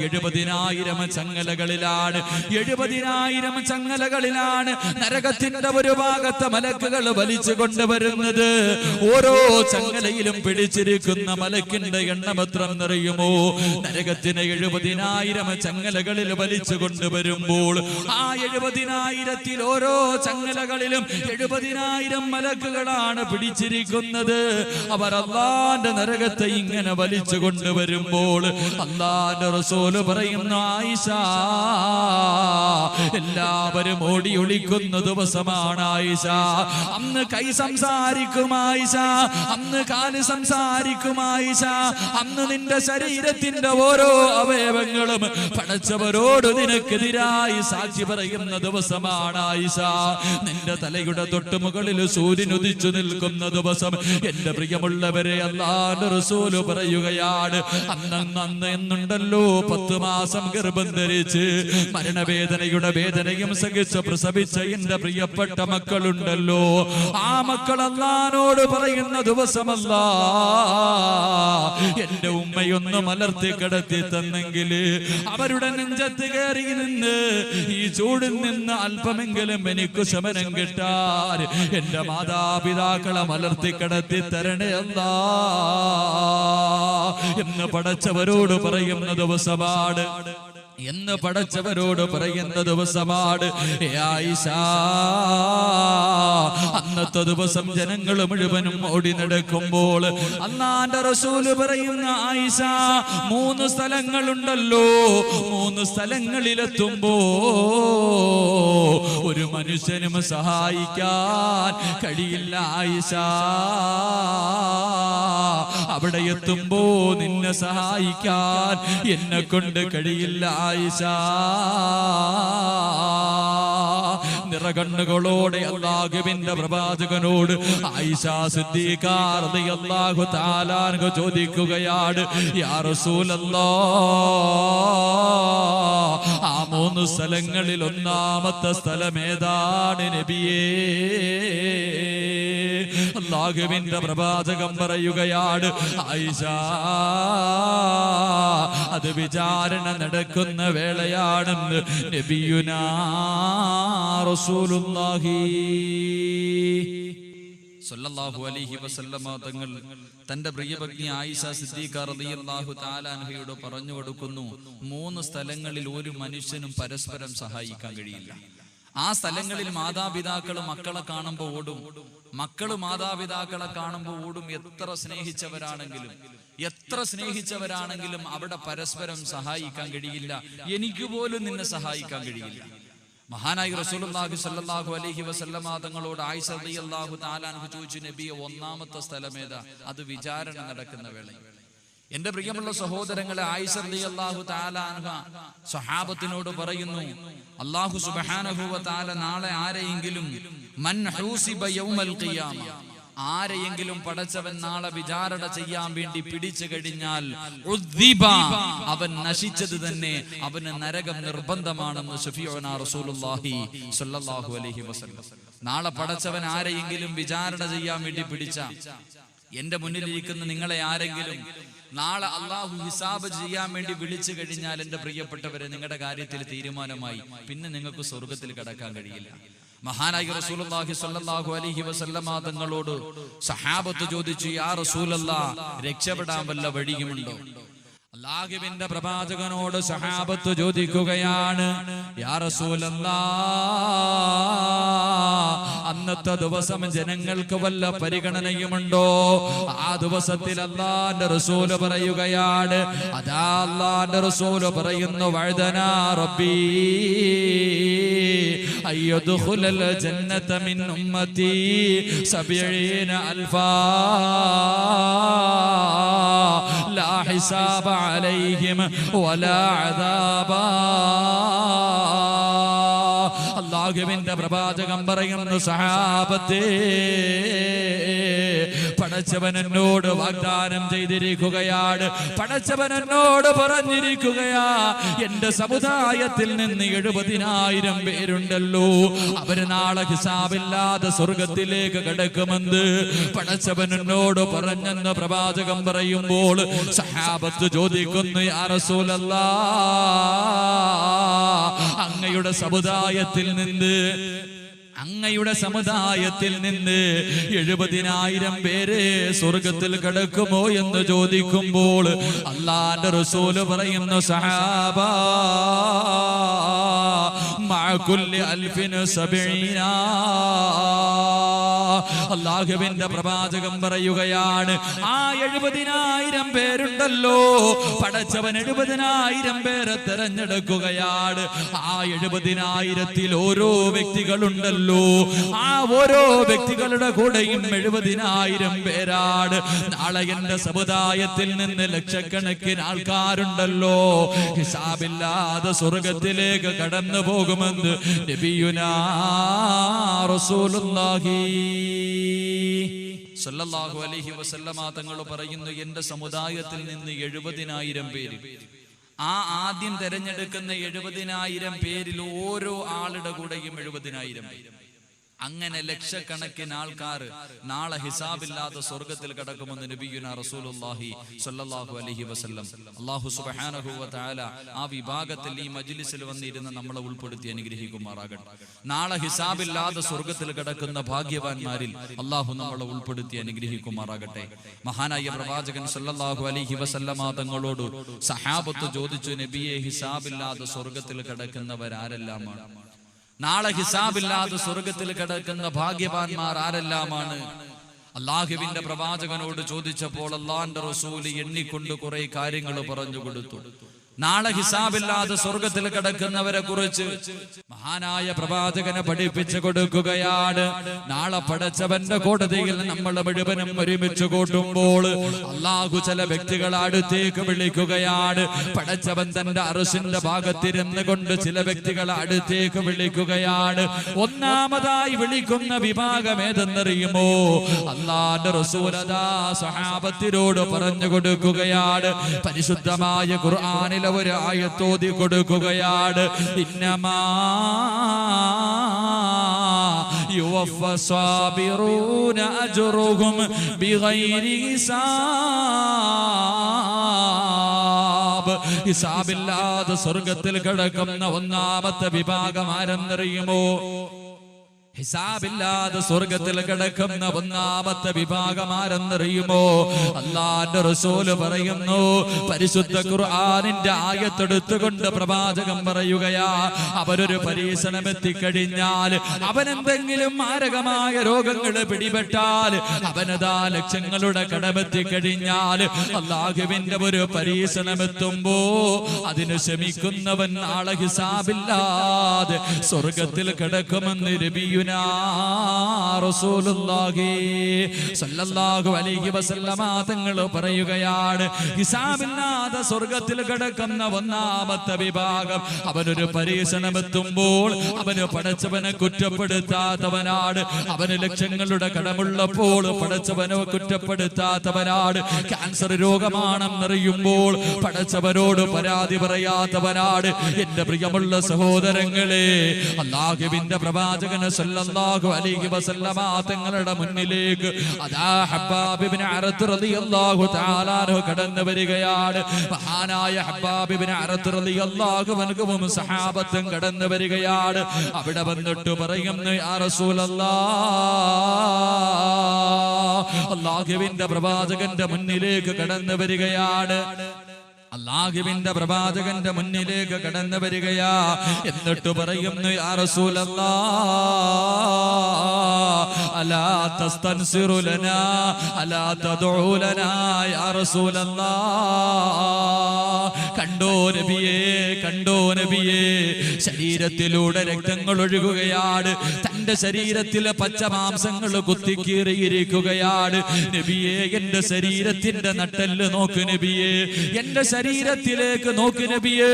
70,000 ചങ്ങലകളിലാണ് 70,000 ചങ്ങലകളിലാണ് നരകത്തിന്റെ ഒരു ഭാഗത്തെ മലക്കുകൾ വലിച്ചു കൊണ്ടുവരുന്നത്. ഓരോ ചങ്ങലയിലും പിടിച്ചിരിക്കുന്ന മലക്കിന്റെ എണ്ണം എത്ര എന്നറിയുമോ? നരകത്തിന് 70,000 ചങ്ങലകളിൽ വലിച്ചു കൊണ്ടുവരുമ്പോൾ ആ 70,000 ഓരോ ചങ്ങലകളിലും 70,000 മലക്കുകളാണ് പിടിച്ചിരിക്കുന്നത്. അവർ അല്ലാഹുവിന്റെ നരകത്തെ ഇങ്ങനെ വലിച്ചു കൊണ്ടുവരുമ്പോൾ അല്ലാഹുവിന്റെ റസൂൽ പറയുന്നു, ആയിഷ, എല്ലാവരും ഓടി ഒളിക്കുന്ന ദിവസമാണ് ആയിഷ. അന്ന് കൈ സംസാരിക്കും ആയിഷ, അന്ന് കാല് സംസാരിക്കും ആയിഷ, അന്ന് നിന്റെ ശരീരത്തിന്റെ ഓരോ അവയവങ്ങളും പടച്ചവരോട് നിനക്കെതിരായി സാക്ഷി പറയുന്ന ദിവസമാണ് ആയിഷ. നിന്റെ തലയുടെ തൊട്ടുമുകളിൽ സൂര്യൻ ഉദിച്ചു നിൽക്കുന്ന ദിവസം. എന്റെ പ്രിയമുള്ളവരെ, അല്ലാഹുവിന്റെ റസൂൽ പറയുകയാണ്, അന്ന് എന്നുണ്ടല്ലോ 10 മാസം ഗർഭം ധരിച്ച് മരണവേദനയുടെ വേദനയും സഹിച്ച് പ്രസവിച്ച എന്റെ പ്രിയപ്പെട്ട മക്കളുണ്ടല്ലോ, ആ മക്കൾ അല്ലാഹുവോട് പറയുന്ന ദിവസമല്ല, എന്റെ ഉമ്മയൊന്ന് മലർത്തി കിടത്തി തന്നെങ്കിൽ അവരുടെ നെഞ്ചത്ത് കയറി നിന്ന് ഈ ചൂടിൽ നിന്ന് അല്പമെങ്കിലും എനിക്ക് ശമനം കിട്ടാൻ എന്റെ മാതാപിതാക്കളെ മലർത്തി കിടത്തി തരണേ അല്ലാ എന്ന് പടച്ചവരോട് പറയുന്ന ദിവസമാണ്, എന്ന് പടച്ചവരോട് പറയുന്ന ദിവസമാണ്. ആയിഷ, അന്നത്തെ ദിവസം ജനങ്ങൾ മുഴുവനും ഓടി നടക്കുമ്പോൾ അല്ലാഹുവിന്റെ റസൂൽ പറയുന്ന, ആയിഷ, 3 സ്ഥലങ്ങളുണ്ടല്ലോ, 3 സ്ഥലങ്ങളിലെത്തുമ്പോ ഒരു മനുഷ്യനും സഹായിക്കാൻ കഴിയില്ല ആയിഷ. അവിടെ എത്തുമ്പോ നിന്നെ സഹായിക്കാൻ എന്നെ കൊണ്ട് കഴിയില്ല ആയിഷ. നിറകണ്ണുകളോടെ അല്ലാഹുവിന്റെ പ്രവാചകനോട് ആയിഷ സിദ്ദീഖ റളിയല്ലാഹു തആല അൻഹ ചോദിക്കുകയാണ്, യാ റസൂലല്ലാഹ്, ആ 3 സ്ഥലങ്ങളിൽ ഒന്നാമത്തെ സ്ഥലം ഏതാണ് നബിയേ? അല്ലാഹുവിന്റെ പ്രവാചകൻ പറയുകയാണ്, ആയിഷ, അത് വിചാരണ നടക്കുന്ന വേളയാണെന്ന് നബിയുനാ റസൂലുള്ളാഹി സ്വല്ലല്ലാഹു അലൈഹി വസല്ലമ തങ്ങൾ തന്റെ പ്രിയപത്നി ആയിഷ സിദ്ദീഖ റളിയല്ലാഹു തആല അൻഹയോട് പറഞ്ഞു കൊടുക്കുന്നു, 3 സ്ഥലങ്ങളിൽ ഒരു മനുഷ്യനും പരസ്പരം സഹായിക്കാൻ കഴിയില്ല. ആ സ്ഥലങ്ങളിൽ മാതാപിതാക്കൾ മക്കളെ കാണുമ്പോൾ ഓടും, മക്കള് മാതാപിതാക്കളെ കാണുമ്പോൾ ഓടും. എത്ര സ്നേഹിച്ചവരാണെങ്കിലും അവിടെ പരസ്പരം സഹായിക്കാൻ കഴിയില്ല. എനിക്ക് പോലും നിന്നെ സഹായിക്കാൻ കഴിയില്ല. മഹാനായി റസൂലുള്ളാഹി സ്വല്ലല്ലാഹു അലൈഹി വസല്ലമ തങ്ങളോട് ആയിഷ റളിയല്ലാഹു തആല അൻഹ ചോദിച്ചു, നബിയെ, ഒന്നാമത്തെ സ്ഥലം ഏതാ? അത് വിചാരണ നടക്കുന്ന വേള. എന്റെ പ്രിയമുള്ള സഹോദരങ്ങളെ, ആയിഷ റളിയല്ലാഹു തആല അൻഹ സ്വഹാബത്തിനോട് പറയുന്നു, അല്ലാഹു സുബ്ഹാനഹു വ തആല നാളെ ആരെയെങ്കിലും മൻ ഹൂസിബ യൗമൽ ഖിയാമ, ആരെയെങ്കിലും പടച്ചവൻ നാളെ വിചാരണ ചെയ്യാൻ വേണ്ടി പിടിച്ചു കഴിഞ്ഞാൽ അവൻ നശിച്ചത് തന്നെ, അവന് നരകം നിർബന്ധമാണെന്ന് ശഫീഉനാ റസൂലുള്ളാഹി സ്വല്ലല്ലാഹു അലൈഹി വസല്ലം. നാളെ പടച്ചവൻ ആരെയെങ്കിലും വിചാരണ ചെയ്യാൻ വേണ്ടി പിടിച്ച, എന്റെ മുന്നിലിരിക്കുന്ന നിങ്ങളെ ആരെങ്കിലും നാളെ അല്ലാഹു ഹിസാബ് ചെയ്യാൻ വേണ്ടി വിളിച്ചു കഴിഞ്ഞാൽ, എന്റെ പ്രിയപ്പെട്ടവരെ, നിങ്ങളുടെ കാര്യത്തിൽ തീരുമാനമായി. പിന്നെ നിങ്ങൾക്ക് സ്വർഗത്തിൽ കടക്കാൻ കഴിയില്ല. മഹാനായ റസൂലുള്ളാഹി സ്വല്ലല്ലാഹു അലൈഹി വസല്ലമ തങ്ങളോട് സഹാബത്ത് ചോദിച്ചു, യാ റസൂലല്ലാഹ്, രക്ഷപ്പെടാൻ വല്ല വഴിയുമുണ്ടോ? അല്ലാഹുവിന്റെ പ്രവാചകനോട് സഹാബത്ത് ചോദിക്കുകയാണ്, യാ റസൂലല്ലാഹ്, അന്നത്തെ ദിവസം ജനങ്ങൾക്ക് വല്ല പരിഗണനയുമുണ്ടോ? ആ ദിവസത്തിൽ അല്ലാഹുവിന്റെ റസൂൽ പറയുകയാണ്, അതാ അല്ലാഹുവിന്റെ റസൂൽ പറയുന്നു, വഅദനാ റബ്ബി അയ്യദ്ഖുലൽ ജന്നത മിൻ ഉമ്മതി 70,000 ലാ ഹിസാബ അലൈഹിം വലാ അദാബാ. അല്ലാഹുവിന്റെ പ്രവാചകൻ പറയുന്നു, സഹാബത്തേ, പടച്ചവൻ എന്നോട് വാഗ്ദാനം ചെയ്തിരിക്കുകയാണ്, പടച്ചവൻ എന്നോട് പറഞ്ഞിരിക്കുകയാ, എന്റെ സമുദായത്തിൽ നിന്ന് 70,000 പേരുണ്ടല്ലോ, അവര് നാളെ ഹിസാബില്ലാതെ സ്വർഗത്തിലേക്ക് കടക്കുമെന്ന് പടച്ചവൻ എന്നോട് പറഞ്ഞെന്ന് പ്രവാചകൻ പറയുമ്പോൾ സഹാബത്ത് ചോദിക്കുന്നു, യാ റസൂലല്ലാഹ്, അങ്ങയുടെ സമുദായത്തിൽ നിന്ന് 70,000 പേരെ സ്വർഗത്തിൽ കടക്കുമോ എന്ന് ചോദിക്കുമ്പോൾ അല്ലാഹുവിന്റെ റസൂല് പറയുന്നു, സഹാബാ മഅ കുല്ലി അൽഫിൻ 70. അല്ലാഹുവിന്റെ പ്രവാചകൻ പറയുകയാണ്, ആ 70,000 പേരുണ്ടല്ലോ, പടച്ചവൻ 70,000 പേരെ തെരഞ്ഞെടുക്കുകയാണ്. ആ 70,000-ൽ ഓരോ വ്യക്തികളുണ്ടല്ലോ, ആ ഓരോ വ്യക്തികളുടെ കൂടെയും 70,000 പേരാണ്. നാളെ എന്റെ സമുദായത്തിൽ നിന്ന് ലക്ഷക്കണക്കിന് ആൾക്കാരുണ്ടല്ലോ, ഹിസാബില്ലാതെ സ്വർഗത്തിലേക്ക് കടന്നു പോകുമെന്ന് നബിയുനാ റസൂലുള്ളാഹി സല്ലല്ലാഹു അലൈഹി വസല്ലമ തങ്ങൾ പറയുന്നു, എന്റെ സമുദായത്തിൽ നിന്ന് 70,000 പേര്. ആ ആദ്യം തെരഞ്ഞെടുക്കുന്ന 70,000 പേരിൽ ഓരോ ആളുടെ കൂടെയും 70,000 പേര്. അങ്ങനെ ലക്ഷക്കണക്കിന് ആൾക്കാർ നാളെ ഹിസാബില്ലാതെ സ്വർഗത്തിൽ കടക്കുമെന്ന് നബിയുനാ റസൂലുള്ളാഹി സ്വല്ലല്ലാഹു അലൈഹി വസല്ലം. അല്ലാഹു സുബ്ഹാനഹു വ തആല ആ വിഭാഗത്തിൽ ഈ മജ്ലിസിൽ വന്നിരുന്ന നമ്മളെ ഉൾപ്പെടുത്തി അനുഗ്രഹിക്കുമാറാകട്ടെ. നാളെ ഹിസാബില്ലാതെ സ്വർഗത്തിൽ കടക്കുന്ന ഭാഗ്യവാന്മാരിൽ അല്ലാഹു നമ്മളെ ഉൾപ്പെടുത്തി അനുഗ്രഹിക്കുമാറാകട്ടെ. മഹാനായ പ്രവാചകൻ സ്വല്ലല്ലാഹു അലൈഹി വസല്ലമ തങ്ങളോട് സഹാബത്ത് ചോദിച്ചു, നബിയെ, ഹിസാബില്ലാതെ സ്വർഗത്തിൽ കടക്കുന്നവരാരെല്ലാമാണ്? നാളെ ഹിസാബില്ലാതെ സ്വർഗത്തിൽ കിടക്കുന്ന ഭാഗ്യവാന്മാർ ആരെല്ലാമാണ്? അല്ലാഹുവിന്റെ പ്രവാചകനോട് ചോദിച്ചപ്പോൾ അല്ലാഹുവിന്റെ റസൂൽ എണ്ണിക്കൊണ്ട് കുറെ കാര്യങ്ങൾ പറഞ്ഞു കൊടുത്തു. നാളെ ഹിസാബില്ലാതെ സ്വർഗത്തിൽ കിടക്കുന്നവരെ കുറിച്ച് മഹാനായ പ്രവാചകനെ പഠിപ്പിച്ചു കൊടുക്കുകയാണ്. നാളെ പടച്ചവന്റെ കോടതിയിൽ നമ്മൾ മുഴുവനും ഒരുമിച്ച് കൂട്ടുമ്പോൾ അല്ലാഹു ചില വ്യക്തികളെ അടുത്തേക്ക് വിളിക്കുകയാണ്. പടച്ചവൻ തന്റെ അർശിന്റെ ഭാഗത്തിരുന്ന് കൊണ്ട് ചില വ്യക്തികളെ അടുത്തേക്ക് വിളിക്കുകയാണ്. ഒന്നാമതായി വിളിക്കുന്ന വിഭാഗം ഏതെന്നറിയുമോ? അല്ലാഹുവിന്റെ റസൂൽ അതാ സ്വഹാബത്തിനോട് പറഞ്ഞു കൊടുക്കുകയാണ്. പരിശുദ്ധമായ ഖുർആനിലെ ഒരു ആയത്തോതി കൊടുക്കുകയാണ്. ഇന്നമാ യുവഫസ്സാബിറൂന അജ്റുഹും ബിഗൈരി ഹിസാബ്. ഹിസാബില്ലാതെ സ്വർഗത്തിൽ കിടക്കുന്ന ഒന്നാമത്തെ വിഭാഗം ആരെന്നറിയുമോ? ഹിസാബില്ലാതെ സ്വർഗത്തിൽ കിടക്കുന്ന ഒന്നാമത്തെ വിഭാഗം ആരെന്നറിയുമോ? അല്ലാഹുവിന്റെ റസൂല് പറയുന്നു, പരിശുദ്ധ ഖുർആനിന്റെ ആയത്തെടുത്തുകൊണ്ട് പ്രവാചകൻ പറയുകയാ, അവരൊരു പരീക്ഷണം എത്തിക്കഴിഞ്ഞാൽ, അവനെന്തെങ്കിലും മാരകമായ രോഗങ്ങൾ പിടിപെട്ടാൽ, അവനതാ ലക്ഷങ്ങളുടെ കടമെത്തിക്കഴിഞ്ഞാൽ, അല്ലാഹുവിന്റെ ഒരു പരീക്ഷണം എത്തുമ്പോ അതിന് ശമിക്കുന്നവൻ നാളെ ഹിസാബില്ലാതെ സ്വർഗത്തിൽ കിടക്കുമെന്ന് നബിയുനാ റസൂലുള്ളാഹി സ്വല്ലല്ലാഹു അലൈഹി വസല്ലമ തങ്ങൾ പറയുകയാണ്. ഹിസാബില്ലാതെ സ്വർഗത്തിൽ കിടക്കുന്ന ഒന്നാമത്തെ വിഭാഗം, അവനൊരു പരീക്ഷണം എത്തുമ്പോൾ അവന് പടച്ചവനെ കുറ്റപ്പെടുത്താത്തവനാണ്. അവന് ലക്ഷങ്ങളുടെ കടമുള്ളപ്പോൾ പടച്ചവനെ കുറ്റപ്പെടുത്താത്തവനാണ്. ക്യാൻസർ രോഗമാണെന്നറിയുമ്പോൾ പടച്ചവനോട് പരാതി പറയാത്തവനാണ്. എന്റെ പ്രിയമുള്ള സഹോദരങ്ങളെ, അല്ലാഹുവിന്റെ പ്രവാചകനെ സല്ലല്ലാഹു അലൈഹി വസല്ലമ തങ്ങളുടെ മുന്നിലേക്ക് അതാ ഹബ്ബാബ് ഇബ്നു അറത്ത് റളിയല്ലാഹു തആല അൻഹു കടന്നു വരികയാണ്. മഹാനായ ഹബ്ബാബ് ഇബ്നു അറത്ത് റളിയല്ലാഹു അൻഹുവും സഹാബത്തും കടന്നു വരികയാണ്. അവിടെ വന്നിട്ട് പറയുന്നു, യാ റസൂലല്ലാഹ്, അല്ലാഹുവിന്റെ പ്രവാചകന്റെ മുന്നിലേക്ക് കടന്നു വരികയാണ്. അല്ലാഹുവിന്റെ പ്രവാചകന്റെ മുന്നിലേക്ക് കടന്നു വരികയാ. എന്നിട്ട് പറയുന്നു, യാ റസൂലല്ലാഹ്, അലാ തസ്തൻസിറു ലനാ അലാ തദ്ഉ ലനാ യാ റസൂലല്ലാഹ്. കണ്ട കണ്ടോ നബിയേ, കണ്ടോ നബിയേ, ശരീരത്തിലൂടെ രക്തങ്ങൾ ഒഴുകുകയാണ്. തന്റെ ശരീരത്തിലെ പച്ചമാംസങ്ങൾ കുത്തിക്കീറിയിരിക്കുകയാണ്. നബിയേ, എന്റെ ശരീരത്തിന്റെ നട്ടെല്ല് നോക്ക് നബിയേ, എന്റെ ശരീരത്തിലേക്ക് നോക്ക് നബിയേ,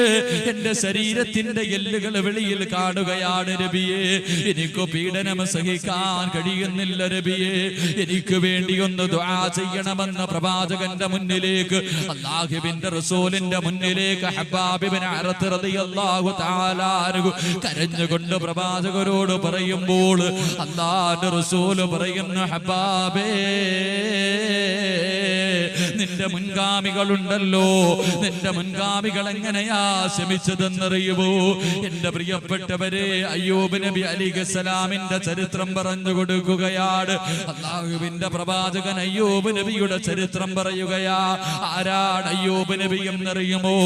എന്റെ ശരീരത്തിന്റെ എല്ലുകൾ വെളിയിൽ കാണുകയാണ് നബിയേ. എനിക്ക് പീഡനം സഹിക്കാൻ കഴിയുന്നില്ല നബിയേ, എനിക്ക് വേണ്ടി ഒന്ന് ദുആ ചെയ്യണമെന്ന പ്രവാചകന്റെ മുന്നിലേക്ക്, അല്ലാഹുവിന്റെ റസൂലിന്റെ മുന്നിലേക്ക് ഹബ്ബാബ് ഇബ്നു അറത്ത് റളിയല്ലാഹു തആല അൻഹു കരഞ്ഞുകൊണ്ട് പ്രവാചകരോട് പറയുമ്പോൾ അല്ലാഹുവിന്റെ റസൂൽ പറയുന്നു, ഹബ്ബാബേ, നിന്റെ മുൻഗാമികളുണ്ടല്ലോ, നിന്റെ മുൻഗാമികൾ എങ്ങനെയാ ശമിച്ചതെന്നറിയുമോ? എന്റെ പ്രിയപ്പെട്ടവരെ, അയ്യൂബ് നബി അലൈഹിസ്സലാമിന്റെ ചരിത്രം പറഞ്ഞു കൊടുക്കുകയാണ്. അല്ലാഹുവിന്റെ പ്രവാചകൻ അയ്യൂബ് നബിയുടെ ചരിത്രം പറയുകയാ. ആരാണ് അയ്യൂബ് നബി എന്നറിയുമോ?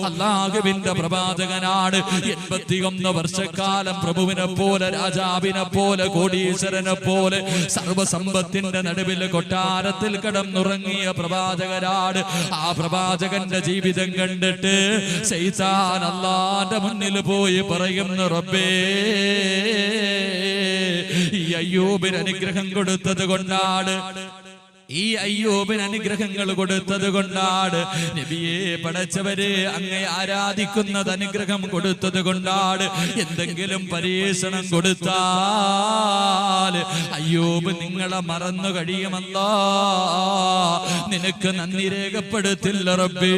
അല്ലാഹുവിന്റെ പ്രവാചകനാണ്. 81 വർഷക്കാലം പ്രഭുവിനെ പോലെ, രാജാവിനെ പോലെ, കോടീശ്വരനെ പോലെ സർവസമ്പത്തിന്റെ നടുവിൽ കൊട്ടാരത്തിൽ കിടന്നുറങ്ങിയ പ്രവാചകനാണ്. ആ പ്രവാചകന്റെ ജീവിതം കണ്ടിട്ട് ശൈത്താൻ അല്ലാഹുവിന്റെ മുന്നിൽ പോയി പറയുന്നു, റബ്ബേ, ഈ അയ്യൂബിന് അനുഗ്രഹം കൊടുത്തത് കൊണ്ടാണ്, ഈ അയ്യൂബിന് അനുഗ്രഹങ്ങൾ കൊടുത്തത് കൊണ്ടാണ്, നബിയെ പടച്ചവരെ അങ്ങേ ആരാധിക്കുന്നത് അനുഗ്രഹം കൊടുത്തത് കൊണ്ടാണ്. എന്തെങ്കിലും പരീക്ഷണം കൊടുത്താൽ അയ്യൂബ് നിങ്ങളെ മറന്നു കഴിയുമല്ലോ, നിനക്ക് നന്ദി രേഖപ്പെടുത്തില്ല റബ്ബേ.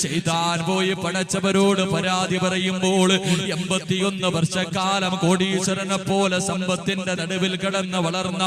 ശൈത്താൻ പോയി പടച്ചവരോട് പരാതി പറയുമ്പോൾ 81 വർഷക്കാലം കോടീശ്വരനെ പോലെ സമ്പത്തിന്റെ നടുവിൽ കിടന്ന് വളർന്ന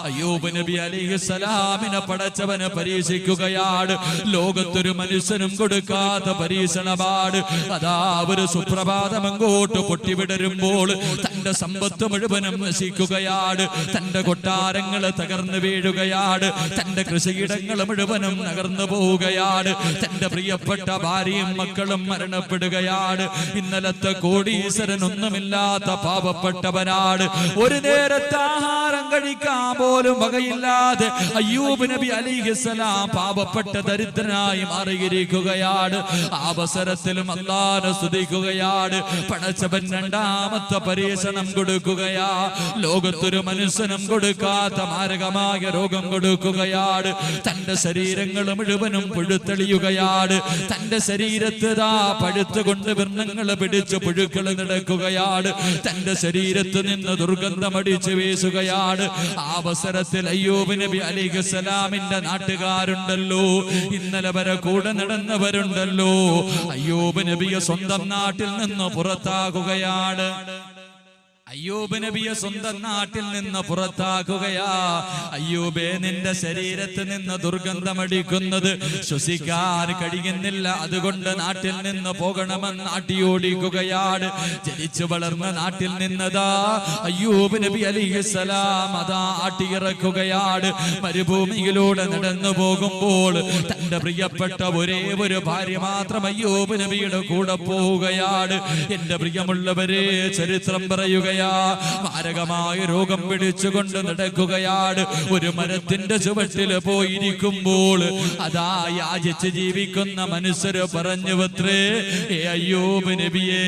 അയ്യൂബ് നബി അലൈഹിസ്സലാം പടച്ചവനെ പരീക്ഷിക്കുകയാണ്. ലോകത്തൊരു മനുഷ്യനും കൊടുക്കാത്ത പരീക്ഷണമാണ്. അതാ ഒരു സുപ്രഭാതം അങ്ങോട്ട് പൊട്ടിവിടരുമ്പോൾ തന്റെ സമ്പത്ത് മുഴുവനും നശിക്കുകയാണ്, തന്റെ കൊട്ടാരങ്ങൾ തകർന്നു വീഴുകയാണ്, തന്റെ കൃഷിയിടങ്ങൾ മുഴുവനും തകർന്നു പോവുകയാണ്, തന്റെ പ്രിയപ്പെട്ട ഭാര്യയും മക്കളും മരണപ്പെടുകയാണ്. ഇന്നലത്തെ കോടീശ്വരനൊന്നുമില്ലാത്ത പാവപ്പെട്ടവനാണ്. ഒരു നേരത്തെ ആഹാരം കഴിക്കാൻ പോലും വകയില്ലാതെ അയ്യൂബ് നബി അലൈഹിസ്സലാം പാവപ്പെട്ട ദരിദ്രനായി മാറിയിരിക്കുകയാണ്. അവസരത്തിലും അല്ലാഹുവിനെ സ്തുതിക്കുകയാണ്. പടച്ചവൻ രണ്ടാമത്തെ പരീക്ഷണം കൊടുക്കുകയാ. ലോകത്തൊരു മനുഷ്യനും കൊടുക്കാത്ത മാരകമായ രോഗം കൊടുക്കുകയാണ്. തന്റെ ശരീരങ്ങൾ മുഴുവനും പുഴുത്തെളിയുകയാണ്. തന്റെ ശരീരത്ത് പഴുത്തുകൊണ്ട് വ്രണങ്ങൾ പിടിച്ച് പുഴുക്കൾ നടക്കുകയാണ്. തന്റെ ശരീരത്ത് നിന്ന് ദുർഗന്ധമടിച്ച് വീശുകയാണ്. ആ അവസരത്തിൽ അയ്യൂബ് നബി അലൈഹിസ്സലാമിന്റെ നാട്ടുകാരുണ്ടല്ലോ, ഇന്നലെ വരെ കൂടെ നടന്നവരുണ്ടല്ലോ, അയ്യൂബ് നബിയെ സ്വന്തം നാട്ടിൽ നിന്ന് പുറത്താക്കുകയാണ്. അയ്യൂബ് നബിയെ സ്വന്തം നാട്ടിൽ നിന്ന് പുറത്താക്കുകയാ. അയ്യൂബേ, നിന്റെ ശരീരത്തിൽ നിന്ന് ദുർഗന്ധമടിക്കുന്നത് ശ്വസിക്കാൻ കഴിയുന്നില്ല, അതുകൊണ്ട് നാട്ടിൽ നിന്ന് പോകണമെന്ന് ആട്ടിയോടിക്കുകയാണ്. ജനിച്ചു വളർന്ന നാട്ടിൽ നിന്നതാ അയ്യൂബ് നബി അലൈഹിസ്സലാം അതാ ആട്ടിയിറക്കുകയാണ്. മരുഭൂമിയിലൂടെ നടന്നു പോകുമ്പോൾ തന്റെ പ്രിയപ്പെട്ട ഒരേ ഒരു ഭാര്യ മാത്രം അയ്യൂബ് നബിയുടെ കൂടെ പോവുകയാണ്. എന്റെ പ്രിയമുള്ളവരെ, ചരിത്രം പറയുകയാണ്. മാരകമായ രോഗം പിടിച്ചുകൊണ്ട് നടക്കുകയാണ്. ഒരു മരത്തിന്റെ ചുവട്ടിൽ പോയിരിക്കുമ്പോൾ അതാ യാചിച്ച് ജീവിക്കുന്ന മനുഷ്യര് പറഞ്ഞുവത്രേ, അയ്യൂബ് നബിയേ,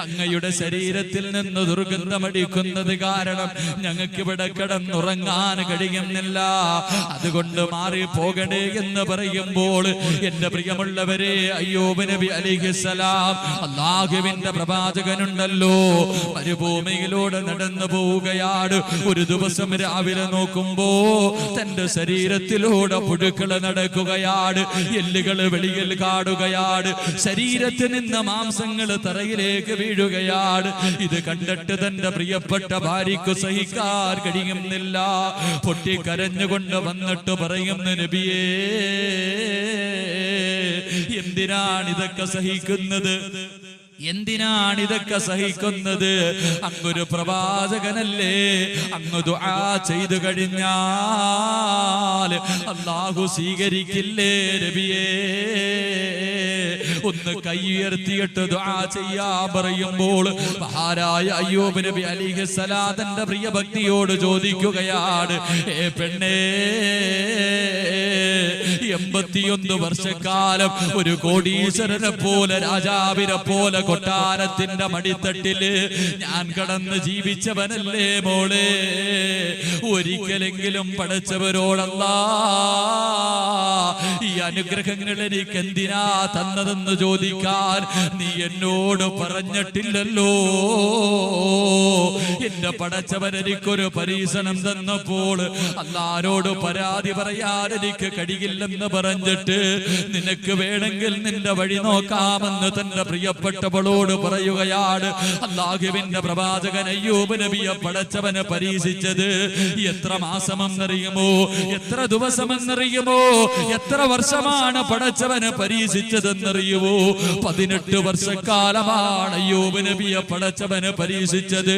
അങ്ങയുടെ ശരീരത്തിൽ നിന്ന് ദുർഗന്ധമടിക്കുന്നത് കാരണം ഞങ്ങൾക്ക് ഇവിടെ കിടന്നുറങ്ങാൻ കഴിയുന്നില്ല, അതുകൊണ്ട് മാറി പോകണേ എന്ന് പറയുമ്പോൾ എന്റെ പ്രിയമുള്ളവരെ, അയ്യൂബ് നബി അലൈഹിസ്സലാം അല്ലാഹുവിന്റെ പ്രവാചകനുണ്ടല്ലോ, മരുഭൂമിയിലൂടെ നടന്നു പോവുകയാണ്. ഒരു ദിവസം രാവിലെ നോക്കുമ്പോ തന്റെ ശരീരത്തിലൂടെ പുഴുക്കൾ നടക്കുകയാണ്, എല്ലുകൾ വെളിയിൽ കാണുകയാണ്, ശരീരത്തിൽ നിന്ന് മാംസങ്ങൾ തറയിലേക്ക് വീഴുകയാണ്. ഇത് കണ്ടിട്ട് തന്റെ പ്രിയപ്പെട്ട ഭാര്യയ്ക്ക് സഹിക്കാൻ കഴിയുന്നില്ല. പൊട്ടിക്കരഞ്ഞുകൊണ്ട് വന്നിട്ട് പറയുന്നു, നബിയേ, എന്തിനാണിതൊക്കെ സഹിക്കുന്നത്? എന്തിനാണിതൊക്കെ സഹിക്കുന്നത്? അങ്ങൊരു പ്രവാചകനല്ലേ, അങ്ങ് ദുആ ചെയ്തു കഴിഞ്ഞാൽ അല്ലാഹു സ്വീകരിക്കില്ലേ നബിയേ? ഒന്ന് കൈ ഉയർത്തിയിട്ട് ദുആ ചെയ്യാൻ പറയുമ്പോൾ മഹാനായ അയ്യൂബ് നബി അലൈഹിസ്സലാം തന്റെ പ്രിയ ഭക്തിയോട് ചോദിക്കുകയാണ്, ഏ പെണ്ണേ, 81 വർഷക്കാലം ഒരു കോടീശ്വരനെ പോലെ രാജാവിനെ പോലെ കൊട്ടാരത്തിന്റെ മടിത്തട്ടില് ഞാൻ കടന്ന് ജീവിച്ചവനല്ലേ മോളെ. ഒരിക്കലെങ്കിലും പടച്ചവരോടല്ലാ ഈ അനുഗ്രഹങ്ങൾ എനിക്ക് എന്തിനാ തന്നതെന്ന് ചോദിക്കാൻ നീ എന്നോട് പറഞ്ഞിട്ടില്ലല്ലോ. എന്റെ പടച്ചവൻ എനിക്കൊരു പരീക്ഷണം തന്നപ്പോൾ അല്ലാഹുവോട് പരാതി പറയാൻ എനിക്ക് കഴിയില്ലെന്ന് പറഞ്ഞിട്ട് നിനക്ക് വേണമെങ്കിൽ നിന്റെ വഴി നോക്കാമെന്ന് തന്റെ പ്രിയപ്പെട്ടവളോട് പറയുകയാണ്. അല്ലാഹുവിന്റെ പ്രവാചകൻ അയ്യൂബ് നബിയെ പടച്ചവനെ പരീക്ഷിച്ചത് എത്ര മാസമെന്നറിയുമോ, എത്ര ദിവസമെന്നറിയുമോ, എത്ര വർഷമാണ് പടച്ചവനെ പരീക്ഷിച്ചതെന്നറിയുമോ? 18 വർഷക്കാലമാണ് അയ്യൂബ് നബിയെ പടച്ചവനെ പരീക്ഷിച്ചത്.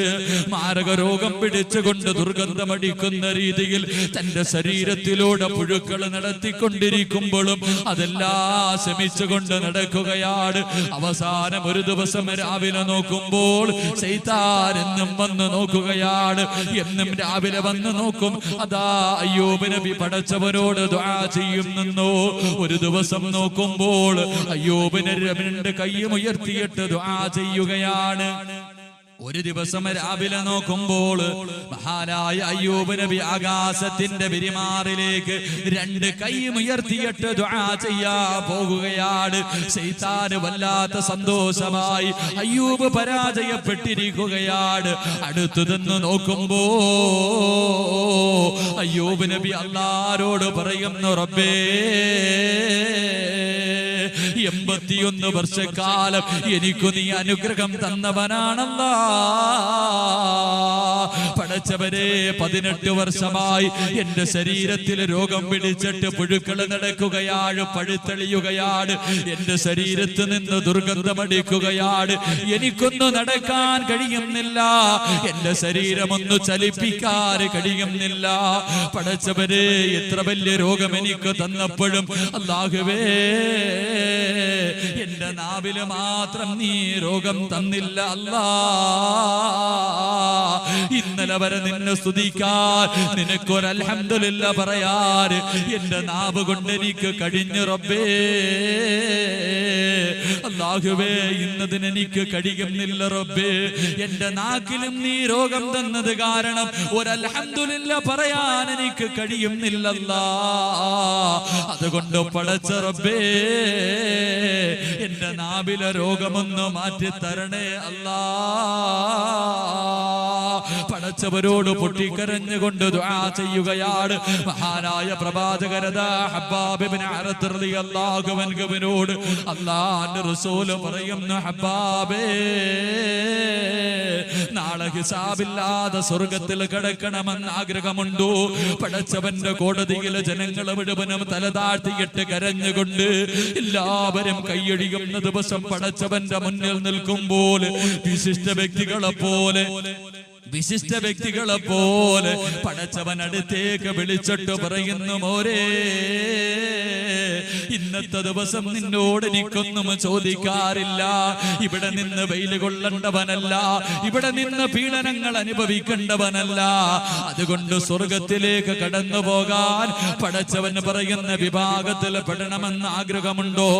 മാരക രോഗം പിടിച്ചുകൊണ്ട് ദുർഗന്ധമടിക്കുന്ന രീതിയിൽ തന്റെ ശരീരത്തിലൂടെ പുഴുക്കൾ നടത്തിക്കൊണ്ടിരിക്കുമ്പോഴും അതെല്ലാം ശമിച്ചുകൊണ്ട് നടക്കുകയാണ്. അവസാനം ഒരു ദിവസം രാവിലെ നോക്കുമ്പോൾ ശൈത്താൻ എന്നും വന്ന് നോക്കുകയാണ്. എന്നും രാവിലെ വന്ന് നോക്കും, അതാ അയ്യൂബ് നബി പടച്ചവനോട് ദുആ ചെയ്യുന്നു. ഒരു ദിവസം നോക്കുമ്പോൾ അയ്യൂബ് നബി കൈയും ഉയർത്തിയിട്ട് ദുആ ചെയ്യുകയാണ്. ഒരു ദിവസം രാവിലെ നോക്കുമ്പോൾ മഹാനായ അയ്യൂബ് നബി ആകാശത്തിന്റെ വിരിമാറിലേക്ക് 2 കൈയും ഉയർത്തിയിട്ട് ദുആ ചെയ്യാൻ പോകുകയാണ്. ശൈത്താന് വല്ലാത്ത സന്തോഷമായി. അയ്യൂബ് പരാജയപ്പെട്ടിരിക്കുകയാണ്. അടുത്തു നിന്ന് നോക്കുമ്പോ അയ്യൂബ് നബി അല്ലാഹുവോട് പറയുന്നു, റബ്ബേ 81 വർഷക്കാലം എനിക്കു നീ അനുഗ്രഹം തന്നവനാണല്ലാ. പടച്ചവരെ 18 വർഷമായി എന്റെ ശരീരത്തിൽ രോഗം പിടിച്ചിട്ട് പുഴുക്കൾ നടക്കുകയാണ്, പഴുത്തെളിയുകയാണ്. എന്റെ ശരീരത്തിൽ നിന്ന് ദുർഗന്ധമടിക്കുകയാണ്. എനിക്കൊന്നു നടക്കാൻ കഴിയുന്നില്ല, എന്റെ ശരീരമൊന്നു ചലിപ്പിക്കാൻ കഴിയുന്നില്ല. പടച്ചവരെ എത്ര വലിയ രോഗം എനിക്ക് തന്നപ്പോഴും അല്ലാഹുവേ എന്റെ നാവില് മാത്രം നീ രോഗം തന്നില്ല അല്ലാ. ഇന്നലെ വരെ നിന്നെ സ്തുതിക്കാൻ, നിനക്കൊരു അൽഹംദുലില്ലാ പറയാൻ എന്റെ നാവ് കൊണ്ട് എനിക്ക് കഴിഞ്ഞു റബ്ബേ. അല്ലാഹുവേ ഇന്നതിന് എനിക്ക് കഴിയുന്നില്ല റബ്ബേ. എന്റെ നാക്കിലും നീ രോഗം തന്നത് കാരണം ഒരു അൽഹംദുലില്ലാ പറയാൻ എനിക്ക് കഴിയുന്നില്ലല്ലാ. അതുകൊണ്ട് പടച്ച റബ്ബേ എന്റെ നാവിലെ രോഗമൊന്ന് മാറ്റി തരണേ അല്ലാ. പടച്ചവരോട് പൊട്ടിക്കരഞ്ഞുകൊണ്ട് ദുആ ചെയ്യുകയാണ്. മഹാനായ പ്രവാചകരദാ ഹബ്ബാബ് ഇബ്നു അറത്ത് റളിയല്ലാഹു അൻഹുവിനോട് അല്ലാഹുവിന്റെ റസൂൽ പറയുന്നു, ഹബ്ബാബേ നാളെ ഹിസാബില്ലാതെ സ്വർഗത്തിൽ കിടക്കണമെന്ന് ആഗ്രഹമുണ്ടോ? പടച്ചവന്റെ കോടതിയിലെ ജനങ്ങൾ മുഴുവനും തലതാഴ്ത്തിയിട്ട് കരഞ്ഞുകൊണ്ട് എല്ലാവരും കൈയടിയുന്ന ദിവസം പടച്ചവന്റെ മുന്നിൽ നിൽക്കുമ്പോൾ വിശിഷ്ട വ്യക്തികളെ പോലെ പടച്ചവൻ അടുത്തേക്ക് വിളിച്ചിട്ട് പറയുന്നു, മോരേ ഇന്നത്തെ ദിവസം നിന്നോട് എനിക്കൊന്നും ചോദിക്കാറില്ല. ഇവിടെ നിന്ന് വെയിൽ കൊള്ളേണ്ടവനല്ല, ഇവിടെ നിന്ന് പീഡനങ്ങൾ അനുഭവിക്കേണ്ടവനല്ല. അതുകൊണ്ട് സ്വർഗത്തിലേക്ക് കടന്നു പോകാൻ പടച്ചവൻ പറയുന്ന വിഭാഗത്തിൽ പെടണമെന്ന് ആഗ്രഹമുണ്ടോ?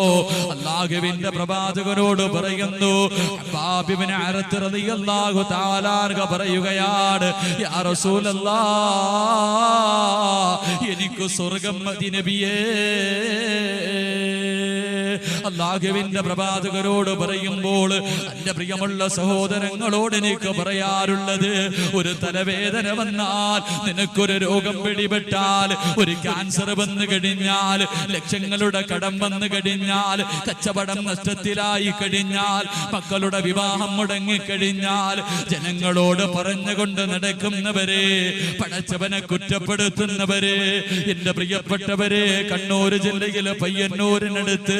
അല്ലാഹുവിന്റെ പ്രവാചകനോട് പറയുന്നു. ഹബ്ബാബ് ഇബ്നു അറത്ത് റളിയല്ലാഹു തആല അൻഹു പറയുകയാണ്, യാ റസൂലല്ലാഹ് എനിക്ക് സ്വർഗം മതി നബിയേ. അല്ലാഹുവിന്റെ പ്രവാചകരോട് പറയുമ്പോൾ എന്റെ പ്രിയമുള്ള സഹോദരങ്ങളോട് എനിക്ക് പറയാറുള്ളത്, ഒരു തലവേദന വന്നാൽ, നിനക്കൊരു രോഗം പിടിപെട്ടാൽ, ഒരു ക്യാൻസർ വന്നു കഴിഞ്ഞാൽ, ലക്ഷങ്ങളുടെ കടം വന്നു കഴിഞ്ഞാൽ, കച്ചവടം നഷ്ടത്തിലായി കഴിഞ്ഞാൽ, മക്കളുടെ വിവാഹം മുടങ്ങിക്കഴിഞ്ഞാൽ, ജനങ്ങളോട് പറഞ്ഞുകൊണ്ട് നടക്കുന്നവരെ, പടച്ചവനെ കുറ്റപ്പെടുത്തുന്നവരെ, എന്റെ പ്രിയപ്പെട്ടവരെ, കണ്ണൂർ ജില്ലയിലെ പയ്യന്നൂരിനടുത്ത്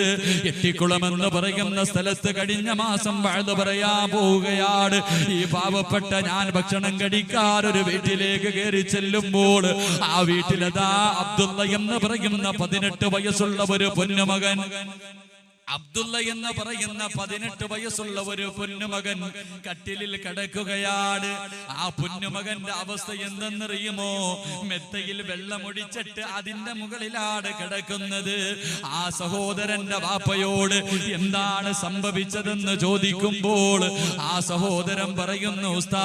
എട്ടിക്കുളം എന്ന് പറയുന്ന സ്ഥലത്ത് കഴിഞ്ഞ മാസം വഅദ് പറയാൻ പോവുകയാണ്. ഈ പാവപ്പെട്ട ഞാൻ ഭക്ഷണം കഴിക്കാൻ ഒരു വീട്ടിലേക്ക് കയറി ചെല്ലുമ്പോൾ ആ വീട്ടിലതാ അബ്ദുള്ള എന്ന് പറയുന്ന 18 വയസ്സുള്ള ഒരു പൊന്നുമകൻ അബ്ദുള്ള എന്ന് പറയുന്ന 18 വയസ്സുള്ള ഒരു പൊന്നുമകൻ കട്ടിലിൽ കിടക്കുകയാണ്. ആ പൊന്നുമകന്റെ അവസ്ഥ എന്തെന്നറിയുമോ? മെത്തയിൽ വെള്ളമൊഴിച്ചിട്ട് അതിന്റെ മുകളിലാണ് കിടക്കുന്നത്. ആ സഹോദരന്റെ വാപ്പയോട് എന്താണ് സംഭവിച്ചതെന്ന് ചോദിക്കുമ്പോൾ ആ സഹോദരൻ പറയുന്നു, ഉസ്താദ്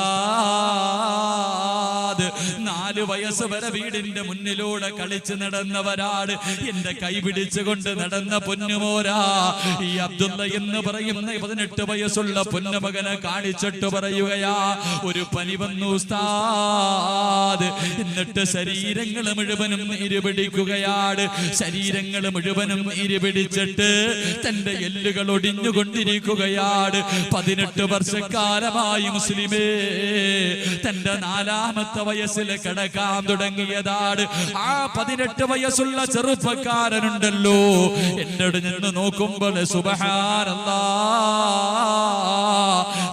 4 വയസ്സ് വരെ വീടിന്റെ മുന്നിലൂടെ കളിച്ച് നടന്നവരാണ്. എന്റെ കൈ പിടിച്ചുകൊണ്ട് നടന്ന പൊന്നുമോരാ, ഈ അബ്ദുള്ള എന്ന് പറയുന്ന 18 വയസ്സുള്ള പൊന്നുമകനെ കാണിച്ചിട്ട് പറയുകയാ, ഒരു പനി വന്നു ഉസ്താദ്. എന്നിട്ട് ശരീരങ്ങൾ മുഴുവനും നീര് പിടിക്കുകയാണ്. ശരീരങ്ങൾ മുഴുവനും നീര് പിടിച്ചിട്ട് തന്റെ എല്ലുകൾ ഒടിഞ്ഞുകൊണ്ടിരിക്കുകയാണ്. 18 വർഷക്കാലമായി മുസ്ലിമേ തന്റെ 4ാമത്തെ വയസ്സിൽ കിടക്കാൻ തുടങ്ങിയതാണ്. ആ 18 വയസ്സുള്ള ചെറുപ്പക്കാരനുണ്ടല്ലോ, എന്നോട് നിന്ന് നോക്കുമ്പോൾ സുബ്ഹാനല്ലാഹ്,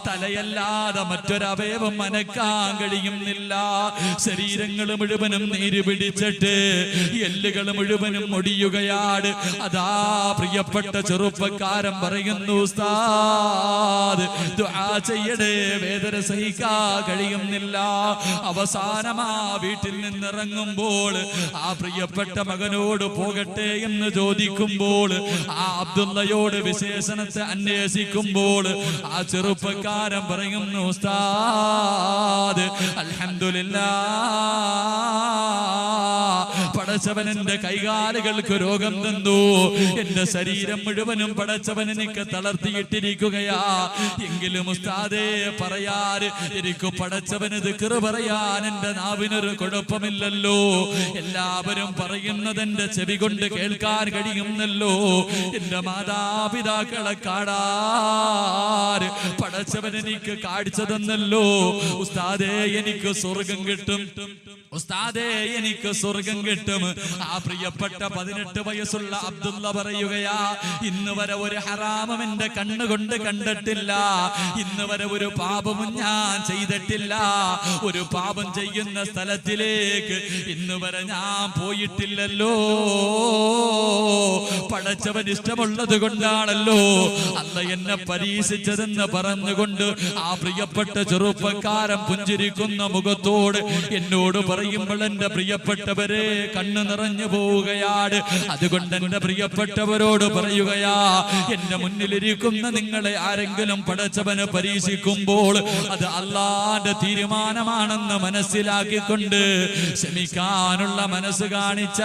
തലയല്ലാതെ മറ്റൊരവയവം അനക്കാൻ കഴിയുന്നില്ല. ശരീരങ്ങൾ മുഴുവനും നീര് പിടിച്ചിട്ട് എല്ലുകൾ മുഴുവനും ഒടിയുകയാണ്. അതാ പ്രിയപ്പെട്ട ചെറുപ്പക്കാരൻ പറയുന്നു, ഉസ്താദ് ദുആ ചെയ്യണേ, വേദന സഹിക്കാൻ കഴിയുന്നില്ല. അവസാനമാ വീട്ടിൽ നിന്നിറങ്ങുമ്പോൾ ആ പ്രിയപ്പെട്ട മകനോട് പോകട്ടെ എന്ന് ചോദിക്കുമ്പോൾ, ആ അബ്ദുള്ളയോട് വിശേഷണത്തെ അന്വേഷിക്കുമ്പോൾ ആ ചെറുപ്പക്കാരൻ പറയുന്നു, ഉസ്താദ് അൽഹംദുലില്ലാഹ്, പടച്ചവൻ എന്റെ കൈകാലുകൾക്ക് രോഗം തന്നു. എന്റെ ശരീരം മുഴുവനും പടച്ചവൻ എനിക്ക് തളർത്തിയിട്ടിരിക്കുകയാ. എങ്കിലും ഉസ്താദേ പറയാൻ എനിക്ക് പടച്ചവന് ദിക്ർ പറയാൻ എന്റെ നാവിനൊരു കുഴപ്പമില്ലല്ലോ. എല്ലാവരും പറയുന്നത് എന്റെ ചെവി കൊണ്ട് കേൾക്കാൻ കഴിയുന്നല്ലോ. എന്റെ മാതാപിതാക്കളെ കാണാൻ പടച്ചവൻ എനിക്ക് കാഴ്ച തന്നല്ലോ. ഉസ്താദേ എനിക്ക് സ്വർഗം കിട്ടും, ഉസ്താദേ എനിക്ക് സ്വർഗം കിട്ടും. ആ പ്രിയപ്പെട്ട 18 വയസ്സുള്ള അബ്ദുള്ള പറയുകയാ, ഇന്ന് വരെ ഒരു ഹറാമും എന്റെ കണ്ണുകൊണ്ട് കണ്ടിട്ടില്ല. ഇന്ന് വരെ ഒരു പാപവും ഞാൻ ചെയ്തിട്ടില്ല. ഒരു പാപം ചെയ്യുന്ന സ്ഥലത്തിലേക്ക് ഇന്ന് വരെ ഞാൻ പോയിട്ടില്ലല്ലോ. പടച്ചവൻ ഇഷ്ടമുള്ളത് കൊണ്ടാണല്ലോ അല്ല എന്നെ പരീക്ഷിച്ചതെന്ന് പറഞ്ഞുകൊണ്ട് ആ പ്രിയപ്പെട്ട ചെറുപ്പക്കാരൻ പുഞ്ചിരിക്കുന്ന മുഖത്തോട് എന്നോട് പറയുമ്പോൾ എന്റെ പ്രിയപ്പെട്ടവരെ കണ്ണു നിറഞ്ഞു പോവുകയാണ്. അതുകൊണ്ട് എന്റെ പ്രിയപ്പെട്ടവരോട് പറയുകയാ, എന്റെ മുന്നിലിരിക്കുന്ന നിങ്ങളെ ആരെങ്കിലും പടച്ചവനെ പരീക്ഷിക്കുമ്പോൾ അത് അള്ളാന്റെ തീരുമാനമാണെന്ന് മനസ്സിലാക്കിക്കൊണ്ട് ക്ഷമിക്കാനുള്ള മനസ്സ് കാണിച്ച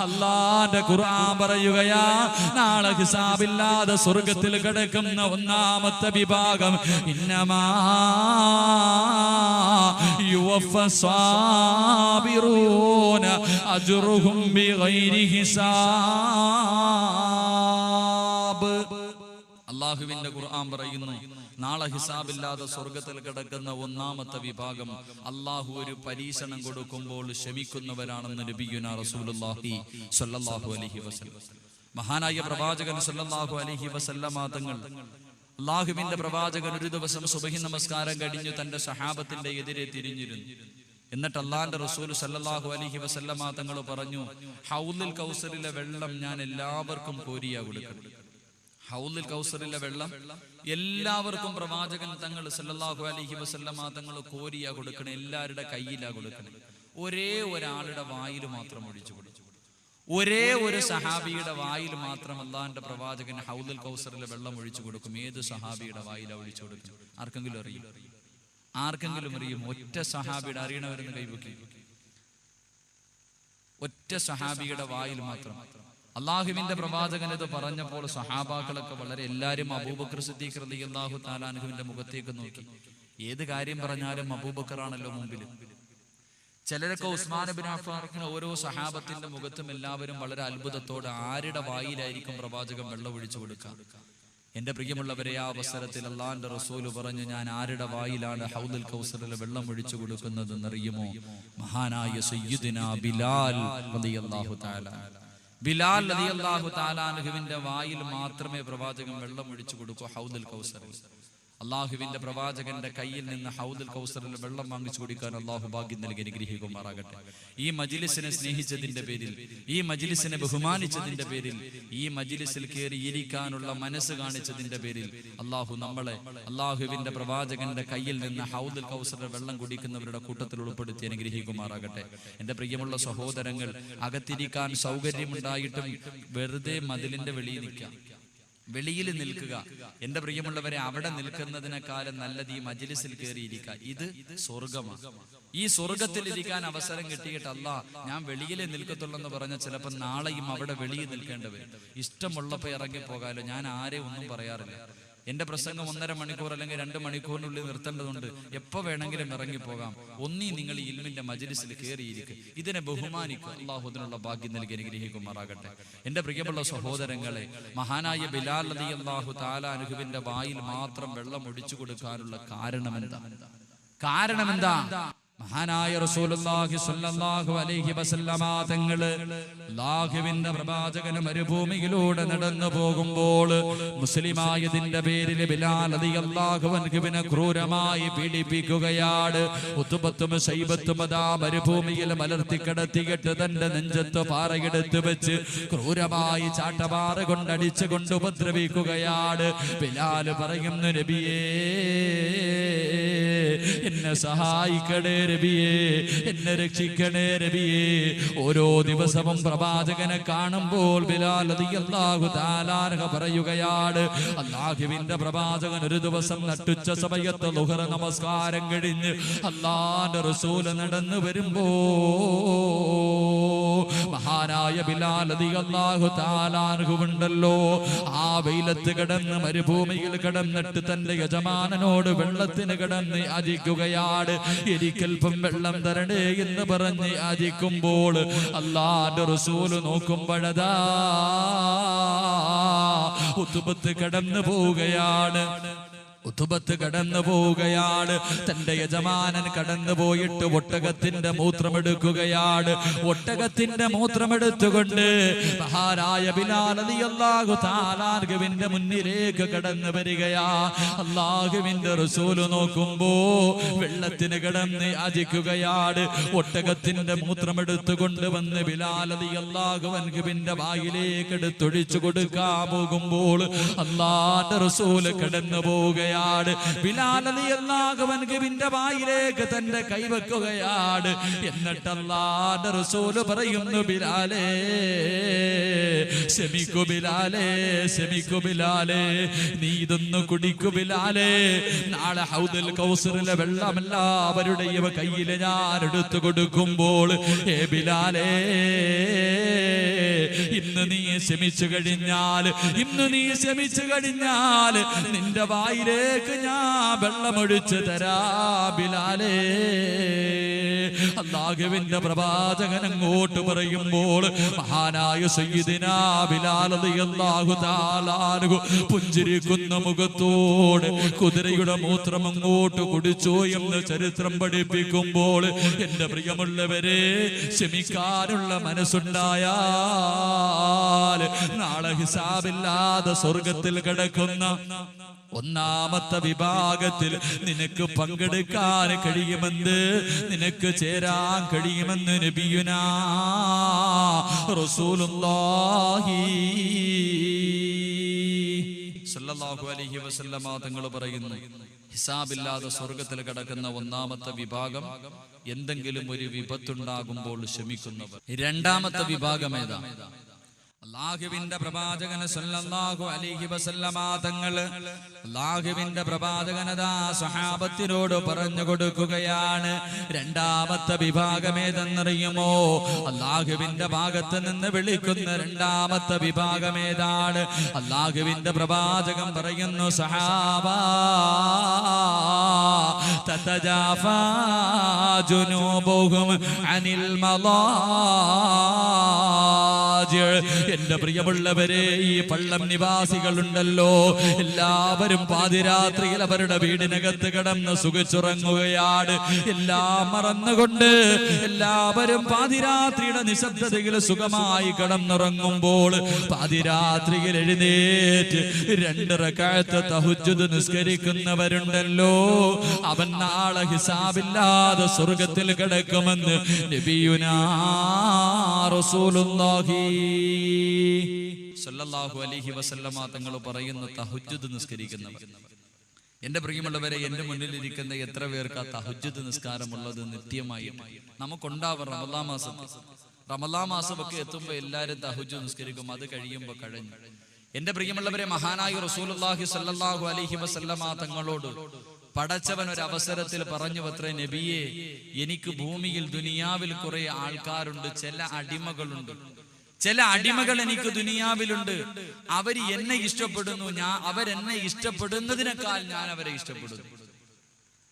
അള്ളാന്റെ ഖുർആൻ പറയുകയാ, നാളെ ഹിസാബില്ലാതെ സ്വർഗത്തിൽ കിടക്കുന്ന 1ാമത്തെ വിഭാഗം ഇന്നമാ യുവഫസ്സാബിറൂന അജ്റുഹും ബിഗൈരി ഹിസാബ്. അല്ലാഹുവിന്റെ ഖുർആൻ പറയുന്നു, നാളെ ഹിസാബില്ലാതെ സ്വർഗത്തിൽ കിടക്കുന്ന 1ാമത്തെ വിഭാഗം അള്ളാഹു ഒരു പരീക്ഷണം കൊടുക്കുമ്പോൾ ക്ഷമിക്കുന്നവരാണെന്ന് നബിയുനാ റസൂലുള്ളാഹി സ്വല്ലല്ലാഹു അലൈഹി വസല്ലം. മഹാനായ പ്രവാചകൻ സ്വല്ലല്ലാഹു അലൈഹി വസല്ലമ തങ്ങൾ, അള്ളാഹുവിന്റെ പ്രവാചകൻ ഒരു ദിവസം സുബഹി നമസ്കാരം കഴിഞ്ഞു തന്റെ സഹാബത്തിന്റെ എതിരെ തിരിഞ്ഞിരുന്നു. എന്നിട്ട് അള്ളാന്റെ റസൂൽ സല്ലല്ലാഹു അലൈഹി വസല്ലമ തങ്ങൾ പറഞ്ഞു, ഹൗലുൽ കൗസറിലെ വെള്ളം ഞാൻ എല്ലാവർക്കും കോരിയാ കൊടുക്കണം. ഹൗലുൽ കൗസറിലെ വെള്ളം എല്ലാവർക്കും പ്രവാചകൻ തങ്ങൾ സല്ലല്ലാഹു അലൈഹി വസല്ലമ തങ്ങൾ കോരിയാ കൊടുക്കണം, എല്ലാവരുടെ കയ്യിലാ കൊടുക്കണം. ഒരേ ഒരാളുടെ വായിൽ മാത്രം ഒഴിച്ചു കൊടുത്തു. ഒരേ ഒരു സഹാബിയുടെ വായിൽ മാത്രം അള്ളാന്റെ പ്രവാചകൻ ഹൗലുൽ കൗസറിലെ വെള്ളം ഒഴിച്ചു കൊടുക്കും. ഏത് സഹാബിയുടെ വായിലാ ഒഴിച്ചു കൊടുക്കും? ആർക്കെങ്കിലും അറിയും? ആർക്കെങ്കിലും അറിയും? ഒറ്റ സഹാബിയുടെ, അറിയണവരെന്ന് കൈവക്കി. ഒറ്റ സഹാബിയുടെ വായിൽ മാത്രം. അള്ളാഹുവിന്റെ പ്രവാചകൻ ഇത് പറഞ്ഞപ്പോൾ സഹാബാക്കളൊക്കെ വളരെ എല്ലാവരും അബൂബക്കർ സിദ്ദീഖ് റളിയല്ലാഹു തആല അൻഹുവിന്റെ മുഖത്തേക്ക് നോക്കി. ഏത് കാര്യം പറഞ്ഞാലും അബൂബക്കറാണല്ലോ മുമ്പിൽ. ചിലരൊക്കെ ഉസ്മാൻ ഇബ്നു അഫ്ഫാൻ, ഓരോ സഹാബത്തിന്റെ മുഖത്തും എല്ലാവരും വളരെ അത്ഭുതത്തോടെ ആരുടെ വായിലായിരിക്കും പ്രവാചകൻ വെള്ളം ഒഴിച്ചു കൊടുക്കുക. എന്റെ പ്രിയമുള്ളവരെ, ആ അവസരത്തിൽ അള്ളാന്റെ റസൂല് പറഞ്ഞു, ഞാൻ ആരുടെ വായിലാണ് ഹൗലുൽ കൗസറിൽ വെള്ളം ഒഴിച്ചു കൊടുക്കുന്നതെന്നറിയുമോ? മഹാനായ സയ്യിദുനാ ബിലാൽ റളിയല്ലാഹു തആല. ബിലാൽ റളിയല്ലാഹു തആല അൻഹുവിന്റെ വായിൽ മാത്രമേ പ്രവാചകൻ വെള്ളം ഒഴിച്ചു കൊടുക്കൂ ഹൗലുൽ കൗസറിൽ. അള്ളാഹുവിന്റെ പ്രവാചകന്റെ കയ്യിൽ നിന്ന് ഹൗദുൽ കൗസറിൽ വെള്ളം വാങ്ങിച്ചു കുടിക്കാൻ അള്ളാഹു ഭാഗ്യം നൽകി അനുഗ്രഹിക്കുമാറാകട്ടെ. ഈ മജ്ലിസിനെ സ്നേഹിച്ചതിന്റെ പേരിൽ, ഈ മജ്ലിസിനെ ബഹുമാനിച്ചതിന്റെ പേരിൽ, ഈ മജ്ലിസിൽ കയറി ഇരിക്കാനുള്ള മനസ്സ് കാണിച്ചതിന്റെ പേരിൽ അള്ളാഹു നമ്മളെ അള്ളാഹുവിന്റെ പ്രവാചകന്റെ കയ്യിൽ നിന്ന് ഹൗദുൽ കൗസറിൽ വെള്ളം കുടിക്കുന്നവരുടെ കൂട്ടത്തിൽ ഉൾപ്പെടുത്തി അനുഗ്രഹിക്കുമാറാകട്ടെ. എന്റെ പ്രിയമുള്ള സഹോദരങ്ങൾ, അകത്തിരിക്കാൻ സൗകര്യമുണ്ടായിട്ടും വെറുതെ മതിലിന്റെ വെളിയിൽ നിൽക്കാം, വെളിയിൽ നിൽക്കുക. എന്റെ പ്രിയമുള്ളവരെ, അവിടെ നിൽക്കുന്നതിനേക്കാളും നല്ലത് ഈ മജ്ലിസിൽ കയറിയിരിക്കുക. ഇത് സ്വർഗമാണ്. ഈ സ്വർഗത്തിൽ ഇരിക്കാൻ അവസരം കിട്ടിയിട്ട് ഞാൻ വെളിയിലെ നിൽക്കത്തുള്ളൂ എന്ന് പറഞ്ഞാൽ ചിലപ്പോൾ നാളെയും അവിടെ വെളിയിൽ നിൽക്കേണ്ടി വരും. ഇഷ്ടമുള്ളപ്പോൾ ഇറങ്ങിപ്പോകാലോ. ഞാൻ ആരെയും ഒന്നും പറയാറില്ല. എന്റെ പ്രസംഗം 1.5 മണിക്കൂർ അല്ലെങ്കിൽ 2 മണിക്കൂറിനുള്ളിൽ നിർത്തേണ്ടതുണ്ട്. എപ്പോൾ വേണമെങ്കിലും ഇറങ്ങിപ്പോകാം. ഒന്നീ നിങ്ങൾ ഈ ഇൽമിന്റെ മജ്ലിസിൽ കയറിയിരിക്കുക. ഇതിനെ ബഹുമാനിക്കുക. അല്ലാഹു അതിനുള്ള ഭാഗ്യം നൽകി അനുഗ്രഹിക്കുമാറാകട്ടെ. എന്റെ പ്രിയമുള്ള സഹോദരങ്ങളെ, മഹാനായ ബിലാൽ റളിയല്ലാഹു തആല അൻഹുവിന്റെ വായിൽ മാത്രം വെള്ളം ഒഴിച്ചു കൊടുക്കാനുള്ള കാരണമെന്താ? മഹാനായ റസൂലുള്ളാഹി സ്വല്ലല്ലാഹു അലൈഹി വസല്ലമ തങ്ങള് അല്ലാഹുവിന്റെ പ്രവാചകൻ മരുഭൂമിയിലൂടെ നടന്നു പോകുമ്പോൾ മുസ്ലിമായതിന്റെ പേരിൽ ബിലാൽ റളിയല്ലാഹു അൻഹുവിനെ ക്രൂരമായി പീഡിപ്പിക്കുകയാണ്. ഉത്ബത്തും ശൈബത്തും അതാ മരുഭൂമിയിൽ മലർത്തി കിടത്തിയിട്ട് തന്റെ നെഞ്ചത്ത് പാറയെടുത്ത് വെച്ച് ക്രൂരമായി ചാട്ടപാറ കൊണ്ടടിച്ചു കൊണ്ട് ഉപദ്രവിക്കുകയാണ്. ബിലാൽ പറയുന്നു, നബിയേ എന്നെ സഹായിക്കണേ നബിയേ, എന്നെ രക്ഷിക്കണേ നബിയേ. ഓരോ ദിവസവും പ്രവാചകനെ കാണുമ്പോൾ ബിലാൽ റളിയല്ലാഹു തആല അൻഹു പറയുകയാണ്, അല്ലാഹുവിന്റെ പ്രവാചകൻ ഒരു ദിവസം നട്ടുച്ച സമയത്ത് ളുഹർ നമസ്കാരം കഴിഞ്ഞ് അല്ലാഹുവിന്റെ റസൂൽ നടന്നു വരുമ്പോ മഹാനായ ബിലാൽ റളിയല്ലാഹു തആല അൻഹു ഉണ്ടല്ലോ, ആ വെയിലത്ത് കിടന്ന് മരുഭൂമിയിൽ കിടന്നിട്ട് തന്റെ യജമാനനോട് വെള്ളത്തിന് കിടന്ന് യാചിക്കുകയാണ്. എനിക്കൽപ്പം വെള്ളം തരണേ എന്ന് പറഞ്ഞ് യാചിക്കുമ്പോൾ അല്ലാഹുവിന്റെ റസൂല് നോക്കുമ്പോഴതാ ഉത്ബത്ത് കടന്നു പോവുകയാണ്. തന്റെ യജമാനൻ കടന്നു പോയിട്ട് ഒട്ടകത്തിന്റെ മൂത്രമെടുക്കുകയാണ്. ഒട്ടകത്തിന്റെ മൂത്രമെടുത്തുകൊണ്ട് മഹാനായ ബിലാൽ റളിയല്ലാഹു തആല അൻഹുവിന്റെ മുന്നിലേക്ക് കടന്നു വരികയാ. അല്ലാഹുവിന്റെ റസൂല് നോക്കുമ്പോ വെള്ളത്തിന് കിടന്ന് യാചിക്കുകയാണ്. ഒട്ടകത്തിന്റെ മൂത്രമെടുത്തുകൊണ്ട് വന്ന് ബിലാൽ റളിയല്ലാഹു അൻഹുവിന്റെ വായിലേക്ക് എടുത്തൊഴിച്ചു കൊടുക്കാൻ പോകുമ്പോൾ അല്ലാഹുവിന്റെ റസൂല് കടന്നു പോവുകയാണ്. ബിലാൽ റളിയല്ലാഹു അൻഹുവിന്റെ വായിലേക്ക് തന്റെ കൈവെക്കുകയാണ്. എന്നിട്ട് അല്ലാഹുവിന്റെ റസൂൽ പറയുന്നു, ബിലാലേ ക്ഷമിക്കൂ ബിലാലേ, ക്ഷമിക്കൂ ബിലാലേ, നീ ഇതൊന്ന് കുടിക്കൂ ബിലാലേ. നാളെ ഹൗദുൽ കൗസറിലെ വെള്ളം എല്ലാവരുടെയും കയ്യിൽ ഞാൻ എടുത്തു കൊടുക്കുമ്പോൾ ബിലാലേ, ഇന്ന് നീ ക്ഷമിച്ചു കഴിഞ്ഞാൽ നിന്റെ വായിലേക്ക് ഞാൻ വെള്ളമൊഴിച്ചു തരാ ബിലാലേ. അല്ലാഹുവിന്റെ പ്രവാചകൻ അങ്ങോട്ട് പറയുമ്പോൾ മഹാനായ സയ്യിദിനാ ബിലാൽ റളിയല്ലാഹു തആല അൻഹു പുഞ്ചിരിക്കുന്ന മുഖത്തോടെ കുതിരയുടെ മൂത്രം അങ്ങോട്ട് കുടിച്ചു എന്ന് ചരിത്രം പഠിപ്പിക്കുമ്പോൾ എന്റെ പ്രിയമുള്ളവരെ, ക്ഷമിക്കാനുള്ള മനസ്സുണ്ടായാൽ നാളെ ഹിസാബില്ലാതെ സ്വർഗത്തിൽ കിടക്കുന്ന ഒന്നാമത്തെ വിഭാഗത്തിൽ നിനക്ക് പങ്കെടുക്കാൻ കഴിയുമെന്ന്, നിനക്ക് ചേരാൻ കഴിയുമെന്ന് നബിയുനാ റസൂലുള്ളാഹി സ്വല്ലല്ലാഹു അലൈഹി വസല്ലമ തങ്ങൾ പറയുന്നു, ഹിസാബില്ലാതെ സ്വർഗത്തിൽ കിടക്കുന്ന ഒന്നാമത്തെ വിഭാഗം എന്തെങ്കിലും ഒരു വിപത്തുണ്ടാകുമ്പോൾ ക്ഷമിക്കുന്നവർ. രണ്ടാമത്തെ വിഭാഗം ഏതാ? അല്ലാഹുവിന്റെ പ്രവാചകൻ സല്ലല്ലാഹു അലൈഹി വസല്ലമ തങ്ങൾ അല്ലാഹുവിന്റെ പ്രവാചകനതാ സ്വഹാബത്തിനോട് പറഞ്ഞു കൊടുക്കുകയാണ്. രണ്ടാമത്തെ വിഭാഗം ഏതെന്നറിയുമോ? അല്ലാഹുവിന്റെ ഭാഗത്ത് നിന്ന് വിളിക്കുന്ന രണ്ടാമത്തെ വിഭാഗം ഏതാണ്? അല്ലാഹുവിന്റെ പ്രവാചകൻ പറയുന്നു, സഹാബാ തതജാഫാ ജുനൂബുഹും അനിൽ മളാജിഅ്. എന്റെ പ്രിയമുള്ളവരെ, ഈ പള്ളം നിവാസികളുണ്ടല്ലോ, എല്ലാവരും പാതിരാത്രിയിൽ അവരുടെ വീടിനകത്ത് കിടന്ന് സുഖിച്ചുറങ്ങുകയാണ്. എല്ലാം മറന്നുകൊണ്ട് എല്ലാവരും പാതിരാത്രിയുടെ നിശബ്ദതയിൽ സുഖമായി കിടന്നുറങ്ങുമ്പോൾ പാതിരാത്രിയിൽ എഴുന്നേറ്റ് 2 റക്അത്ത് തഹജ്ജുദ് നിസ്കരിക്കുന്നവരുണ്ടല്ലോ, അവൻ നാളെ ഹിസാബില്ലാതെ സ്വർഗത്തിൽ കിടക്കുമെന്ന് നബിയുനാ റസൂലുള്ളാഹി സ്വല്ലല്ലാഹു അലൈഹി വസല്ലമ തങ്ങൾ പറയുന്നു. തഹജ്ജുദ് നിസ്കരിക്കുന്നവർ, എന്റെ പ്രിയമുള്ളവരെ, എന്റെ മുന്നിലിരിക്കുന്ന എത്ര പേർക്ക് ആ തഹജ്ജുദ് നിസ്കാരമുള്ളത് നിത്യമായി നമുക്കുണ്ടാവും. റമളാൻ മാസമൊക്കെ എത്തുമ്പോൾ എല്ലാവരും തഹജ്ജുദ് നിസ്കരിക്കും. അത് കഴിയുമ്പോൾ കഴിഞ്ഞു. എന്റെ പ്രിയമുള്ളവരെ, മഹാനായ റസൂലുള്ളാഹി സ്വല്ലല്ലാഹു അലൈഹി വസല്ലമ തങ്ങളോട് പടച്ചവൻ ഒരു അവസരത്തിൽ പറഞ്ഞു അത്രേ, നബിയെ, എനിക്ക് ഭൂമിയിൽ ദുനിയാവിൽ കുറെ ആൾക്കാരുണ്ട്, ചില അടിമകളുണ്ട്, ചില അടിമകൾ എനിക്ക് ദുനിയാവിലുണ്ട്. അവർ എന്നെ ഇഷ്ടപ്പെടുന്നു, അവരെന്നെ ഇഷ്ടപ്പെടുന്നതിനേക്കാൾ ഞാൻ അവരെ ഇഷ്ടപ്പെടുന്നു.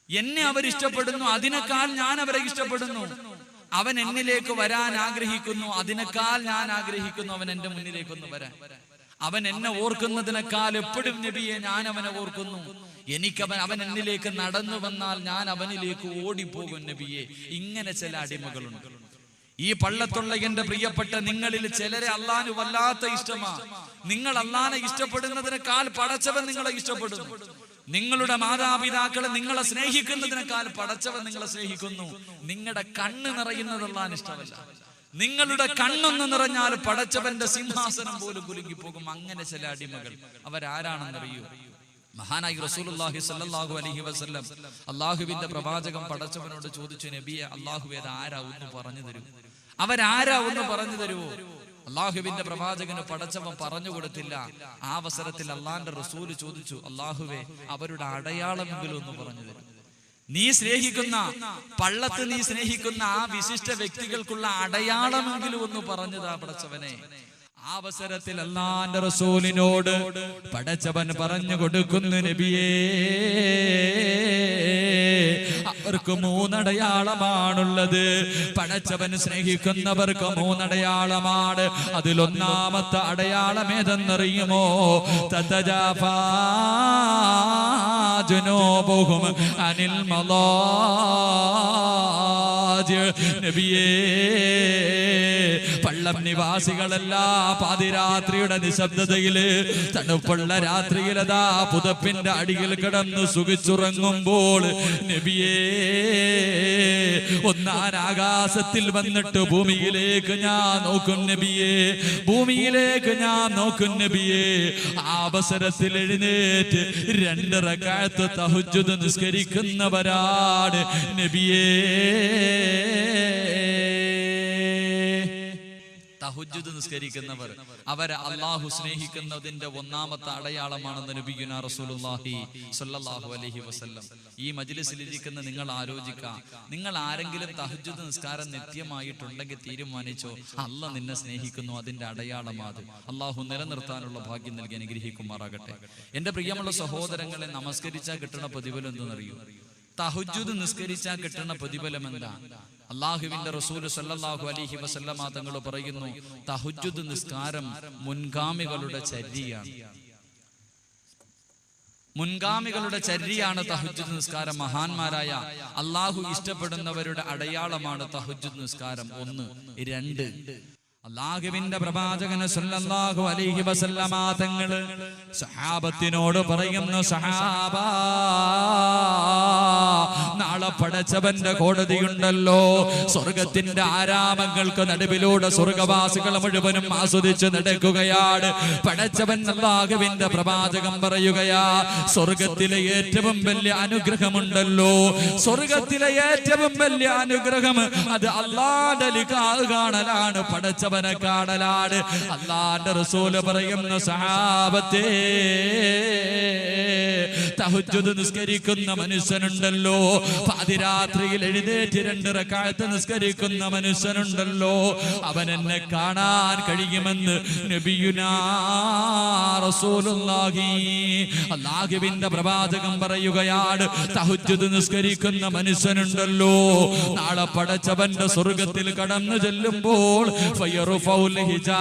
എന്നെ അവരിഷ്ടപ്പെടുന്നു, അതിനേക്കാൾ ഞാൻ അവരെ ഇഷ്ടപ്പെടുന്നു. അവൻ എന്നിലേക്ക് വരാൻ ആഗ്രഹിക്കുന്നു, അതിനേക്കാൾ ഞാൻ ആഗ്രഹിക്കുന്നു അവൻ എന്റെ മുന്നിലേക്കൊന്ന് വരാൻ. അവൻ എന്നെ ഓർക്കുന്നതിനേക്കാൾ എപ്പോഴും നബിയെ ഞാൻ അവനെ ഓർക്കുന്നു. അവൻ എന്നിലേക്ക് നടന്നു വന്നാൽ ഞാൻ അവനിലേക്ക് ഓടിപ്പോകും നബിയെ. ഇങ്ങനെ ചില അടിമകളുണ്ട്. ഈ പള്ളത്തുള്ള എന്റെ പ്രിയപ്പെട്ട നിങ്ങളിൽ ചിലരെ അള്ളാഹു വല്ലാത്ത ഇഷ്ടമാ. നിങ്ങൾ അള്ളാഹനെ ഇഷ്ടപ്പെടുന്നതിനേക്കാൾ പടച്ചവൻ നിങ്ങളെ ഇഷ്ടപ്പെടുന്നു. നിങ്ങളുടെ മാതാപിതാക്കളെ നിങ്ങളെ സ്നേഹിക്കുന്നതിനേക്കാൾ പടച്ചവൻ നിങ്ങളെ സ്നേഹിക്കുന്നു. നിങ്ങളുടെ കണ്ണ് നിറയുന്നത് അള്ളാഹന് ഇഷ്ടമല്ല. നിങ്ങളുടെ കണ്ണൊന്ന് നിറഞ്ഞാൽ പടച്ചവന്റെ സിംഹാസനം പോലും കുലുങ്ങിപ്പോകും. അങ്ങനെ ചില അടിമകൾ, അവരാരാണെന്നറിയൂ? മഹാനായി റസൂലുള്ളാഹി സ്വല്ലല്ലാഹു അലൈഹി വസല്ലം അള്ളാഹുവിന്റെ പ്രവാചകൻ പടച്ചവനോട് ചോദിച്ചു, നബിയെ, അള്ളാഹുവേ, അത് ആരാ ഒന്ന് പറഞ്ഞു തരൂ, അവരാരാ ഒന്ന് പറഞ്ഞു തരുവോ? അള്ളാഹുവിന്റെ പ്രവാചകന് പടച്ചവൻ പറഞ്ഞു കൊടുത്തില്ല. ആ അവസരത്തിൽ അള്ളാന്റെ റസൂല് ചോദിച്ചു, അള്ളാഹുവേ, അവരുടെ അടയാളമെങ്കിലും ഒന്ന് പറഞ്ഞു തരും. നീ സ്നേഹിക്കുന്ന പള്ളത്ത്, നീ സ്നേഹിക്കുന്ന ആ വിശിഷ്ട വ്യക്തികൾക്കുള്ള അടയാളമെങ്കിലും ഒന്ന് പറഞ്ഞതാ പടച്ചവനെ. ആ അവസരത്തിൽ അല്ലാഹുവിന്റെ റസൂലിനോട് പടച്ചവൻ പറഞ്ഞു കൊടുക്കുന്നു, നബിയേ, അവർക്ക് 3 അടയാളമാണുള്ളത്. പടച്ചവൻ സ്നേഹിക്കുന്നവർക്ക് 3 അടയാളമാണ്. അതിലൊന്നാമത്തെ അടയാളം ഏതെന്നറിയുമോ? തതജാഫാ ജുനൂബുഹും അനിൽ മളാജിഅ്. നബിയേ, പള്ളം നിവാസികളെല്ലാം പാതിരാത്രിയുടെ നിശബ്ദതയില്, തണുപ്പുള്ള രാത്രിയിലതാ പുതപ്പിന്റെ അടിയിൽ കിടന്ന് സുഖിച്ചുറങ്ങുമ്പോൾ നബിയേ, ഒന്നാൻ ആകാശത്തിൽ വന്നിട്ട് ഭൂമിയിലേക്ക് ഞാൻ നോക്കും നബിയേ, ഭൂമിയിലേക്ക് ഞാൻ നോക്കും നബിയേ. ആ അവസരത്തിൽ എഴുന്നേറ്റ് 2 റക്അത്ത് തഹജ്ജുദ് നിസ്കരിക്കുന്നവരാണ് നബിയേ. തഹജ്ജുദ് നിസ്കരിക്കുന്നവർ, അവരെ അള്ളാഹു സ്നേഹിക്കുന്നതിന്റെ ഒന്നാമത്തെ അടയാളമാണെന്ന് നബിയുനാ റസൂലുള്ളാഹി സ്വല്ലല്ലാഹു അലൈഹി വസല്ലം. ഈ മജ്ലിസിലിരിക്കുന്ന നിങ്ങൾ ആലോചിക്കുക, നിങ്ങൾ ആരെങ്കിലും തഹജ്ജുദ് നിസ്കാരം നിത്യമായിട്ടുണ്ടെങ്കിൽ തീരുമാനിച്ചോ, അള്ളാഹ് നിന്നെ സ്നേഹിക്കുന്നു, അതിന്റെ അടയാളമാത്. അള്ളാഹു നിലനിർത്താനുള്ള ഭാഗ്യം നൽകി അനുഗ്രഹിക്കുമാറാകട്ടെ. എന്റെ പ്രിയമുള്ള സഹോദരങ്ങളെ, നമസ്കരിച്ചാൽ കിട്ടുന്ന പ്രതിഫലം എന്തെന്നറിയൂ? തഹജ്ജുദ് നിസ്കരിച്ചാൽ കിട്ടുന്ന പ്രതിഫലം എന്താ? അള്ളാഹുവിന്റെ റസൂൽ സല്ലല്ലാഹു അലൈഹി വസല്ലമ തങ്ങൾ പറയുന്നു, തഹജ്ജുദ് നിസ്കാരം മുൻഗാമികളുടെ ചര്യയാണ്. മുൻഗാമികളുടെ ചര്യയാണ് തഹജ്ജുദ് നിസ്കാരം. മഹാന്മാരായ അള്ളാഹു ഇഷ്ടപ്പെടുന്നവരുടെ അടയാളമാണ് തഹജ്ജുദ് നിസ്കാരം. 1. 2, അല്ലാഹുവിന്റെ പ്രവാചകൻ സല്ലല്ലാഹു അലൈഹി വസല്ലമ തങ്ങൾ സഹാബത്തിനോട് പറയുന്നു, സഹാബാ, നാളെ പടച്ചവന്റെ കോടതിയുണ്ടല്ലോ. സ്വർഗത്തിന്റെ ആരാമങ്ങൾക്ക് നടുവിലൂടെ സ്വർഗവാസികൾ മുഴുവനും ആസ്വദിച്ച് നടക്കുകയാണ്. പടച്ചവൻ അല്ലാഹുവിന്റെ പ്രവാചകൻ പറയുകയാ, സ്വർഗത്തിലെ ഏറ്റവും വലിയ അനുഗ്രഹമുണ്ടല്ലോ, സ്വർഗത്തിലെ ഏറ്റവും വലിയ അനുഗ്രഹം അത് അല്ലാഹുവിന്റെ ലിഖാഹ് കാണലാണ്, പടച്ചവനെ കാണലാണ്. അല്ലാഹുവിന്റെ റസൂൽ പറയുന്നു, സഹാബത്തേ, തഹജ്ജുദ് നിസ്കരിക്കുന്ന മനുഷ്യനുണ്ടല്ലോ, പാതിരാത്രിയിൽ എഴുന്നേറ്റ് 2 റക്അത്ത് നിസ്കരിക്കുന്ന മനുഷ്യനുണ്ടല്ലോ, അവൻ എന്നെ കാണാൻ കഴിയുമെന്ന് നബിയുനാ റസൂലുള്ളാഹി അല്ലാഹുവിന്റെ പ്രവാചകൻ പറയുകയാണ്. തഹജ്ജുദ് നിസ്കരിക്കുന്ന മനുഷ്യനുണ്ടല്ലോ, നാളെ പടച്ചവന്റെ സ്വർഗ്ഗത്തിൽ കടന്നു ചെല്ലുമ്പോൾ ഫയറുഫൗൽ ഹിജാബ്,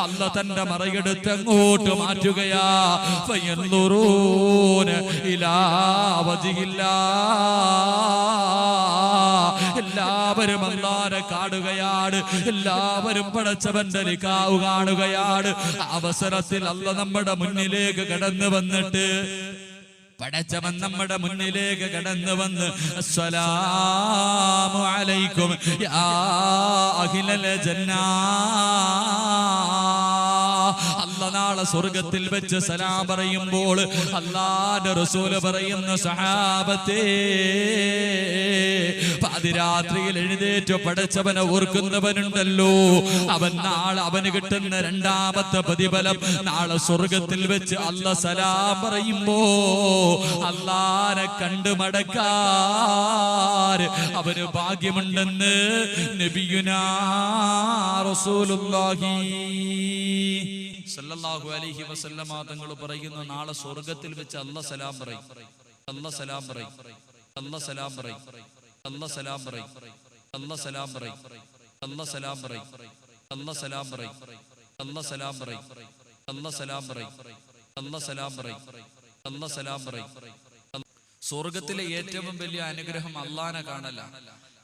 അല്ലാഹു തന്റെ മറയെടുത്ത് അങ്ങോട്ട് മാറ്റുകയാ. ഫയൻദുറൂന ഇലാ വജ്ഹില്ലാഹ്, എല്ലാവരും അല്ലാഹുവിനെ കാണുകയാണ്, എല്ലാവരും പടച്ചവന്റെ നിക്കാഹ് കാണുകയാണ്. അവസരത്തിൽ അല്ലാഹു നമ്മുടെ മുന്നിലേക്ക് കടന്നു വന്നിട്ട്, പടച്ചവൻ നമ്മുടെ മുന്നിലേക്ക് കടന്നു വന്ന് അസ്സലാമു അലൈക്കും യാ അഹ്ലൽ ജന്നാ, അല്ലാഹു നാളെ സ്വർഗ്ഗത്തിൽ വെച്ച് സലാം പറയുമ്പോൾ അല്ലാഹുവിന്റെ റസൂൽ പറയുന്ന സഹാബത്തേ, പാതിരാത്രിയിൽ എഴുന്നേറ്റ് പടച്ചവനെ ഓർക്കുന്നവനുണ്ടല്ലോ, അവൻ നാളെ അവന് കിട്ടുന്ന 2ാമത്തെ പ്രതിഫലം നാളെ സ്വർഗ്ഗത്തിൽ വെച്ച് അല്ലാഹു സലാം പറയുമ്പോ അല്ലാഹുവിനെ കണ്ടു മടക്കാൻ അവന് ഭാഗ്യമുണ്ടെന്ന് നബിയുനാ റസൂലുള്ളാഹി സല്ലല്ലാഹു അലൈഹി വസല്ലമ തങ്ങൾ പറയുന്നു, നാളെ സ്വർഗ്ഗത്തിൽ വെച്ച് അല്ലാഹു സലാം പറയും, അല്ലാഹു സലാം പറയും, അല്ലാഹു സലാം പറയും, അല്ലാഹു സലാം പറയും, അല്ലാഹു സലാം പറയും, അല്ലാഹു സലാം പറയും, അല്ലാഹു സലാം പറയും, അല്ലാഹു സലാം പറയും, അല്ലാഹു സലാം പറയും, അല്ലാഹു സലാം പറയും, അല്ലാഹു സലാം പറയും. സ്വർഗ്ഗത്തിലെ ഏറ്റവും വലിയ അനുഗ്രഹം അല്ലാഹുവിനെ കാണല.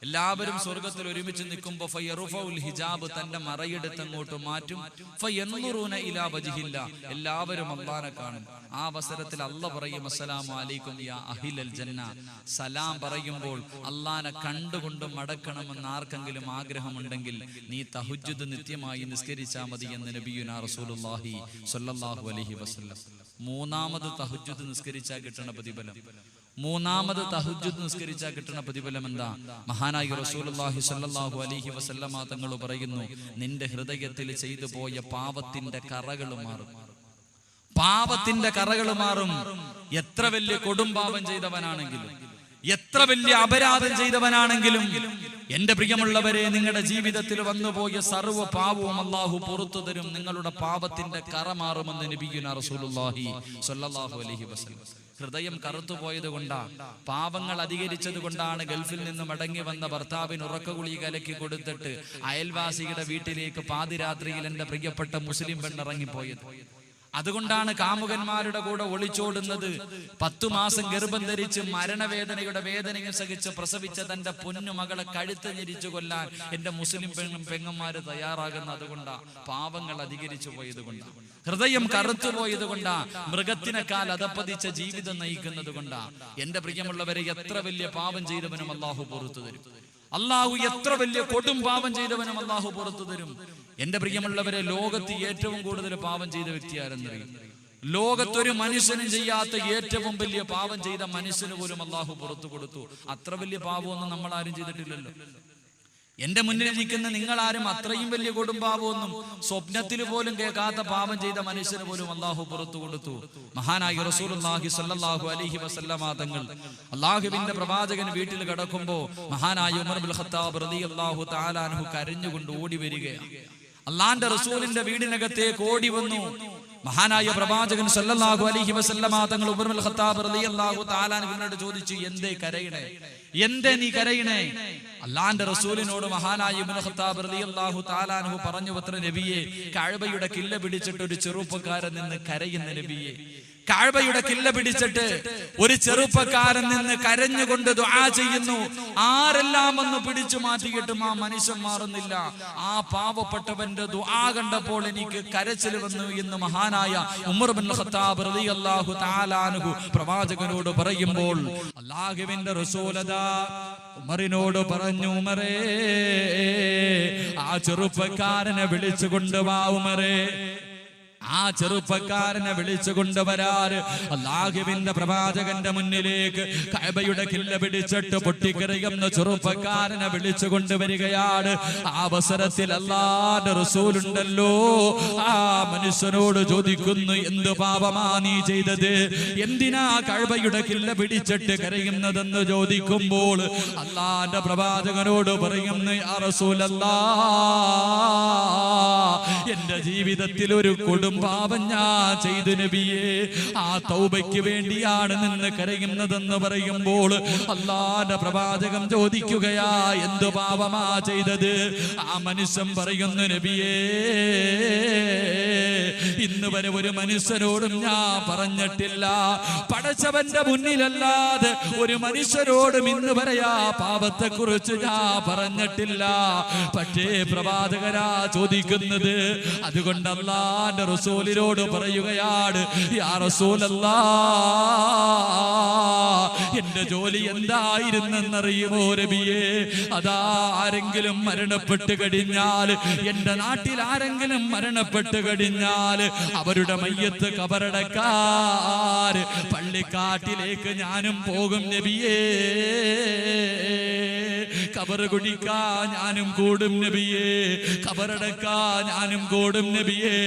എല്ലാവരും സ്വർഗ്ഗത്തിൽ ഒരുമിച്ച് നിൽക്കുമ്പോൾ ഫയറുഫൗൽ ഹിജാബ്, തന്റെ മറയെടുത്ത് അങ്ങോട്ട് മാറ്റും. ഫയൻദുറൂന ഇലാ വജ്ഹില്ലാഹ്, എല്ലാവരും അല്ലാഹുവിനെ കാണും. ആ അവസരത്തിൽ അല്ലാഹു പറയും അസ്സലാമു അലൈക്കും യാ അഹ്ലൽ ജന്ന. സലാം പറയുമ്പോൾ അല്ലാഹുവിനെ കണ്ടുകൊണ്ട് മടക്കണമെന്ന് ആർക്കെങ്കിലും ആഗ്രഹമുണ്ടെങ്കിൽ നീ തഹജ്ജുദ് നിത്യമായി നിസ്കരിച്ചാൽ മതി എന്ന് നബിയുനാ റസൂലുള്ളാഹി സ്വല്ലല്ലാഹു അലൈഹി വസല്ലം. 3ാമത് തഹജ്ജുദ് നിസ്കരിച്ചാൽ കിട്ടുന്ന പ്രതിഫലം, 3ാമത് തഹജ്ജുദ് നിസ്കരിച്ചാൽ കിട്ടുന്ന പ്രതിഫലം എന്താ? മഹാനായ റസൂലുള്ളാഹി സ്വല്ലല്ലാഹു അലൈഹി വസല്ലമ തങ്ങൾ പറയുന്നു, നിന്റെ ഹൃദയത്തിൽ ചെയ്തു പോയ പാപത്തിന്റെ കറകൾ മാറും, പാപത്തിന്റെ കറകൾ മാറും. എത്ര വലിയ കൊടുംപാപം ചെയ്തവനാണെങ്കിലും, എത്ര വലിയ അപരാധം ചെയ്തവനാണെങ്കിലും, എന്റെ പ്രിയമുള്ളവരെ, നിങ്ങളുടെ ജീവിതത്തിൽ വന്നുപോയ സർവ്വ പാപവും അല്ലാഹു പുറത്തു തരും. നിങ്ങളുടെ പാപത്തിന്റെ കറ മാറുമെന്ന് നബിയുനാ റസൂലുള്ളാഹി സ്വല്ലല്ലാഹു അലൈഹി വസല്ലം. ഹൃദയം കറുത്തുപോയത് കൊണ്ടാണ്, പാപങ്ങൾ അധികരിച്ചത് കൊണ്ടാണ് ഗൾഫിൽ നിന്ന് മടങ്ങി വന്ന ഭർത്താവിന് ഉറക്കഗുളി കലക്കി കൊടുത്തിട്ട് അയൽവാസിയുടെ വീട്ടിലേക്ക് പാതിരാത്രിയിൽ എന്റെ പ്രിയപ്പെട്ട മുസ്ലിം പെണ്ണിറങ്ങിപ്പോയത്. അതുകൊണ്ടാണ് കാമുകന്മാരുടെ കൂടെ ഒളിച്ചോടുന്നത്. 10 മാസം ഗർഭം ധരിച്ച് മരണവേദനയുടെ വേദനയും സഹിച്ച് പ്രസവിച്ച തന്റെ പൊന്നു മകളെ കഴുത്ത് ഞെരിച്ചു കൊല്ലാൻ എന്റെ മുസ്ലിം പെങ്ങന്മാര് തയ്യാറാകുന്ന അതുകൊണ്ടാ. പാവങ്ങൾ അധികരിച്ചു പോയത് കൊണ്ടാ, ഹൃദയം കറുത്തുപോയത് കൊണ്ടാ, മൃഗത്തിനെക്കാൾ അധപ്പതിച്ച ജീവിതം നയിക്കുന്നത് കൊണ്ടാ. എന്റെ പ്രിയമുള്ളവരെ, എത്ര വലിയ പാപം ചെയ്തവനും അല്ലാഹു പുറത്തു തരും. അല്ലാഹു എത്ര വലിയ കൊടും പാപം ചെയ്തവനും അല്ലാഹു പുറത്തു തരും. എന്റെ പ്രിയമുള്ളവരെ, ലോകത്ത് ഏറ്റവും കൂടുതൽ പാപം ചെയ്ത വ്യക്തി ആരെന്നറിയും? ലോകത്തൊരു മനുഷ്യനും ചെയ്യാത്ത ഏറ്റവും വലിയ പാപം ചെയ്ത മനുഷ്യന് പോലും അല്ലാഹു പുറത്തു കൊടുത്തു. അത്ര വലിയ പാപമൊന്നും നമ്മൾ ആരും ചെയ്തിട്ടില്ലല്ലോ. എന്റെ മുന്നിലിരിക്കുന്ന നിങ്ങളാരും അത്രയും വലിയ കൊടുംപാപമൊന്നും സ്വപ്നത്തിൽ പോലും കേൾക്കാത്ത പാപം ചെയ്ത മനുഷ്യന് പോലും അല്ലാഹു പുറത്തു കൊടുത്തു. മഹാനായ റസൂലുള്ളാഹി സ്വല്ലല്ലാഹു അലൈഹി വസല്ലമ തങ്ങൾ അല്ലാഹുവിന്റെ പ്രവാചകൻ വീട്ടിൽ കിടക്കുമ്പോൾ മഹാനായ ഉമർ ഇബ്നുൽ ഖത്താബ് റളിയല്ലാഹു തആല അൻഹു കരഞ്ഞുകൊണ്ട് ഓടി വരികയാണ്. അല്ലാഹുവിന്റെ റസൂലിന്റെ വീടിനകത്തേക്ക് ഓടി വന്നു. മഹാനായ പ്രവാചകൻ സല്ലല്ലാഹു അലൈഹി വസല്ലമ തങ്ങൾ ഉമർ ഇബ്നുൽ ഖത്താബ് റളിയല്ലാഹു തആല അൻഹുവിനോട് ചോദിച്ചു, എന്തേ കരയണേ, എന്തേ നീ കരയണേ? അല്ലാഹുവിന്റെ റസൂലിനോട് മഹാനായ ഇബ്നുൽ ഖത്താബ് റളിയല്ലാഹു തആല അൻഹു പറഞ്ഞു, പത്ര നബിയെ, കഅബയുടെ കില്ല പിടിച്ചിട്ട് ഒരു ചെറുപ്പക്കാരൻ നിന്ന് കരയുന്ന നബിയെ, കഅബയുടെ കില്ല പിടിച്ചിട്ട് ഒരു ചെറുപ്പക്കാരൻ നിന്ന് കരഞ്ഞുകൊണ്ട് ദുആ ചെയ്യുന്നു. ആരെല്ലാം വന്ന് പിടിച്ചു മാറ്റിയിട്ടും ആ മനുഷ്യൻ മാറുന്നില്ല. ആ പാവപ്പെട്ടവന്റെ ദുആ കണ്ടപ്പോൾ എനിക്ക് കരച്ചിൽ വന്നു എന്ന് മഹാനായ ഉമർ ഇബ്നുൽ ഖത്താബ് റളിയല്ലാഹു തആല അൻഹു പ്രവാചകനോട് പറയുമ്പോൾ അല്ലാഹുവിന്റെ റസൂലദാ ഉമറിനോട് പറഞ്ഞു, ഉമറേ, ആ ചെറുപ്പക്കാരനെ വിളിച്ചു കൊണ്ടുവാ ഉമറേ. ആ ചെറുപ്പക്കാരനെ വിളിച്ചു കൊണ്ടുവരാറ് അല്ലാഹുവിന്റെ പ്രവാചകന്റെ മുന്നിലേക്ക് കഅബയുടെ കില്ല പിടിച്ചിട്ട് പൊട്ടിക്കരയുന്ന ചെറുപ്പക്കാരനെ വിളിച്ചു കൊണ്ടുവരികയാണ്. ആ അവസരത്തിൽ അല്ലാഹുവിന്റെ റസൂലുണ്ടല്ലോ, ആ മനുഷ്യനോട് ചോദിക്കുന്നു, എന്ത് പാപമാ നീ ചെയ്തത്? എന്തിനാ കഅബയുടെ കില്ല പിടിച്ചിട്ട് കരയുന്നതെന്ന് ചോദിക്കുമ്പോൾ അല്ലാഹുവിന്റെ പ്രവാചകനോട് പറയുന്നു, യാ റസൂലല്ലാഹ്, എന്റെ ജീവിതത്തിൽ ഒരു പാപം ഞാൻ ചെയ്തു നബിയേ, ആ തൗബയ്ക്ക് വേണ്ടിയാണ് നിന്ന് കരയുന്നതെന്ന് പറയുമ്പോൾ അല്ലാഹുവിന്റെ പ്രവാചകൻ ചോദിക്കുകയാ, എന്ത് പാപമാ ചെയ്തത്? ആ മനുഷ്യൻ പറയുന്നു, നബിയേ, ഇന്ന് വരെ ഒരു മനുഷ്യരോടും ഞാൻ പറഞ്ഞിട്ടില്ല, പടച്ചവന്റെ മുന്നിലല്ലാതെ ഒരു മനുഷ്യരോടും ഇന്ന് വരെ ആ പാപത്തെ കുറിച്ച് ഞാൻ പറഞ്ഞിട്ടില്ല. പക്ഷേ പ്രവാചകരാ ചോദിക്കുന്നത്, അതുകൊണ്ട് അല്ലാഹുവിന്റെ റസൂലിനോട് പറയുകയാണ്, യാ റസൂലല്ലാഹ്, എന്റെ ജോലി എന്തായിരുന്നെന്നറിയുമോ നബിയേ? അതാ ആരെങ്കിലും മരണപ്പെട്ട് കഴിഞ്ഞാൽ, എന്റെ നാട്ടിൽ ആരെങ്കിലും മരണപ്പെട്ട് കഴിഞ്ഞാൽ അവരുടെ മയ്യത്ത് കബറടക്കാൻ പള്ളിക്കാട്ടിലേക്ക് ഞാനും പോകും നബിയേ, കബർ കുടിക്കാൻ ഞാനും കൂടും നബിയേ, കബറടക്കാൻ ഞാനും കൂടും നബിയേ.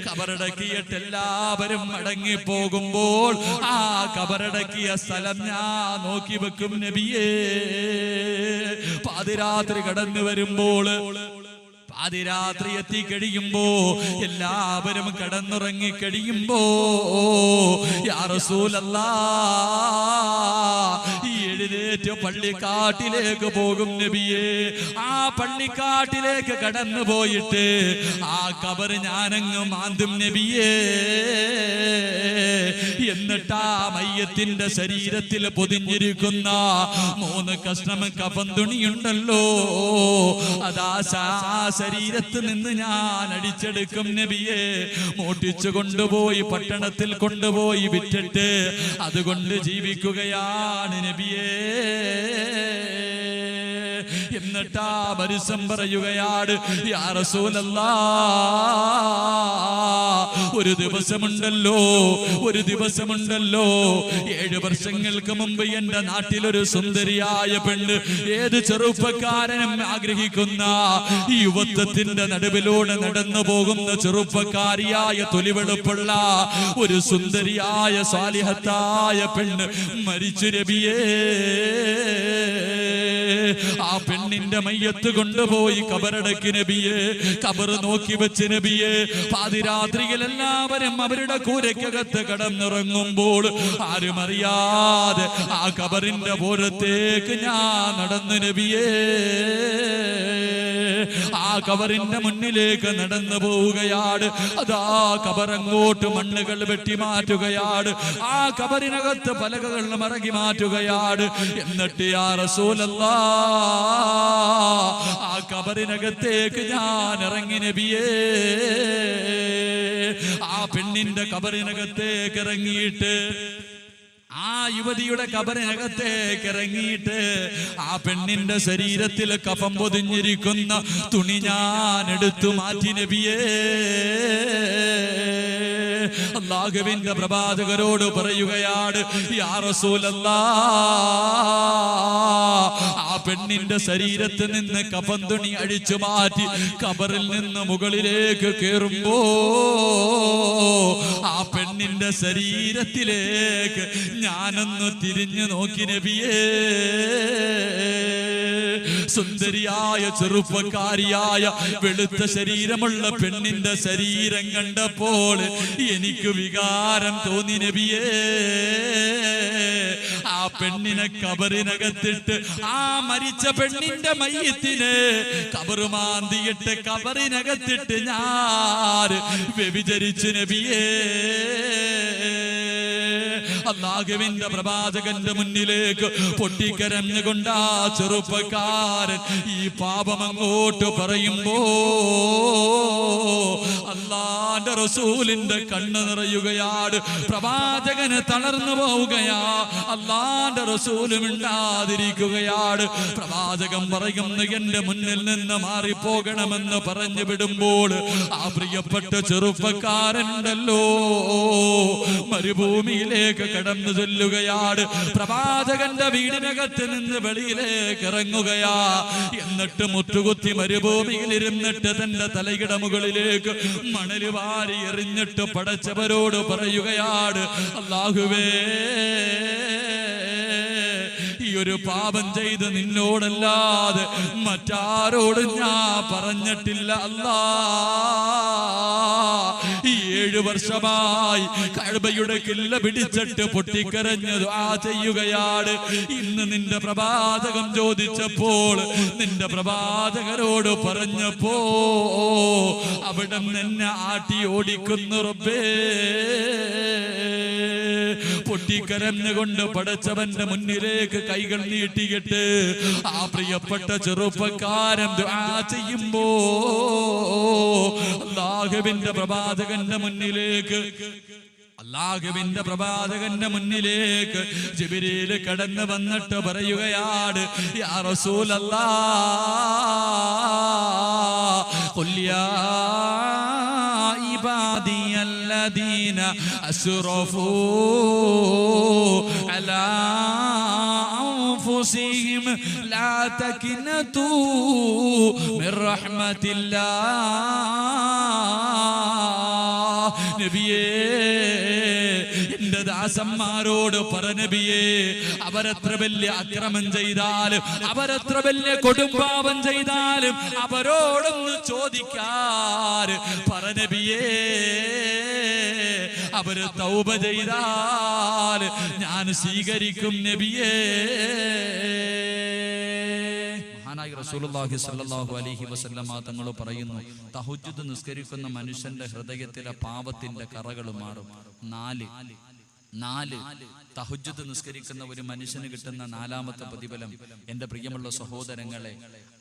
കബറടക്കിയിട്ട് എല്ലാവരും മടങ്ങി പോകുമ്പോൾ ആ കബറടക്കിയ സ്ഥലം ഞാൻ നോക്കി വെക്കും നബിയേ. പാതിരാത്രി കടന്നു വരുമ്പോൾ, പാതിരാത്രി എത്തിക്കഴിയുമ്പോ, എല്ലാവരും കടന്നുറങ്ങി കഴിയുമ്പോ, യാ റസൂലല്ലാഹ്, ഈ എഴുന്നേറ്റ് പള്ളിക്കാട്ടിലേക്ക് പോകും നബിയേ. ആ പള്ളിക്കാട്ടിലേക്ക് കടന്നു പോയിട്ട് ആ കബർ ഞാനങ്ങ് മാന്തും നബിയേ. എന്നിട്ട് ആ മയ്യത്തിന്റെ ശരീരത്തിൽ പൊതിഞ്ഞിരിക്കുന്ന 3 കഷ്ണം കഫൻ തുണിയുണ്ടല്ലോ, അതാ ശരീരത്ത് നിന്ന് ഞാൻ അടിച്ചെടുക്കും നബിയെ. മോട്ടിച്ചു കൊണ്ടുപോയി പട്ടണത്തിൽ കൊണ്ടുപോയി വിറ്റിട്ട് അതുകൊണ്ട് ജീവിക്കുകയാണ് നബിയേ. എന്നിട്ടാ മനുഷ്യൻ പറയുകയാണ്, യാ റസൂലല്ലാഹ്, ഒരു ദിവസമുണ്ടല്ലോ, ഒരു ദിവസമുണ്ടല്ലോ, 7 വർഷങ്ങൾക്ക് മുമ്പ് എന്റെ നാട്ടിലൊരു സുന്ദരിയായ പെണ്ണ്, ഏത് ചെറുപ്പക്കാരനും ആഗ്രഹിക്കുന്ന ഈ യുവത്വത്തിന്റെ നടുവിലൂടെ നടന്നു പോകുന്ന ചെറുപ്പക്കാരിയായ തൊലിവെളുപ്പുള്ള ഒരു സുന്ദരിയായ സാലിഹത്തായ പെണ്ണ് മരിച്ചു നബിയേ. ആ പെണ്ണിന്റെ മയ്യത്ത് കൊണ്ടുപോയി കബറടക്കി നബിയെ. കബർ നോക്കി വെച്ച് നബിയെ. പാതിരാത്രിയിൽ എല്ലാവരും അവരുടെ കൂരയ്ക്കകത്ത് കടന്നിറങ്ങുമ്പോൾ ആരും അറിയാതെ ആ കബറിന്റെ പുറത്തേക്ക് ഞാൻ നടന്നു നബിയേ. ആ കബറിന്റെ മുന്നിലേക്ക് നടന്നു പോവുകയാണ്. അതാ കബറങ്ങോട്ട് മണ്ണുകൾ വെട്ടി മാറ്റുകയാണ്. ആ കബറിനകത്ത് പലകകൾ മറകി മാറ്റുകയാണ്. എന്നിട്ട് യാ റസൂലല്ലാഹ്, ആ കബറിനകത്തേക്ക് ഞാൻ ഇറങ്ങി നബിയേ. ആ പെണ്ണിന്റെ കബറിനകത്തേക്ക് ഇറങ്ങിയിട്ട്, ആ യുവതിയുടെ കബറിനകത്തേക്ക് ഇറങ്ങിയിട്ട് ആ പെണ്ണിന്റെ ശരീരത്തിൽ കഫം പൊതിഞ്ഞിരിക്കുന്ന തുണി ഞാൻ എടുത്തു മാറ്റി നബിയേ. അല്ലാഹുവിന്റെ പ്രവാചകരോട് പറയുകയാണ്, യാ റസൂലല്ലാഹ്, ആ പെണ്ണിന്റെ ശരീരത്തിൽ നിന്ന് കഫൻ തുണി അഴിച്ചു മാറ്റി കബറിൽ നിന്ന് മുകളിലേക്ക് കേറുമ്പോ ആ പെണ്ണിന്റെ ശരീരത്തിലേക്ക് ഞാനൊന്ന് തിരിഞ്ഞു നോക്കി നബിയേ. സുന്ദരിയായ ചെറുപ്പക്കാരിയായ വെളുത്ത ശരീരമുള്ള പെണ്ണിന്റെ ശരീരം കണ്ടപ്പോൾ എനിക്ക് വികാരം തോന്നി നബിയേ. ആ പെണ്ണിനെ കബറിനകത്തിട്ട്, ആ മരിച്ച പെണ്ണിന്റെ മയ്യത്തിനെ കബറുമാന്തിയിട്ട് കബറിനകത്തിട്ട് ഞാൻ വ്യഭിചരിച്ചു നബിയേ. അല്ലാഹുവിന്റെ പ്രവാചകന്റെ മുന്നിലേക്ക് പൊട്ടിക്കരഞ്ഞുകൊണ്ട് ആ ചെറുപ്പക്കാരൻ ഈ പാപം അങ്ങോട്ട് പറയുമ്പോ അല്ലാഹുവിന്റെ റസൂലിന്റെ കണ്ണ് നിറയുകയാണ്. പ്രവാചകന് തളർന്നു പോവുകയാ. അല്ലാഹുവിന്റെ റസൂല് മിണ്ടാതിരിക്കുകയാണ്. പ്രവാചകൻ പറയുന്നു, എന്റെ മുന്നിൽ നിന്ന് മാറിപ്പോകണമെന്ന് പറഞ്ഞു വിടുമ്പോൾ ആ പ്രിയപ്പെട്ട ചെറുപ്പക്കാരനുണ്ടല്ലോ മരുഭൂമിയിലേക്ക് കടന്നു ചെല്ലുകയാണ്. പ്രവാചകന്റെ വീടിനകത്ത് നിന്ന് വെളിയിലേക്ക് ഇറങ്ങുകയാ. എന്നിട്ട് മുട്ടുകുത്തി മരുഭൂമിയിൽ ഇരുന്നിട്ട് തന്റെ തലയുടെ മുകളിലേക്ക് മണല് വാരി എറിഞ്ഞിട്ട് പടച്ചവരോട് പറയുകയാണ്, അല്ലാഹുവേ, ഈ ഒരു പാപം ചെയ്ത് നിന്നോടല്ലാതെ മറ്റാരോടും ഞാൻ പറഞ്ഞിട്ടില്ല അല്ലാ. ഈ 7 വർഷമായി കഅബയുടെ കില്ല പിടിച്ചിട്ട് പൊട്ടിക്കരഞ്ഞ് ദുആ ചെയ്യുകയാണ്. ഇന്ന് നിന്റെ പ്രവാചകം ചോദിച്ചപ്പോൾ, നിന്റെ പ്രവാചകരോട് പറഞ്ഞപ്പോ അവിടെ എന്നെ ആട്ടി ഓടിക്കുന്നു റബ്ബേ. പൊട്ടിക്കരഞ്ഞുകൊണ്ട് പടച്ചവന്റെ മുന്നിലേക്ക് കൈകൾ നീട്ടിയിട്ട് ആ പ്രിയപ്പെട്ട ചെറുപ്പക്കാരൻ ദുആ ചെയ്യുമ്പോ അല്ലാഹുവിന്റെ പ്രവാചകന്റെ മുന്നിലേക്ക് ജിബ്രീൽ കടന്നു വന്നിട്ട് പറയുകയാണ്, യാ റസൂലല്ലാഹ് ഖുൽ യാ ഇബാദിയല്ലദീന അസ്റഫൂ അലാ അൻഫുസിഹിം ലാ തഖ്നതൂ മിർ റഹ്മത്തില്ലാഹ്. നബിയേ, എന്റെ ദാസന്മാരോട് പറ നബിയേ, അവരെത്ര വലിയ അക്രമം ചെയ്താലും, അവരെത്ര വലിയ കൊടുംപാപം ചെയ്താലും അവരോടൊന്ന് ചോദിക്കാൻ പറ നബിയേ. അവര് തൗബ ചെയ്താൽ ഞാൻ സ്വീകരിക്കും നബിയേ. റസൂലുള്ളാഹി സ്വല്ലല്ലാഹു അലൈഹി വസല്ലമ തങ്ങൾ പറയുന്നു, തഹജ്ജുദ് നിസ്കരിക്കുന്ന മനുഷ്യന്റെ ഹൃദയത്തിലെ പാപത്തിന്റെ കറകൾ മാറും. 4 തഹജ്ജുദ് നിസ്കരിക്കുന്ന ഒരു മനുഷ്യന് കിട്ടുന്ന 4ാമത്തെ പ്രതിഫലം, എൻ്റെ പ്രിയമുള്ള സഹോദരങ്ങളെ,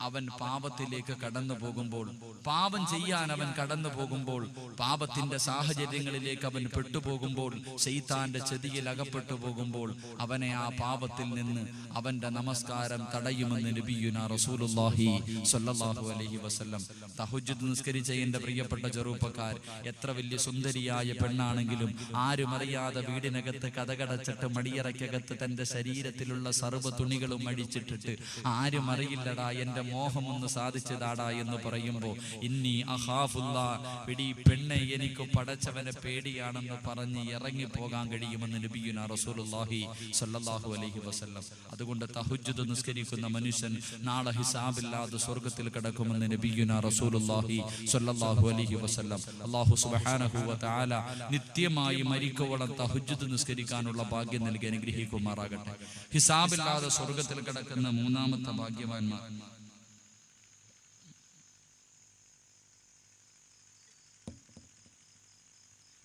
അവൻ പാപത്തിലേക്ക് കടന്നു പോകുമ്പോൾ, പാപം ചെയ്യാൻ അവൻ കടന്നു പോകുമ്പോൾ, പാപത്തിന്റെ സാഹചര്യങ്ങളിലേക്ക് അവൻ പെട്ടുപോകുമ്പോൾ, ശൈത്താന്റെ ചതിയിൽ അകപ്പെട്ടു പോകുമ്പോൾ അവനെ ആ പാപത്തിൽ നിന്ന് അവന്റെ നമസ്കാരം തടയുമെന്ന് നബിയുനാ റസൂലുള്ളാഹി സ്വല്ലല്ലാഹു അലൈഹി വസല്ലം. തഹജ്ജുദ് നിസ്കരിച്ച എൻ്റെ പ്രിയപ്പെട്ട ചെറുപ്പക്കാർ, എത്ര വലിയ സുന്ദരിയായ പെണ്ണാണെങ്കിലും ആരുമറിയാതെ വീടിനകത്ത് കതകടച്ചിട്ട് മടിയറയ്ക്കകത്ത് തന്റെ ശരീരത്തിലുള്ള സർവ്വ തുണികളും അടിച്ചിട്ടിട്ട് ആരും അറിയില്ലടാ എന്റെ മോഹമൊന്ന് സാധിച്ചതാടാ എന്ന് പറയുമ്പോ, ഇന്നി അഖാഫുല്ലാ, പിടി പെണ്ണെ, എനിക്ക് പടച്ചവനെ പേടിയാണെന്ന് പറഞ്ഞ് ഇറങ്ങിപ്പോകാൻ കഴിയുമെന്ന് നബിയുനാ റസൂലുള്ളാഹി സ്വല്ലല്ലാഹു അലൈഹി വസല്ലം. അതുകൊണ്ട് തഹജ്ജുദ് നിസ്കരിക്കുന്ന മനുഷ്യൻ നാളെ ഹിസാബില്ലാതെ സ്വർഗ്ഗത്തിൽ കിടക്കുമെന്ന് നബിയുനാ റസൂലുള്ളാഹി സ്വല്ലല്ലാഹു അലൈഹി വസല്ലം. അല്ലാഹു സുബ്ഹാനഹു വ തആല നിത്യമായി മരിക്കോളം തഹജ്ജുദ് നിസ്കരിക്കാനുള്ള ഭാഗ്യം നൽകി അനുഗ്രഹിക്കുമാറാകട്ടെ. ഹിസാബില്ലാതെ സ്വർഗ്ഗത്തിൽ കിടക്കുന്ന 3ാമത്തെ ഭാഗ്യവാന്മാർ,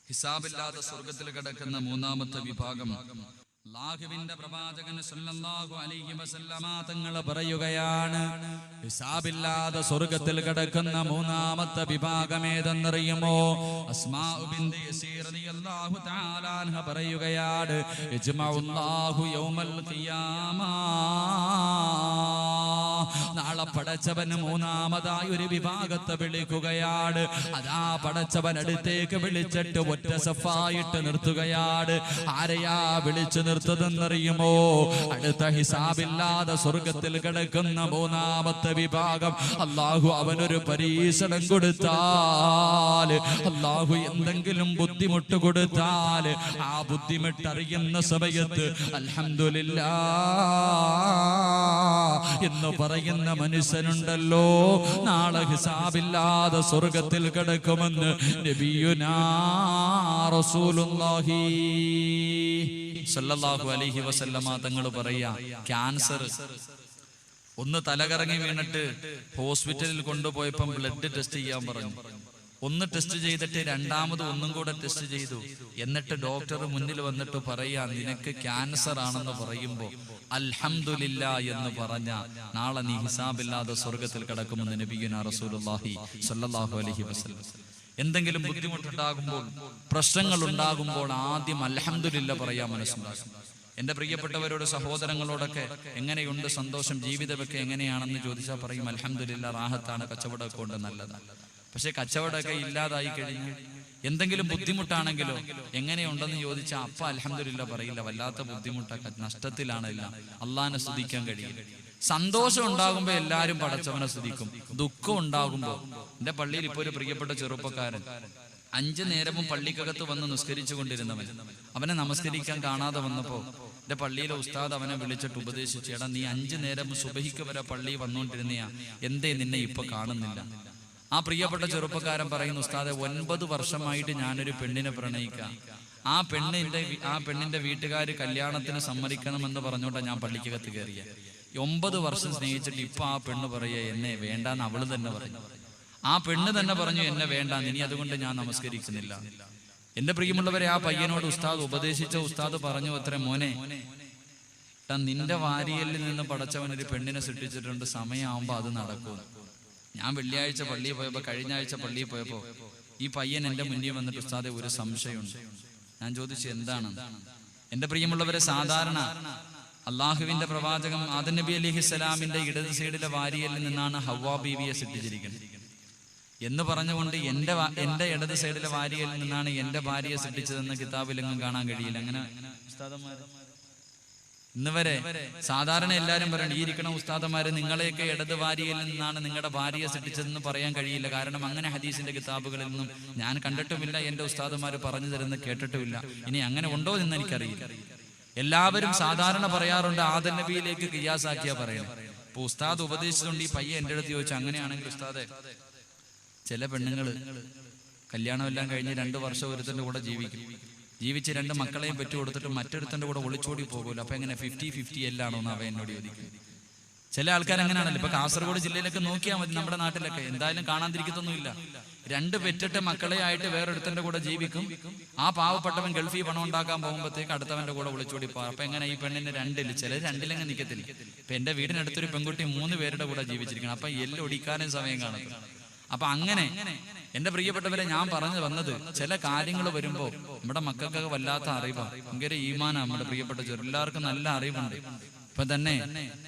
ഹിസാബില്ലാതെ സ്വർഗ്ഗത്തിൽ കിടക്കുന്ന 3ാമത്തെ വിഭാഗം, അല്ലാഹുവിന്റെ പ്രവാചകൻ സല്ലല്ലാഹു അലൈഹി വസല്ലമ തങ്ങൾ പറയുകയാണ്, ഹിസാബില്ലാതെ സ്വർഗ്ഗത്തിൽ കിടക്കുന്ന 3ാമത്തെ വിഭാഗം ഏതെന്നറിയുമോ? അസ്മാഉ ബിൻത് യസീർ റളിയല്ലാഹു തആല അൻഹ പറയുകയാണ്, യജ്മഉല്ലാഹു യൗമൽ ഖിയാമ, നാളെ പടച്ചവൻ 3ാമതായി ഒരു വിഭാഗത്തെ വിളിക്കുകയാണ്. അതാ പടച്ചവൻ അടുത്തേക്ക് വിളിച്ചിട്ട് ഒറ്റ സഫായിട്ട് നിർത്തുകയാണ്. ആരെയാ വിളിച്ചു നിർത്തതെന്നറിയുമോ? അടുത്ത ഹിസാബില്ലാതെ സ്വർഗ്ഗത്തിൽ കിടക്കുന്ന 3ാമത്തെ വിഭാഗം. അല്ലാഹു അവനൊരു പരീക്ഷണം കൊടുത്താൽ, അല്ലാഹു എന്തെങ്കിലും ബുദ്ധിമുട്ട് കൊടുത്താൽ, ആ ബുദ്ധിമുട്ടറിയുന്ന സമയത്ത് അൽഹംദുലില്ലാഹ് എന്ന് പറയുന്ന മനുഷ്യനുണ്ടല്ലോ, നാളെ ഹിസാബില്ലാതെ സ്വർഗ്ഗത്തിൽ കിടക്കുമെന്ന് നബിയുനാ റസൂലുള്ളാഹി സല്ലല്ലാഹു അലൈഹി വസല്ലമ തങ്ങൾ പറയാ, ക്യാൻസർ ഒന്ന് തലകറങ്ങി വീണിട്ട് ഹോസ്പിറ്റലിൽ കൊണ്ടുപോയപ്പം ബ്ലഡ് ടെസ്റ്റ് ചെയ്യാൻ പറഞ്ഞു. ഒന്ന് ടെസ്റ്റ് ചെയ്തിട്ട് രണ്ടാമത് ഒന്നും കൂടെ ടെസ്റ്റ് ചെയ്തു. എന്നിട്ട് ഡോക്ടർ മുന്നിൽ വന്നിട്ട് പറയാ നിനക്ക് ക്യാൻസർ ആണെന്ന് പറയുമ്പോ അൽഹംദുലില്ലാ എന്ന് പറഞ്ഞ നാളെ നീ ഹിസാബില്ലാതെ സ്വർഗത്തിൽ കിടക്കുമെന്ന് നബിയുനാ റസൂലുള്ളാഹി സ്വല്ലല്ലാഹു അലൈഹി വസല്ലം. എന്തെങ്കിലും ബുദ്ധിമുട്ടുണ്ടാകുമ്പോൾ, പ്രശ്നങ്ങൾ ഉണ്ടാകുമ്പോൾ ആദ്യം അൽഹംദുലില്ലാ പറയാൻ മനസ്സിലാക്കും. എന്റെ പ്രിയപ്പെട്ടവരോട്, സഹോദരങ്ങളോടൊക്കെ എങ്ങനെയുണ്ട് സന്തോഷം, ജീവിതമൊക്കെ എങ്ങനെയാണെന്ന് ചോദിച്ചാൽ പറയും അൽഹംദുലില്ലാ, റാഹത്താണ്, കച്ചവടമൊക്കെ ഉണ്ട്, നല്ലതാണ്. പക്ഷെ കച്ചവടമൊക്കെ ഇല്ലാതായി കഴിഞ്ഞു എന്തെങ്കിലും ബുദ്ധിമുട്ടാണെങ്കിലോ എങ്ങനെയുണ്ടെന്ന് ചോദിച്ചാൽ അപ്പ അൽഹംദുലില്ലാ പറയില്ല. വല്ലാത്ത ബുദ്ധിമുട്ടൊക്കെ, നഷ്ടത്തിലാണില്ല, അള്ളാഹിനെ സ്തുതിക്കാൻ കഴിയില്ല. സന്തോഷം ഉണ്ടാകുമ്പോ എല്ലാരും പടച്ചവനെ സ്തുതിക്കും. ദുഃഖം ഉണ്ടാകുമ്പോ, എന്റെ പള്ളിയിൽ ഇപ്പൊ ഒരു പ്രിയപ്പെട്ട ചെറുപ്പക്കാരൻ 5 നേരവും പള്ളിക്കകത്ത് വന്ന് നിസ്കരിച്ചു കൊണ്ടിരുന്നവൻ, അവനെ നമസ്കരിക്കാൻ കാണാതെ വന്നപ്പോ എന്റെ പള്ളിയിലെ ഉസ്താദ് അവനെ വിളിച്ചിട്ട് ഉപദേശിച്ചു, എടാ നീ 5 നേരം സുബഹിക്ക് വരെ പള്ളി വന്നുകൊണ്ടിരുന്നയാ, എന്തേ നിന്നെ ഇപ്പൊ കാണുന്നില്ല? ആ പ്രിയപ്പെട്ട ചെറുപ്പക്കാരൻ പറയുന്നു, ഉസ്താദെ 9 വർഷമായിട്ട് ഞാനൊരു പെണ്ണിനെ പ്രണയിക്കാം. ആ പെണ്ണിന്റെ വീട്ടുകാർ കല്യാണത്തിന് സമ്മതിക്കണമെന്ന് പറഞ്ഞോണ്ടാ ഞാൻ പള്ളിക്കകത്ത് കയറിയ. 9 വർഷം സ്നേഹിച്ചിട്ട് ഇപ്പൊ ആ പെണ്ണ് പറയാ എന്നെ വേണ്ടാന്ന് അവള് തന്നെ പറഞ്ഞു. ആ പെണ്ണ് തന്നെ പറഞ്ഞു എന്നെ വേണ്ടാന്ന്, ഇനി അതുകൊണ്ട് ഞാൻ നമസ്കരിക്കുന്നില്ല. എന്റെ പ്രിയമുള്ളവരെ, ആ പയ്യനോട് ഉസ്താദ് ഉപദേശിച്ച ഉസ്താദ് പറഞ്ഞു അത്രേ, മോനെ നിന്റെ വാരിയലിൽ നിന്ന് പടച്ചവൻ ഒരു പെണ്ണിനെ സൃഷ്ടിച്ചിട്ടുണ്ട്, സമയമാകുമ്പോ അത് നടക്കും. ഞാൻ വെള്ളിയാഴ്ച പള്ളിയിൽ പോയപ്പോ, കഴിഞ്ഞ ആഴ്ച പള്ളിയിൽ പോയപ്പോ ഈ പയ്യൻ എന്റെ മുന്നിൽ വന്നിട്ട്, ഉസ്താദെ ഒരു സംശയമുണ്ട്. ഞാൻ ചോദിച്ചു എന്താണ്? എന്റെ പ്രിയമുള്ളവരെ, സാധാരണ അള്ളാഹുവിന്റെ പ്രവാചകം ആദം നബി അലൈഹിസ്സലാമിന്റെ ഇടത് സൈഡിലെ വാരിയലിൽ നിന്നാണ് ഹവ്വാ ബീവിയെ സൃഷ്ടിച്ചിരിക്കുന്നത് എന്ന് പറഞ്ഞുകൊണ്ട് എന്റെ ഇടത് സൈഡിലെ വാരിയലിൽ നിന്നാണ് എന്റെ ഭാര്യയെ സൃഷ്ടിച്ചതെന്ന് കിതാബിലെങ്ങും കാണാൻ കഴിയില്ല. അങ്ങനെ ഉസ്താദന്മാര് ഇന്ന് വരെ സാധാരണ എല്ലാരും പറയണം, ഈ ഇരിക്കണ ഉസ്താദന്മാര് നിങ്ങളെയൊക്കെ ഇടത് വാരിയലിൽ നിന്നാണ് നിങ്ങളുടെ ഭാര്യയെ സൃഷ്ടിച്ചതെന്ന് പറയാൻ കഴിയില്ല. കാരണം അങ്ങനെ ഹദീസിന്റെ കിതാബുകളിൽ നിന്നും ഞാൻ കണ്ടിട്ടുമില്ല, എന്റെ ഉസ്താദന്മാര് പറഞ്ഞു തരുന്ന കേട്ടിട്ടുമില്ല. ഇനി അങ്ങനെ ഉണ്ടോ എന്ന് എനിക്കറിയില്ല. എല്ലാവരും സാധാരണ പറയാറുണ്ട് ആദം നബിയിലേക്ക് ഖിയാസാക്കിയാ പറയണം. ഇപ്പൊ ഉസ്താദ് ഉപദേശിച്ചുകൊണ്ട് ഈ പയ്യ എന്റെ അടുത്ത് ചോദിച്ചു, അങ്ങനെയാണെങ്കിൽ ഉസ്താദെ ചില പെണ്ണുങ്ങള് കല്യാണമെല്ലാം കഴിഞ്ഞ് 2 വർഷം ഒരുത്തന്റെ കൂടെ ജീവിച്ച് 2 മക്കളെയും പെറ്റു കൊടുത്തിട്ട് മറ്റൊരുത്തന്റെ കൂടെ ഒളിച്ചോടി പോകുമല്ലോ, അപ്പൊ എങ്ങനെ 50-50 എല്ലാണോ എന്ന് അവ എന്നോട് ചോദിക്കും. ചില ആൾക്കാർ അങ്ങനെയാണല്ലോ. ഇപ്പൊ കാസർഗോഡ് ജില്ലയിലൊക്കെ നോക്കിയാൽ മതി, നമ്മുടെ നാട്ടിലൊക്കെ എന്തായാലും കാണാതിരിക്കത്തൊന്നുമില്ല. 2 പെറ്റിട്ട മക്കളെ ആയിട്ട് വേറൊരുത്തന്റെ കൂടെ ജീവിക്കും. ആ പാവപ്പെട്ടവൻ ഗൾഫിൽ പണം ഉണ്ടാക്കാൻ പോകുമ്പോഴത്തേക്ക് അടുത്തവന്റെ കൂടെ ഒളിച്ചോടി പോകും. അപ്പൊ എങ്ങനെ ഈ പെണ്ണിന് 2 ചിലർ 2 നിൽക്കത്തില്ല. ഇപ്പൊ എന്റെ വീടിനടുത്തൊരു പെൺകുട്ടി 3 പേരുടെ കൂടെ ജീവിച്ചിരിക്കണം. അപ്പൊ ഒടിക്കാനും സമയം കാണും. അപ്പൊ അങ്ങനെ എന്റെ പ്രിയപ്പെട്ടവരെ, ഞാൻ പറഞ്ഞു വന്നത്, ചില കാര്യങ്ങൾ വരുമ്പോ നമ്മുടെ മക്കൾക്കൊക്കെ വല്ലാത്ത അറിവാണ്, ഭയങ്കര ഈമാനാണ്. നമ്മുടെ പ്രിയപ്പെട്ട എല്ലാവർക്കും നല്ല അറിവുണ്ട്. ഇപ്പൊ തന്നെ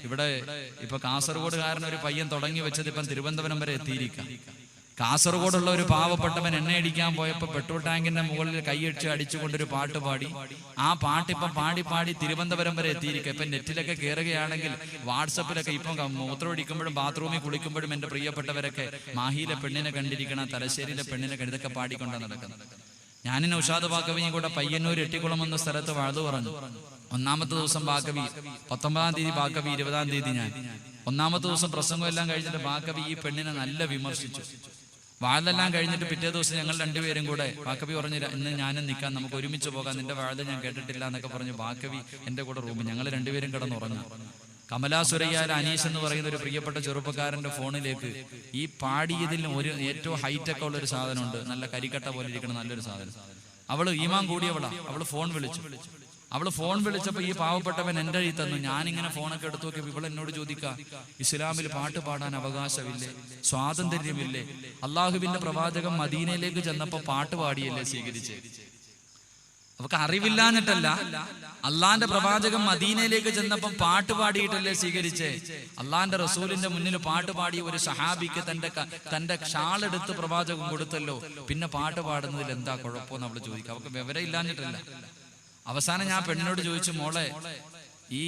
ഇവിടെ കാസർഗോഡുകാരൻ ഒരു പയ്യൻ തുടങ്ങി വെച്ചത് ഇപ്പം തിരുവനന്തപുരം വരെ എത്തിയിരിക്കാം. കാസർഗോഡുള്ള ഒരു പാവപ്പെട്ടവൻ എണ്ണയടിക്കാൻ പോയപ്പോ പെട്രോൾ ടാങ്കിന്റെ മുകളിൽ കൈയടിച്ച് അടിച്ചുകൊണ്ടൊരു പാട്ട് പാടി. ആ പാട്ട് ഇപ്പം പാടി തിരുവനന്തപുരം വരെ എത്തിയിരിക്കുക. ഇപ്പൊ നെറ്റിലൊക്കെ കയറുകയാണെങ്കിൽ, വാട്സപ്പിലൊക്കെ ഇപ്പം മൂത്രമൊഴിക്കുമ്പോഴും ബാത്റൂമിൽ കുളിക്കുമ്പോഴും എന്റെ പ്രിയപ്പെട്ടവരൊക്കെ മാഹിയിലെ പെണ്ണിനെ കണ്ടിരിക്കണം, തലശ്ശേരിയിലെ പെണ്ണിനെ കണ്ട്, ഇതൊക്കെ പാടിക്കൊണ്ടാണ് നടക്കുന്നത്. ഞാനിന്ന് ഉഷാദ് ബാക്കവിയും കൂടെ പയ്യന്നൂർ എട്ടിക്കുളം എന്ന സ്ഥലത്ത് വാഴ്തു പറഞ്ഞു. 1ാമത്തെ ദിവസം ബാക്കവി, 19-ാം തീയതി ബാക്കവി, 20-ാം തീയതി ഞാൻ. 1ാമത്തെ ദിവസം പ്രസംഗം എല്ലാം കഴിഞ്ഞിട്ട് ബാക്കവി ഈ പെണ്ണിനെ നല്ല വിമർശിച്ചു. വാഴെല്ലാം കഴിഞ്ഞിട്ട് പിറ്റേ ദിവസം ഞങ്ങൾ 2 പേരും കൂടെ, ബാക്കവി പറഞ്ഞു ഇന്ന് ഞാനും നിൽക്കാൻ, നമുക്ക് ഒരുമിച്ച് പോകാം, നിന്റെ വാഴ ഞാൻ കേട്ടിട്ടില്ല എന്നൊക്കെ പറഞ്ഞു ബാക്കവി എന്റെ കൂടെ റൂമിൽ ഞങ്ങൾ 2 പേരും കിടന്നുറങ്ങും. കമലാ സുരയ്യാല അനീഷ് എന്ന് പറയുന്ന ഒരു പ്രിയപ്പെട്ട ചെറുപ്പക്കാരന്റെ ഫോണിലേക്ക് ഈ പാടിയതിൽ ഏറ്റവും ഹൈറ്റൊക്കെ ഉള്ള ഒരു സാധനമുണ്ട്, നല്ല കരിക്കട്ട പോലെ ഇരിക്കണം നല്ലൊരു സാധനം. അവള് ഈമാൻ കൂടിയവളാ. അവള് ഫോൺ വിളിച്ചപ്പോ ഈ പാവപ്പെട്ടവൻ എന്റെ കയ്യിൽ തന്നു. ഞാനിങ്ങനെ ഫോണൊക്കെ എടുത്തു നോക്കി. ഇവൾ എന്നോട് ചോദിക്കുക, ഇസ്ലാമിൽ പാട്ട് പാടാൻ അവകാശമില്ലേ, സ്വാതന്ത്ര്യമില്ലേ? അള്ളാഹുവിന്റെ പ്രവാചകം മദീനയിലേക്ക് ചെന്നപ്പോ പാട്ട് പാടിയല്ലേ സ്വീകരിച്ചേ? അവർക്ക് അറിവില്ലാഞ്ഞിട്ടല്ല, അള്ളാന്റെ പ്രവാചകം മദീനയിലേക്ക് ചെന്നപ്പം പാട്ട് പാടിയിട്ടല്ലേ സ്വീകരിച്ചേ? അള്ളാന്റെ റസൂലിന്റെ മുന്നിൽ പാട്ട് പാടിയ ഒരു സഹാബിക്ക് തന്റെ ഷാളെടുത്ത് പ്രവാചകം കൊടുത്തല്ലോ, പിന്നെ പാട്ട് പാടുന്നതിൽ എന്താ കുഴപ്പമെന്ന് അവള് ചോദിക്കുക. അവർക്ക് വിവരം ഇല്ലാഞ്ഞിട്ടല്ല. അവസാനം ഞാൻ പെണ്ണിനോട് ചോദിച്ചു, മോളെ ഈ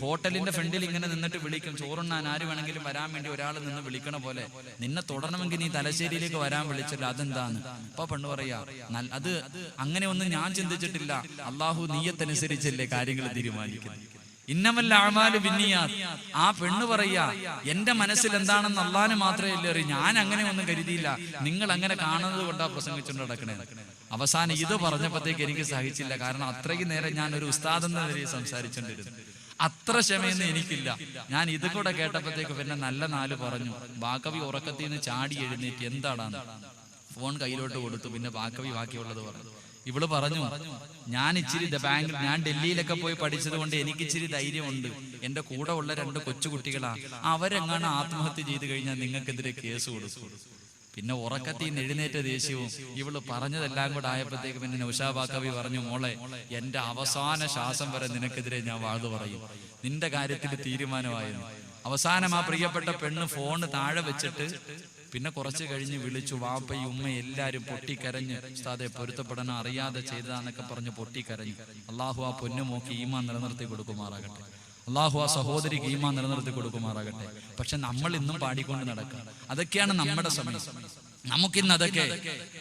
ഹോട്ടലിന്റെ ഫ്രണ്ടിൽ ഇങ്ങനെ നിന്നിട്ട് വിളിക്കും, ചോറുണ്ണാൻ ആര് വേണമെങ്കിലും വരാൻ വേണ്ടി ഒരാൾ നിന്ന് വിളിക്കണ പോലെ നിന്നെ തുടരണമെങ്കിൽ നീ തലശ്ശേരിയിലേക്ക് വരാൻ വിളിച്ചല്ലോ, അതെന്താന്ന്? അപ്പൊ പെണ്ണ് പറയാ, അത് അങ്ങനെ ഒന്നും ഞാൻ ചിന്തിച്ചിട്ടില്ല, അള്ളാഹു നീയത്തനുസരിച്ചല്ലേ കാര്യങ്ങൾ തീരുമാനിക്കുന്നത്. ഇന്നമൽ അഅ്മാലു ബിന്നിയാത്ത്. ആ പെണ്ണ് പറയാ, എന്റെ മനസ്സിൽ എന്താണെന്ന് അള്ളാഹുവിന് മാത്രമേ അറിയൂ, ഞാൻ അങ്ങനെ ഒന്നും കരുതിയില്ല, നിങ്ങൾ അങ്ങനെ കാണുന്നത് കൊണ്ടാ പ്രസംഗിച്ചുകൊണ്ട് നടക്കണേ. അവസാനം ഇത് പറഞ്ഞപ്പോഴത്തേക്ക് എനിക്ക് സഹിച്ചില്ല. കാരണം അത്രയ്ക്ക് നേരം ഞാൻ ഒരു ഉസ്താദ് എന്ന നിലയിൽ സംസാരിച്ചോണ്ടിരുന്നു. അത്ര ക്ഷമയൊന്നും എനിക്കില്ല. ഞാൻ ഇത് കൂടെ കേട്ടപ്പോഴത്തേക്ക് പിന്നെ നല്ല 4 പറഞ്ഞു. ബാക്കവി ഉറക്കത്തിൽ നിന്ന് ചാടി എഴുന്നേറ്റ്, എന്താടാന്ന്? ഫോൺ കയ്യിലോട്ട് കൊടുത്തു. പിന്നെ ബാക്കിയുള്ളത് പറഞ്ഞു. ഇവള് പറഞ്ഞു, ഞാൻ ഇച്ചിരി ബാങ്കിൽ, ഞാൻ ഡൽഹിയിലൊക്കെ പോയി പഠിച്ചത് കൊണ്ട് എനിക്ക് ഇച്ചിരി ധൈര്യമുണ്ട്. എന്റെ കൂടെ ഉള്ള 2 കൊച്ചുകുട്ടികളാ, അവരെങ്ങാണ് ആത്മഹത്യ ചെയ്ത് കഴിഞ്ഞാൽ നിങ്ങൾക്കെതിരെ കേസ് കൊടുക്കും. പിന്നെ ഉറക്കത്തിൽ നിന്ന് എഴുന്നേറ്റ ദേഷ്യവും ഇവള് പറഞ്ഞതെല്ലാം കൂടെ ആയപ്പോഴത്തേക്ക് പിന്നെ നൗഷാബ് കവി പറഞ്ഞു, മോളെ എന്റെ അവസാന ശ്വാസം വരെ നിനക്കെതിരെ ഞാൻ വാഴ്ന്നു പറയും. നിന്റെ കാര്യത്തിൽ തീരുമാനമായിരുന്നു. അവസാനം ആ പ്രിയപ്പെട്ട പെണ്ണ് ഫോണ് താഴെ വെച്ചിട്ട് പിന്നെ കുറച്ച് കഴിഞ്ഞ് വിളിച്ചു. വാപ്പയും ഉമ്മയും എല്ലാരും പൊട്ടിക്കരഞ്ഞ്, ഉസ്താദെ പൊരുത്തപ്പെടണം, അറിയാതെ ചെയ്തതാന്നൊക്കെ പറഞ്ഞ് പൊട്ടിക്കരഞ്ഞു. അള്ളാഹു ആ പൊന്നുമോക്ക് ഈമാൻ നിലനിർത്തി കൊടുക്കുമാറാകട്ടെ. അള്ളാഹു ആ സഹോദരിക്ക് ഈമാൻ നിലനിർത്തി കൊടുക്കുമാറാകട്ടെ. പക്ഷെ നമ്മൾ ഇന്നും പാടിക്കൊണ്ട് നടക്കുക, അതൊക്കെയാണ് നമ്മുടെ സമയം. നമുക്കിന്ന് അതൊക്കെ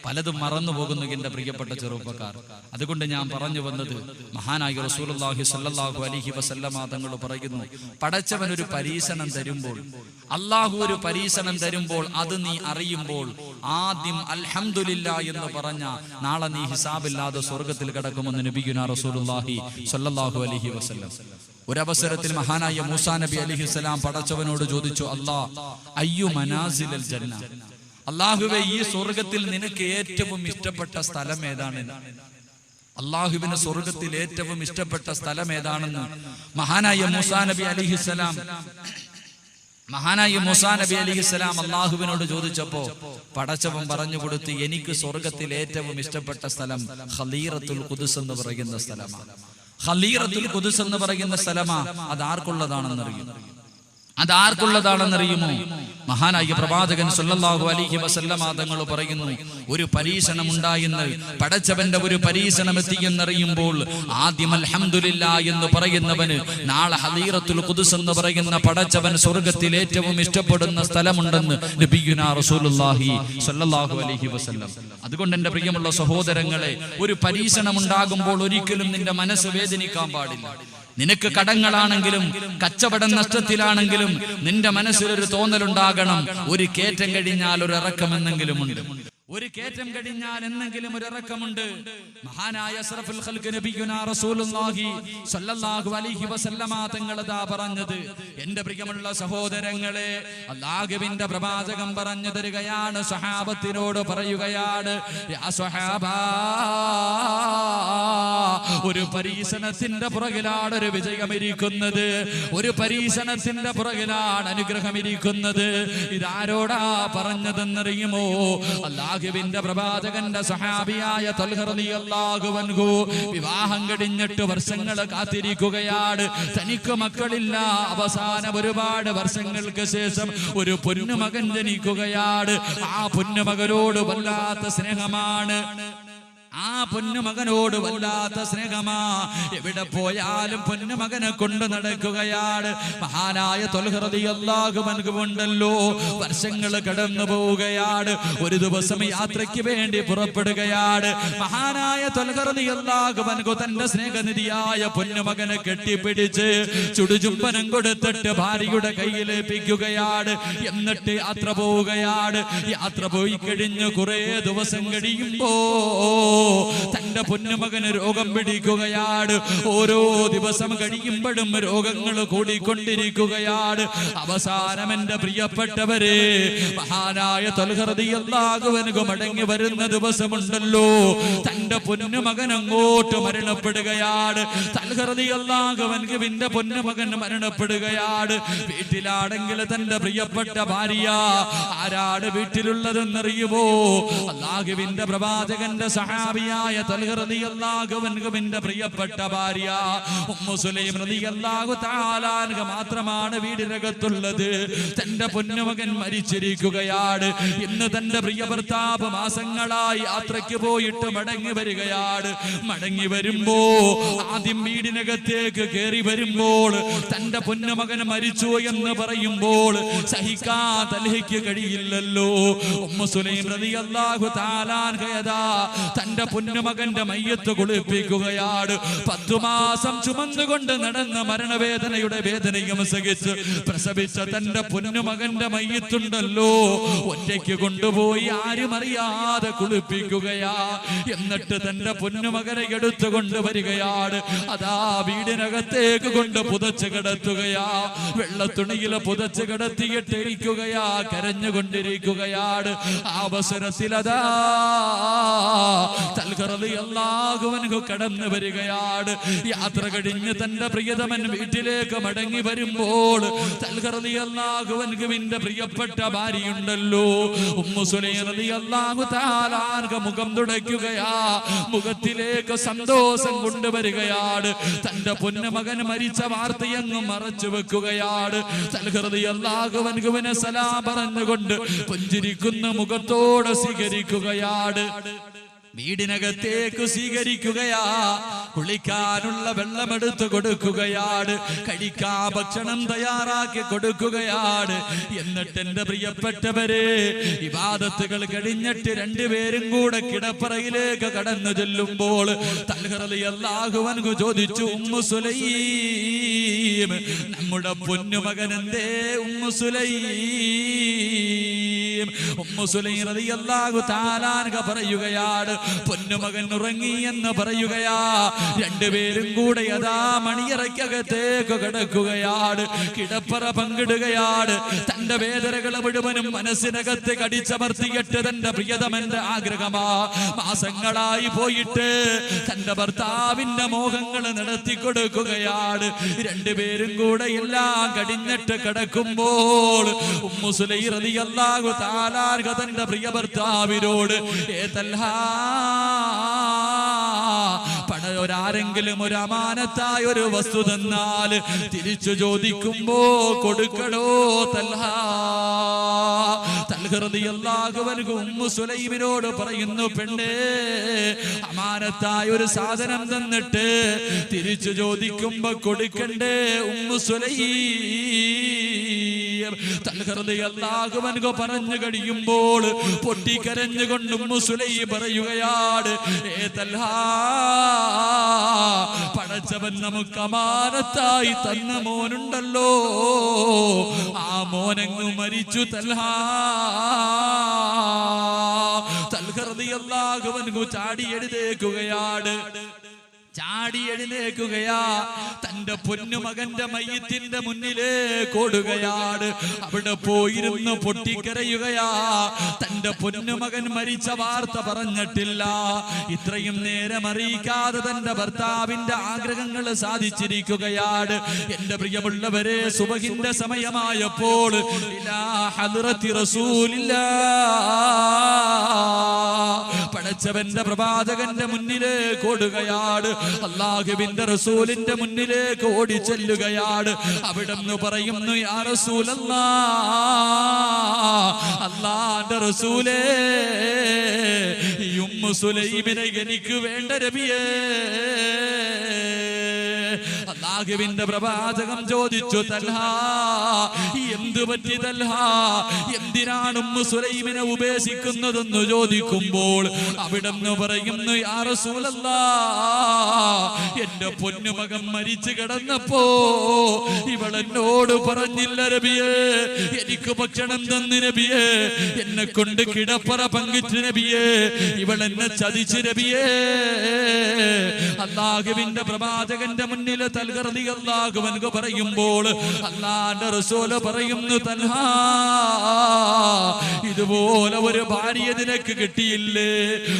പലതും മറന്നു പോകുന്നു എന്റെ പ്രിയപ്പെട്ട ചെറുപ്പക്കാർ. അതുകൊണ്ട് ഞാൻ പറഞ്ഞു വന്നത്, മഹാനായ റസൂലുള്ളാഹി സ്വല്ലല്ലാഹു അലൈഹി വസല്ലമ തങ്ങൾ പറയുന്നു, പടച്ചവൻ ഒരു പരീക്ഷണം തരുമ്പോൾ, അള്ളാഹു ഒരു പരീക്ഷണം തരുമ്പോൾ അത് നീ അറിയുമ്പോൾ ആദ്യം അൽഹംദുലില്ലാ എന്ന് പറഞ്ഞ നാളെ നീ ഹിസാബില്ലാതെ സ്വർഗത്തിൽ കിടക്കുമെന്ന് നബിയുനാ റസൂലുള്ളാഹി സ്വല്ലല്ലാഹു അലൈഹി വസല്ലം. ഒരവസരത്തിൽ മഹാനായ മൂസാ നബി അലൈഹിസ്സലാം പടച്ചവനോട് ചോദിച്ചു, അയ്യു മനാസിലൽ ജന്ന, അല്ലാഹുവേ ഈ സ്വർഗത്തിൽ നിനക്ക് ഏറ്റവും ഇഷ്ടപ്പെട്ട സ്ഥലം ഏതാണ്? അല്ലാഹുവിന് സ്വർഗത്തിൽ ഏറ്റവും ഇഷ്ടപ്പെട്ട സ്ഥലം ഏതാണെന്ന് മഹാനായ മൂസാ നബി അലൈഹിസ്സലാം അല്ലാഹുവിനോട് ചോദിച്ചപ്പോ പടച്ചവൻ പറഞ്ഞു കൊടുത്തു, എനിക്ക് സ്വർഗത്തിൽ ഏറ്റവും ഇഷ്ടപ്പെട്ട സ്ഥലം ഖലീറത്തുൽ ഖുദ്സ് എന്ന് പറയുന്ന സ്ഥലമാണ്. ഖലീറത്തുൽ ഖുദ്സ് എന്ന് പറയുന്ന സ്ഥലമാ. അതാർക്കുള്ളതാണെന്നറിയുമോ? മഹാനായ പ്രവാചകൻ സല്ലല്ലാഹു അലൈഹി വസല്ലമ തങ്ങൾ പറയുന്നു, ഒരു പരീക്ഷണം ഉണ്ടായെന്ന്, പടച്ചവന്റെ ഒരു പരീക്ഷണം എത്തിയെന്നറിയുമ്പോൾ ആദ്യം അൽഹംദുലില്ലാ എന്ന് പറയുന്നവന് നാളെ ഖലീറത്തുൽ ഖുദ്സ് എന്ന് പറയുന്ന പടച്ചവൻ സ്വർഗത്തിൽ ഏറ്റവും ഇഷ്ടപ്പെടുന്ന സ്ഥലമുണ്ടെന്ന് നബിയുനാ റസൂലുള്ളാഹി സല്ലല്ലാഹു അലൈഹി വസല്ലം. അതുകൊണ്ട് എന്റെ പ്രിയമുള്ള സഹോദരങ്ങളെ, ഒരു പരീക്ഷണം ഉണ്ടാകുമ്പോൾ ഒരിക്കലും നിന്റെ മനസ്സ് വേദനിക്കാൻ പാടില്ല. നിനക്ക് കടങ്ങളാണെങ്കിലും കച്ചവടം നഷ്ടത്തിലാണെങ്കിലും നിന്റെ മനസ്സിലൊരു തോന്നലുണ്ടാകണം, ഒരു കയറ്റം കഴിഞ്ഞാൽ ഒരു ഇറക്കം എന്നെങ്കിലും ഉണ്ട്. ഒരു കയറ്റം കഴിഞ്ഞാൽ എന്നെങ്കിലും ഒരു ഇറക്കമുണ്ട്. മഹാനായ അസ്റഫുൽ ഖൽഖ് നബിയുനാ റസൂലുള്ളാഹി സ്വല്ലല്ലാഹു അലൈഹി വസല്ലമ തങ്ങളതാ പറഞ്ഞത്. എന്റെ പ്രിയമുള്ള സഹോദരങ്ങളെ, അല്ലാഹുവിന്റെ പ്രവാചകൻ പറഞ്ഞു തരികയാണ്, സ്വഹാബത്തിനോട് പറയുകയാണ്, യാ സ്വഹാബാ, ഒരു പരീക്ഷണത്തിന്റെ പുറകിലാണ് ഒരു വിജയമിരിക്കുന്നത്, ഒരു പരീക്ഷണത്തിന്റെ പുറകിലാണ് അനുഗ്രഹമിരിക്കുന്നത്. ഇതാരോടാ പറഞ്ഞതെന്നറിയുമോ? അല്ലാഹുവിന്റെ പ്രവാചകന്റെ സഹാബിയായ തൽഹ റളിയല്ലാഹു അൻഹു വിവാഹം കഴിഞ്ഞിട്ട് വർഷങ്ങൾ കാത്തിരിക്കുകയാണ്. തനിക്ക് മക്കളില്ല. അവസാനം ഒരുപാട് വർഷങ്ങൾക്ക് ശേഷം ഒരു പൊന്നുമകൻ ജനിക്കുകയാണ്. ആ പൊന്നുമകനോട് വല്ലാത്ത സ്നേഹമാണ്. എവിടെ പോയാലും പൊന്നുമകനെ കൊണ്ട് നടക്കുകയാണ്. മഹാനായ തൽഹ റളിയല്ലാഹു അൻഹു ഉണ്ടല്ലോ, വർഷങ്ങൾ കടന്നു പോവുകയാണ്. ഒരു ദിവസം യാത്രയ്ക്ക് വേണ്ടി പുറപ്പെടുകയാണ്. മഹാനായ തൽഹ റളിയല്ലാഹു അൻഹു തന്റെ സ്നേഹനിധിയായ പൊന്നുമകനെ കെട്ടിപ്പിടിച്ച് ചുടുചുംബനം കൊടുത്തിട്ട് ഭാര്യയുടെ കയ്യിലേൽപ്പിക്കുകയാണ്. എന്നിട്ട് യാത്ര പോവുകയാണ്. യാത്ര പോയി കഴിഞ്ഞ് കുറെ ദിവസം കഴിയുമ്പോ തന്റെ പൊന്നുമകന് രോഗം പിടിക്കുകയാണ്. ഓരോ ദിവസം കഴിയുമ്പോഴും രോഗങ്ങൾ കൂടിക്കൊണ്ടിരിക്കുകയാണ്. അവസാനം എന്റെ പ്രിയപ്പെട്ടവരെ, മഹാനായ തൽഹ റളിയല്ലാഹു അൻഹു മടങ്ങി വരുന്ന ദിവസമുണ്ടല്ലോ, തന്റെ പൊന്നുമകൻ അങ്ങോട്ട് മരണപ്പെടുകയാണ്. തൽഹ റളിയല്ലാഹു അൻഹുവിന്റെ പൊന്നുമകൻ മരണപ്പെടുകയാണ്. വീട്ടിലാണെങ്കിൽ തന്റെ പ്രിയപ്പെട്ട ഭാര്യ. ആരാണ് വീട്ടിലുള്ളതെന്നറിയുമോ? അല്ലാഹുവിന്റെ പ്രവാചകന്റെ സഹാബിയായ തൽഹ റളിയല്ലാഹു അൻഹുവിന്റെ പ്രിയപ്പെട്ട ഭാര്യ ഉമ്മു സുലൈം റളിയല്ലാഹു തആല അൻഹ മാത്രമാണ് വീടിനകത്തുള്ളത്. തന്റെ പൊന്നുമകൻ മരിച്ചിരിക്കുകയാണ്. ഇന്ന് തന്റെ പ്രിയ ഭർത്താവ് മാസങ്ങളായി യാത്രയ്ക്ക് പോയിട്ട് മടങ്ങി വരികയാണ്. മടങ്ങി വരുമ്പോ ആദ്യം വീടിനകത്തേക്ക് കയറി വരുമ്പോൾ തന്റെ പൊന്നുമകൻ മരിച്ചു എന്ന് പറയുമ്പോൾ സഹിക്കാൻ തൽഹയ്ക്ക് കഴിയില്ലല്ലോ. ഉമ്മു സുലൈം റളിയല്ലാഹു തആല അൻഹ തന്റെ തന്റെ പൊന്നുമകന്റെ മയ്യത്ത് കുളിപ്പിക്കുകയാണ്. 10 മാസം ചുമന്നുകൊണ്ട് നടന്ന മരണവേദനയുടെ വേദനയും സഹിച്ച് പ്രസവിച്ച തന്റെ പൊന്നുമകന്റെ മയ്യത്തുണ്ടല്ലോ, ഒറ്റയ്ക്ക് കൊണ്ടുപോയി ആരും അറിയാതെ കുളിപ്പിക്കുകയാ. എന്നിട്ട് തന്റെ പൊന്നുമകനെ എടുത്തു കൊണ്ടുവരികയാണ്. അതാ വീടിനകത്തേക്ക് കൊണ്ട് പുതച്ച് കിടത്തുകയാ. വെള്ളത്തുണിയിൽ പുതച്ച് കിടത്തിയിട്ട് ഇരിക്കുകയാ, കരഞ്ഞുകൊണ്ടിരിക്കുകയാണ്. ആ അവസരത്തിൽ അതാ തൽഖർ റളിയല്ലാഹു അൻഹു കടന്നു വരികയാണ്. യാത്ര കഴിഞ്ഞ് തന്റെ പ്രിയതമൻ വീട്ടിലേക്ക് മടങ്ങി വരുമ്പോൾ തൽഖർ റളിയല്ലാഹു അൻഹുവിന്റെ പ്രിയപ്പെട്ട ഭാര്യയുണ്ടല്ലോ ഉമ്മു സുലൈം റളിയല്ലാഹു തആല അൻഹ മുഖം തുടയ്ക്കുകയാ. മുഖത്തിലേക്ക് സന്തോഷം കൊണ്ടുവരികയാണ്. തന്റെ പൊന്നുമകൻ മരിച്ച വാർത്തയങ്ങ് മറച്ചു വെക്കുകയാണ്. തൽഖർ റളിയല്ലാഹു അൻഹുവിനെ സലാം പറഞ്ഞുകൊണ്ട് പുഞ്ചിരിക്കുന്ന മുഖത്തോടെ സ്വീകരിക്കുകയാണ്. വീടിനകത്തേക്ക് സ്വീകരിക്കുകയാ. കുളിക്കാനുള്ള വെള്ളമെടുത്ത് കൊടുക്കുകയാണ്. കഴിക്കാൻ ഭക്ഷണം തയ്യാറാക്കി കൊടുക്കുകയാണ്. എന്നിട്ട് എന്റെ പ്രിയപ്പെട്ടവരെ, ഇബാദത്തുകൾ കഴിഞ്ഞിട്ട് രണ്ടുപേരും കൂടെ കിടപ്പറയിലേക്ക് കടന്നു ചെല്ലുമ്പോൾ തൽഖർ റളിയല്ലാഹു അൻഹു ചോദിച്ചു, ഉമ്മു സുലൈം, നമ്മുടെ പൊന്നുമകൻ എന്തേ ഉമ്മു സുലൈം? ഉമ്മു സുലൈം റളിയല്ലാഹു തആല അൻഹ പറയുകയാണ്, പൊന്നുമകൻ ഉറങ്ങി എന്ന് പറയുകയാ. രണ്ടുപേരും കൂടെ അതാ മണിയറയ്ക്കകത്തേക്ക് കിടക്കുകയാണ്. കിടപ്പറ പങ്കിടുകയാണ്. തന്റെ വേദനകൾ മുഴുവനും മനസ്സിനകത്ത് കടിച്ചമർത്തിയിട്ട് തന്റെ പ്രിയതമന്റെ ആഗ്രഹമാ. മാസങ്ങളായി പോയിട്ട് തന്റെ ഭർത്താവിന്റെ മോഹങ്ങൾ നടത്തി കൊടുക്കുകയാണ്. രണ്ടുപേരും കൂടെ എല്ലാം കടിഞ്ഞിട്ട് കിടക്കുമ്പോൾ ഉമ്മു സുലൈം റളിയല്ലാഹു തആല അൻഹ തന്റെ പ്രിയ ഭർത്താവിനോട്, ഒരാരെങ്കിലും ഒരു അമാനത്തായ ഒരു വസ്തു തന്നാൽ തിരിച്ചു ചോദിക്കുമ്പോ കൊടുക്കണോ തൽഹാ? തൽഖർ റളിയല്ലാഹു അൻഹു ഉമ്മു സുലൈമിനോട് പറയുന്നു, പെണ്ണേ, അമാനത്തായ ഒരു സാധനം തന്നിട്ട് തിരിച്ചു ചോദിക്കുമ്പോ കൊടുക്കണ്ടേ ഉമ്മു സുലൈം? തൽഖർ റളിയല്ലാഹു അൻഹു പറഞ്ഞു കഴിയുമ്പോൾ പൊട്ടിക്കരഞ്ഞുകൊണ്ട് ഉമ്മു സുലൈം പറയുകയാണ്, ഏ തൽഹാ, പടച്ചവൻ നമുക്ക് അമാനത്തായി തന്ന മോനുണ്ടല്ലോ, ആ മോനങ്ങ് മരിച്ചു തൽഹാ. തൽഖർ റളിയല്ലാഹു അൻഹു ചാടി എഴുന്നേൽക്കുകയാണ്. തന്റെ പൊന്നുമകന്റെ മയ്യത്തിന്റെ മുന്നിലേക്ക് ഓടുകയാണ്. അവിടെ പോയിരുന്ന് പൊട്ടിക്കരയുകയാ. തന്റെ പൊന്നുമകൻ മരിച്ച വാർത്ത പറഞ്ഞിട്ടില്ല. ഇത്രയും നേരം അറിയിക്കാതെ തന്റെ ഭർത്താവിന്റെ ആഗ്രഹങ്ങൾ സാധിച്ചിരിക്കുകയാണ്. എന്റെ പ്രിയമുള്ളവരെ, സുബഹിന്റെ സമയമായപ്പോൾ ഇലാ ഹദ്റത്തി റസൂലില്ലാഹ്, പടച്ചവന്റെ പ്രവാചകന്റെ മുന്നിലേക്ക് ഓടുകയാണ്. അല്ലാഹുവിന്റെ റസൂലിന്റെ മുന്നിലേക്ക് ഓടി ചെല്ലുകയാണ്. അവിടുന്ന് പറയുന്നു, യാ റസൂലല്ലാഹ്, അല്ലാഹുവിന്റെ റസൂലേ, ഈ ഉമ്മു സുലൈമിനെ എനിക്ക് വേണ്ട നബിയേ. അല്ലാഹുവിന്റെ പ്രവാചകം ചോദിച്ചു, തൽഹാ, എന്തു പറ്റി തൽഹാ? എന്തിനാണ് ഉമ്മു സുലൈമിനെ ഉപേക്ഷിക്കുന്നതെന്ന് ചോദിക്കുമ്പോൾ അവിടുന്ന് പറയുന്നു, യാ റസൂലല്ലാഹ്, എന്റെ പൊന്നുമകൻ മരിച്ചു കിടന്നപ്പോ ഇവളെന്നോട് പറഞ്ഞില്ല നബിയേ, എനിക്ക് ഭക്ഷണം തന്നു നബിയേ, എന്നെ കൊണ്ട് കിടപ്പറ പങ്കിച്ചു നബിയേ, ഇവളെന്നെ ചതിച്ചു നബിയേ. അല്ലാഹുവിന്റെ പ്രവാചകന്റെ മുന്നിൽ തൽഖർ റളിയല്ലാഹു അൻഹു പറയുമ്പോൾ അല്ലാഹുവിന്റെ റസൂൽ പറയുന്നു, തൽഹാ, ഇതുപോലെ ഒരു ഭാര്യയെ നിനക്ക് കിട്ടിയില്ലേ?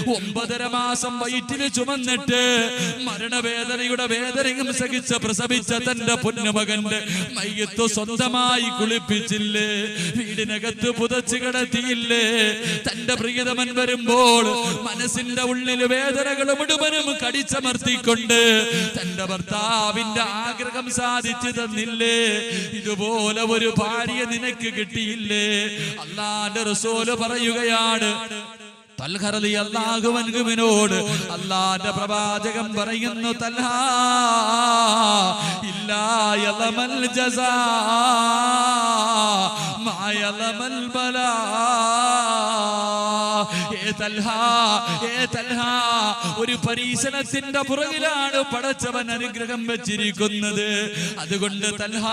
9.5 മാസം വയറ്റിൽ ചുമന്നിട്ട് മരണവേദനയുടെ വേദനയും സഹിച്ച് പ്രസവിച്ച തന്റെ പൊന്നുമകന്റെ മയ്യത്ത് സ്വന്തമായി കുളിപ്പിച്ചില്ലേ? വീടിനകത്ത് പുതച്ചു കിടത്തിയില്ലേ? തന്റെ പ്രിയതമൻ വരുമ്പോൾ മനസ്സിന്റെ ഉള്ളിൽ വേദനകൾ മുഴുവനും കടിച്ചമർത്തിക്കൊണ്ട് തന്റെ ഭർത്താവിന്റെ ആഗ്രഹം സാധിച്ചു തന്നില്ലേ? ഇതുപോലെ ഒരു ഭാര്യ നിനക്ക് കിട്ടിയില്ലേ? അല്ലാഹുവിന്റെ റസൂല് പറയുകയാണ്, തൽഖർ റളിയല്ലാഹു അൻഹുവിനോട് അല്ലാഹുവിന്റെ പ്രവാചകൻ പറയുന്നു, തൽഹാ, ഇല്ലാ യലമൽ ജസാ മാ യലമൽ ബലാ. ഒരു പരീക്ഷണത്തിന്റെ പുറകിലാണ് പടച്ചവൻ അനുഗ്രഹം വെച്ചിരിക്കുന്നത്. അതുകൊണ്ട് തൽഹ,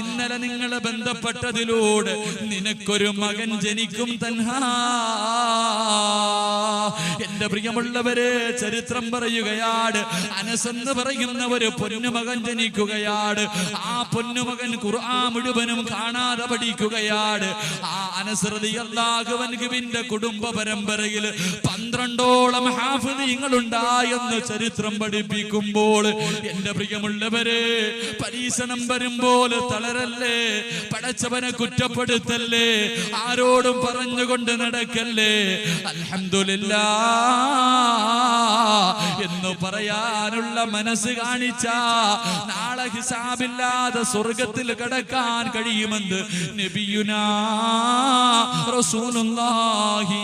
ഇന്നലെ നിങ്ങൾ ബന്ധപ്പെട്ടതിലൂടെ നിനക്കൊരു മകൻ ജനിക്കും തൽഹ. എന്റെ പ്രിയമുള്ളവരെ, ചരിത്രം പറയുകയാണ്, അനസ് എന്ന് പറയുന്ന ഒരു പൊന്നുമകൻ ജനിക്കുകയാണ്. ആ പൊന്നുമകൻ ഖുർആൻ മുഴുവനും കാണാതെ പഠിക്കുകയാണ്. ആ അനസ് റളിയല്ലാഹു അൻഹുവിന്റെ കുടുംബ പരമ്പരയിൽ 12ഓളം ഹാഫിളീങ്ങൾ ഉണ്ടായെന്ന് ചരിത്രം പഠിപ്പിക്കുമ്പോൾ, എന്റെ പ്രിയമുള്ളവരെ, പരീക്ഷണം വരുമ്പോൾ തളരല്ലേ, പടച്ചവനെ കുറ്റപ്പെടുത്തല്ലേ, ആരോടും പറഞ്ഞുകൊണ്ട് നടക്കല്ലേ. അൽഹംദുലില്ലാ എന്ന് പറയാനുള്ള മനസ്സ് കാണിച്ച നാളെ ഹിസാബില്ലാതെ സ്വർഗത്തിൽ കടക്കാൻ കഴിയുമെന്ന് നബിയുനാ റസൂലുള്ളാഹി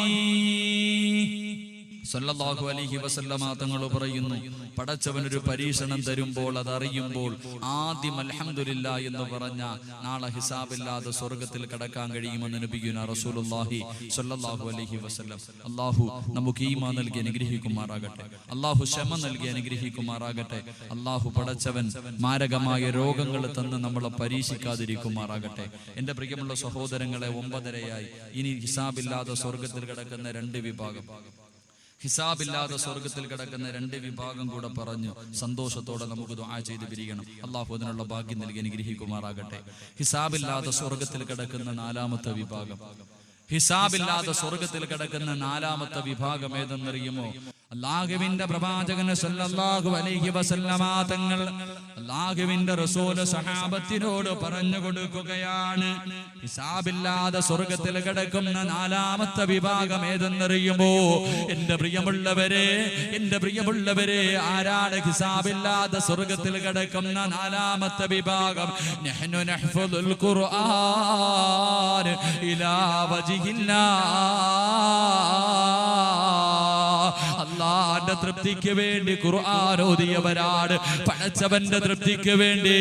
സല്ലല്ലാഹു അലൈഹി വസല്ലമ തങ്ങൾ പറയുന്നു, പടച്ചവനൊരു പരീക്ഷണം തരുമ്പോൾ, അതറിയുമ്പോൾ ആദ്യം അൽഹംദുലില്ലാ എന്ന് പറഞ്ഞ നാളെ ഹിസാബില്ലാതെ സ്വർഗത്തിൽ കടക്കാൻ കഴിയുമെന്ന് നബിയുനാ റസൂലുള്ളാഹി സല്ലല്ലാഹു അലൈഹി വസല്ലം. അല്ലാഹു നമുക്ക് ഈമാൻ നൽകി അനുഗ്രഹിക്കുമാറാകട്ടെ. അല്ലാഹു ക്ഷമ നൽകി അനുഗ്രഹിക്കുമാറാകട്ടെ. അല്ലാഹു പടച്ചവൻ മാരകമായ രോഗങ്ങൾ തന്ന് നമ്മളെ പരീക്ഷിക്കാതിരിക്കുമാറാകട്ടെ. എൻ്റെ പ്രിയമുള്ള സഹോദരങ്ങളെ, 9:30 ഇനി ഹിസാബില്ലാതെ സ്വർഗത്തിൽ കിടക്കുന്ന 2 വിഭാഗം, ഹിസാബില്ലാതെ സ്വർഗത്തിൽ കിടക്കുന്ന 2 വിഭാഗം കൂടെ പറഞ്ഞു സന്തോഷത്തോടെ നമുക്ക് ദുആ ചെയ്ത് പിരിയണം. അല്ലാഹു അതിനുള്ള ഭാഗ്യം നൽകി അനുഗ്രഹിക്കുമാറാകട്ടെ. ഹിസാബില്ലാതെ സ്വർഗത്തിൽ കിടക്കുന്ന 4ാമത്തെ വിഭാഗം, ഹിസാബില്ലാതെ സ്വർഗത്തിൽ കിടക്കുന്ന 4ാമത്തെ വിഭാഗം ഏതെന്നറിയുമോ? അല്ലാഹുവിന്റെ പ്രവാചകൻ സല്ലല്ലാഹു അലൈഹി വസല്ലമ തങ്ങൾ അല്ലാഹുവിന്റെ റസൂൽ സഹാബത്തിനോട് പറഞ്ഞു കൊടുക്കുകയാണ്, ഹിസാബില്ലാതെ സ്വർഗത്തിൽ കിടക്കുന്ന 4ാമത്തെ വിഭാഗം ഏതെന്നറിയുമോ? എന്റെ പ്രിയമുള്ളവരെ, ആരാണ് ഹിസാബില്ലാതെ സ്വർഗത്തിൽ കിടക്കുന്ന 4ാമത്തെ വിഭാഗം? നഹ്നു നഹ്ഫദുൽ ഖുർആൻ ഇലാ അല്ലാഹുവിന്റെ തൃപ്തിക്ക് വേണ്ടി ഖുർആൻ ഓതിയവരാണ്. പടച്ചവന്റെ തൃപ്തിക്ക് വേണ്ടി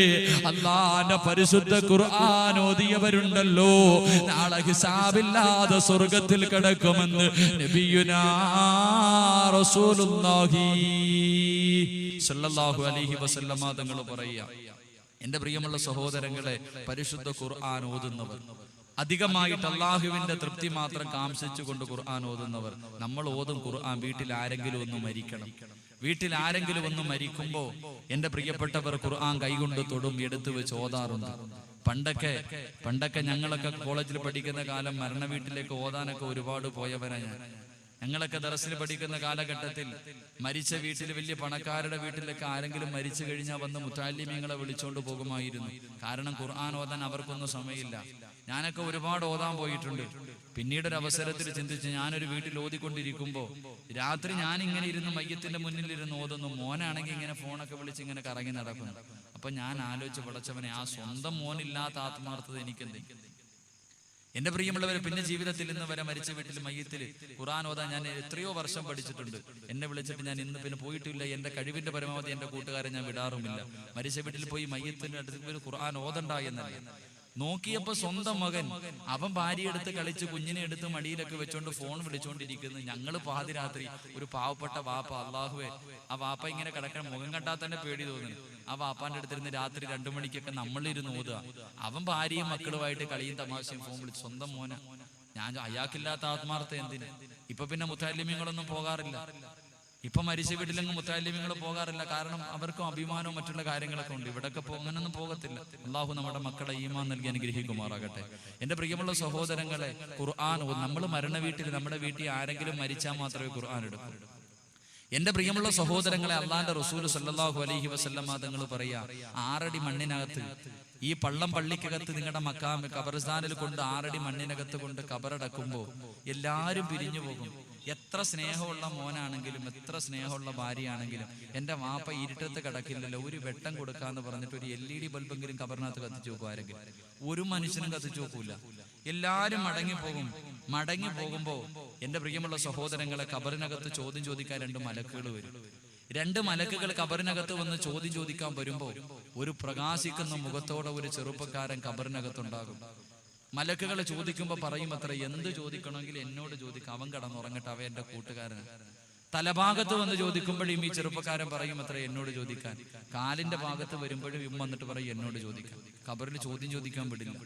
അല്ലാഹുവിന്റെ പരിശുദ്ധ ഖുർആൻ ഓതിയവരുണ്ടല്ലോ, നാളെ ഹിസാബില്ലാതെ സ്വർഗത്തിൽ കിടക്കുമെന്ന് നബിയുനാ റസൂലുള്ളാഹി സ്വല്ലല്ലാഹു അലൈഹി വസല്ലമ തങ്ങൾ പറയുക. എന്റെ പ്രിയമുള്ള സഹോദരങ്ങളെ, പരിശുദ്ധ ഖുർആൻ ഓതുന്നവർ, അധികമായിട്ട് അള്ളാഹുവിന്റെ തൃപ്തി മാത്രം കാംക്ഷിച്ചുകൊണ്ട് ഖുർആൻ ഓതുന്നവർ, നമ്മൾ ഓതും ഖുർആൻ വീട്ടിൽ ആരെങ്കിലും ഒന്ന് മരിക്കണം. വീട്ടിൽ ആരെങ്കിലും ഒന്ന് മരിക്കുമ്പോ എന്റെ പ്രിയപ്പെട്ടവർ ഖുർആൻ കൈകൊണ്ട് തൊടും, എടുത്തു വെച്ച് ഓതാറുണ്ട്. പണ്ടൊക്കെ ഞങ്ങളൊക്കെ കോളേജിൽ പഠിക്കുന്ന കാലം മരണ വീട്ടിലേക്ക് ഓതാനൊക്കെ ഒരുപാട് പോയവനാ ഞാൻ. ഞങ്ങളൊക്കെ ദർസിൽ പഠിക്കുന്ന കാലഘട്ടത്തിൽ മരിച്ച വീട്ടിൽ, വലിയ പണക്കാരുടെ വീട്ടിലൊക്കെ ആരെങ്കിലും മരിച്ചു കഴിഞ്ഞാൽ വന്ന് മുത്തഅല്ലിമീങ്ങളെ വിളിച്ചോണ്ട് പോകുമായിരുന്നു. കാരണം ഖുർആൻ ഓതാൻ അവർക്കൊന്നും സമയമില്ല. ഞാനൊക്കെ ഒരുപാട് ഓതാൻ പോയിട്ടുണ്ട്. പിന്നീടൊരു അവസരത്തിൽ ചിന്തിച്ച്, ഞാനൊരു വീട്ടിൽ ഓതിക്കൊണ്ടിരിക്കുമ്പോൾ രാത്രി ഞാൻ ഇങ്ങനെ ഇരുന്ന് മയ്യത്തിന്റെ മുന്നിൽ ഇരുന്ന് ഓതുന്നു. മോനാണെങ്കിൽ ഇങ്ങനെ ഫോണൊക്കെ വിളിച്ച് ഇങ്ങനെ കറങ്ങി നടക്കുന്നു. അപ്പൊ ഞാൻ ആലോചിച്ച്, പടച്ചവനെ, ആ സ്വന്തം മോനില്ലാത്ത ആത്മാർത്ഥത എനിക്കെന്ത്? എന്റെ പ്രിയമുള്ളവരെ, പിന്നെ ജീവിതത്തിൽ ഇന്ന് വരെ മരിച്ച വീട്ടിൽ മയ്യത്തിൽ ഖുർആൻ ഓതാൻ ഞാൻ എത്രയോ വർഷം പഠിച്ചിട്ടുണ്ട്. എന്നെ വിളിച്ചിട്ട് ഞാൻ ഇന്ന് പിന്നെ പോയിട്ടില്ല. എന്റെ കഴിവിന്റെ പരമാവധി എന്റെ കൂട്ടുകാരെ ഞാൻ വിടാറുമില്ല. മരിച്ച വീട്ടിൽ പോയി മയ്യത്തിന്റെ അടുത്ത് ഖുർആൻ ഓതണ്ട എന്നറിയാം. നോക്കിയപ്പോ സ്വന്തം മകൻ, അവൻ ഭാര്യ എടുത്ത് കളിച്ച് കുഞ്ഞിനെ എടുത്ത് മടിയിലൊക്കെ വെച്ചോണ്ട് ഫോൺ വിളിച്ചോണ്ടിരിക്കുന്നു. ഞങ്ങള് പാതിരാത്രി, ഒരു പാവപ്പെട്ട വാപ്പ, അല്ലാഹുവേ, ആ വാപ്പ ഇങ്ങനെ കിടക്കാൻ മുഖം കണ്ടാൽ തന്നെ പേടി തോന്നുന്നു. ആ വാപ്പാന്റെ അടുത്തിരുന്ന് രാത്രി 2 മണിക്കൊക്കെ നമ്മളിരുന്ന് ഓതുക. അവൻ ഭാര്യയും മക്കളുമായിട്ട് കളിയും തമാശയും ഫോൺ വിളിച്ച്. സ്വന്തം മോന. ഞാൻ അയാൾക്കില്ലാത്ത ആത്മാർത്ഥ എന്തിന്? ഇപ്പൊ പിന്നെ മുത്തഅല്ലിമീങ്ങളൊന്നും പോകാറില്ല. ഇപ്പൊ മരിച്ച വീട്ടിലെങ്ങും മുത്തഅല്ലിമീങ്ങൾ പോകാറില്ല. കാരണം അവർക്കും അഭിമാനവും മറ്റുള്ള കാര്യങ്ങളൊക്കെ ഉണ്ട്. ഇവിടൊക്കെ അങ്ങനൊന്നും പോകത്തില്ല. അല്ലാഹു നമ്മുടെ മക്കളെ ഈമാൻ നൽകി അനുഗ്രഹിക്കുമാറാകട്ടെ. എന്റെ പ്രിയമുള്ള സഹോദരങ്ങളെ, ഖുർആൻ നമ്മൾ മരണ വീട്ടിൽ, നമ്മുടെ വീട്ടിൽ ആരെങ്കിലും മരിച്ചാൽ മാത്രമേ ഖുർആൻ എടുക്കൂ. എന്റെ പ്രിയമുള്ള സഹോദരങ്ങളെ, അള്ളാന്റെ റസൂൽ സല്ലല്ലാഹു അലൈഹി വസല്ലമ തങ്ങൾ പറയാ, 6 അടി മണ്ണിനകത്ത്, ഈ പള്ളിക്കകത്ത് നിങ്ങളുടെ മക്കാം ഖബർസ്ഥാനിൽ കൊണ്ട് 6 അടി മണ്ണിനകത്ത് കൊണ്ട് ഖബറടക്കുമ്പോ എല്ലാരും പിരിഞ്ഞു പോകും. എത്ര സ്നേഹമുള്ള മോനാണെങ്കിലും, എത്ര സ്നേഹമുള്ള ഭാര്യയാണെങ്കിലും, എന്റെ വാപ്പ ഇരുട്ടത്ത് കിടക്കില്ലല്ലോ, ഒരു വെട്ടം കൊടുക്കാന്ന് പറഞ്ഞിട്ട് ഒരു LED ബൾബെങ്കിലും ഖബറിനകത്ത് കത്തിച്ചു നോക്കും. ആരെങ്കിലും ഒരു മനുഷ്യനും കത്തിച്ചു നോക്കൂല. എല്ലാരും മടങ്ങി പോകുമ്പോ എന്റെ പ്രിയമുള്ള സഹോദരങ്ങളെ, ഖബറിനകത്ത് ചോദ്യം ചോദിക്കാൻ 2 മലക്കുകൾ വരും. 2 മലക്കുകൾ ഖബറിനകത്ത് വന്ന് ചോദ്യം ചോദിക്കാൻ വരുമ്പോ ഒരു പ്രകാശിക്കുന്ന മുഖത്തോടെ ഒരു ചെറുപ്പക്കാരൻ ഖബറിനകത്തുണ്ടാകും. മലക്കുകൾ ചോദിക്കുമ്പോ പറയും അത്ര, എന്ത് ചോദിക്കണമെങ്കിൽ എന്നോട് ചോദിക്കാം, അവൻ കടന്നുറങ്ങട്ടെ, അവൻ എന്റെ കൂട്ടുകാരനാണ്. തലഭാഗത്ത് വന്ന് ചോദിക്കുമ്പോഴും ഈ ചെറുപ്പക്കാരൻ പറയും അത്ര, എന്നോട് ചോദിക്കാൻ. കാലിന്റെ ഭാഗത്ത് വരുമ്പോഴും വന്നിട്ട് പറയും എന്നോട് ചോദിക്കാൻ. ഖബറിൽ ചോദ്യം ചോദിക്കാൻ വിടില്ല.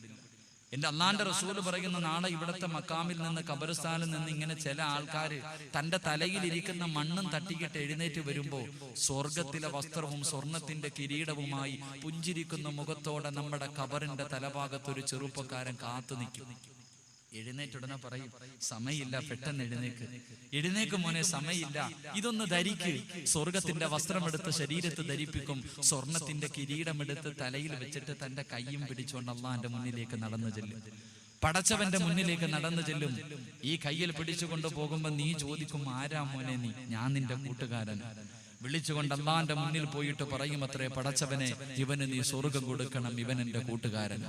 എന്റെ അള്ളാന്റെ റസൂല് പറയുന്ന, നാളെ ഇവിടത്തെ മക്കാമിൽ നിന്ന്, ഖബർസ്ഥാനിൽ നിന്ന് ഇങ്ങനെ ചില ആൾക്കാര് തന്റെ തലയിലിരിക്കുന്ന മണ്ണും തട്ടിക്കിട്ട് എഴുന്നേറ്റ് വരുമ്പോ സ്വർഗത്തിലെ വസ്ത്രവും സ്വർണത്തിന്റെ കിരീടവുമായി പുഞ്ചിരിക്കുന്ന മുഖത്തോടെ നമ്മുടെ ഖബറിന്റെ തലഭാഗത്ത് ഒരു ചെറുപ്പക്കാരൻ കാത്തു നിൽക്കും. എഴുന്നേറ്റുടനെ പറയും, സമയമില്ല, പെട്ടെന്ന് എഴുന്നേക്ക് മോനെ, സമയമില്ല, ഇതൊന്ന് ധരിക്ക്. സ്വർഗത്തിന്റെ വസ്ത്രമെടുത്ത് ശരീരത്ത് ധരിപ്പിക്കും, സ്വർണത്തിന്റെ കിരീടമെടുത്ത് തലയിൽ വെച്ചിട്ട് തന്റെ കൈയും പിടിച്ചുകൊണ്ട് അള്ളാന്റെ മുന്നിലേക്ക് നടന്നു ചെല്ലും. പടച്ചവന്റെ മുന്നിലേക്ക് നടന്നു ചെല്ലും. ഈ കയ്യിൽ പിടിച്ചുകൊണ്ട് പോകുമ്പോ നീ ചോദിക്കും, ആരാ മോനെ നീ? ഞാൻ നിന്റെ കൂട്ടുകാരൻ. വിളിച്ചുകൊണ്ട് അള്ളാന്റെ മുന്നിൽ പോയിട്ട് പറയും അത്രേ, പടച്ചവനെ, ഇവന് നീ സ്വർഗം കൊടുക്കണം, ഇവൻ എന്റെ കൂട്ടുകാരൻ,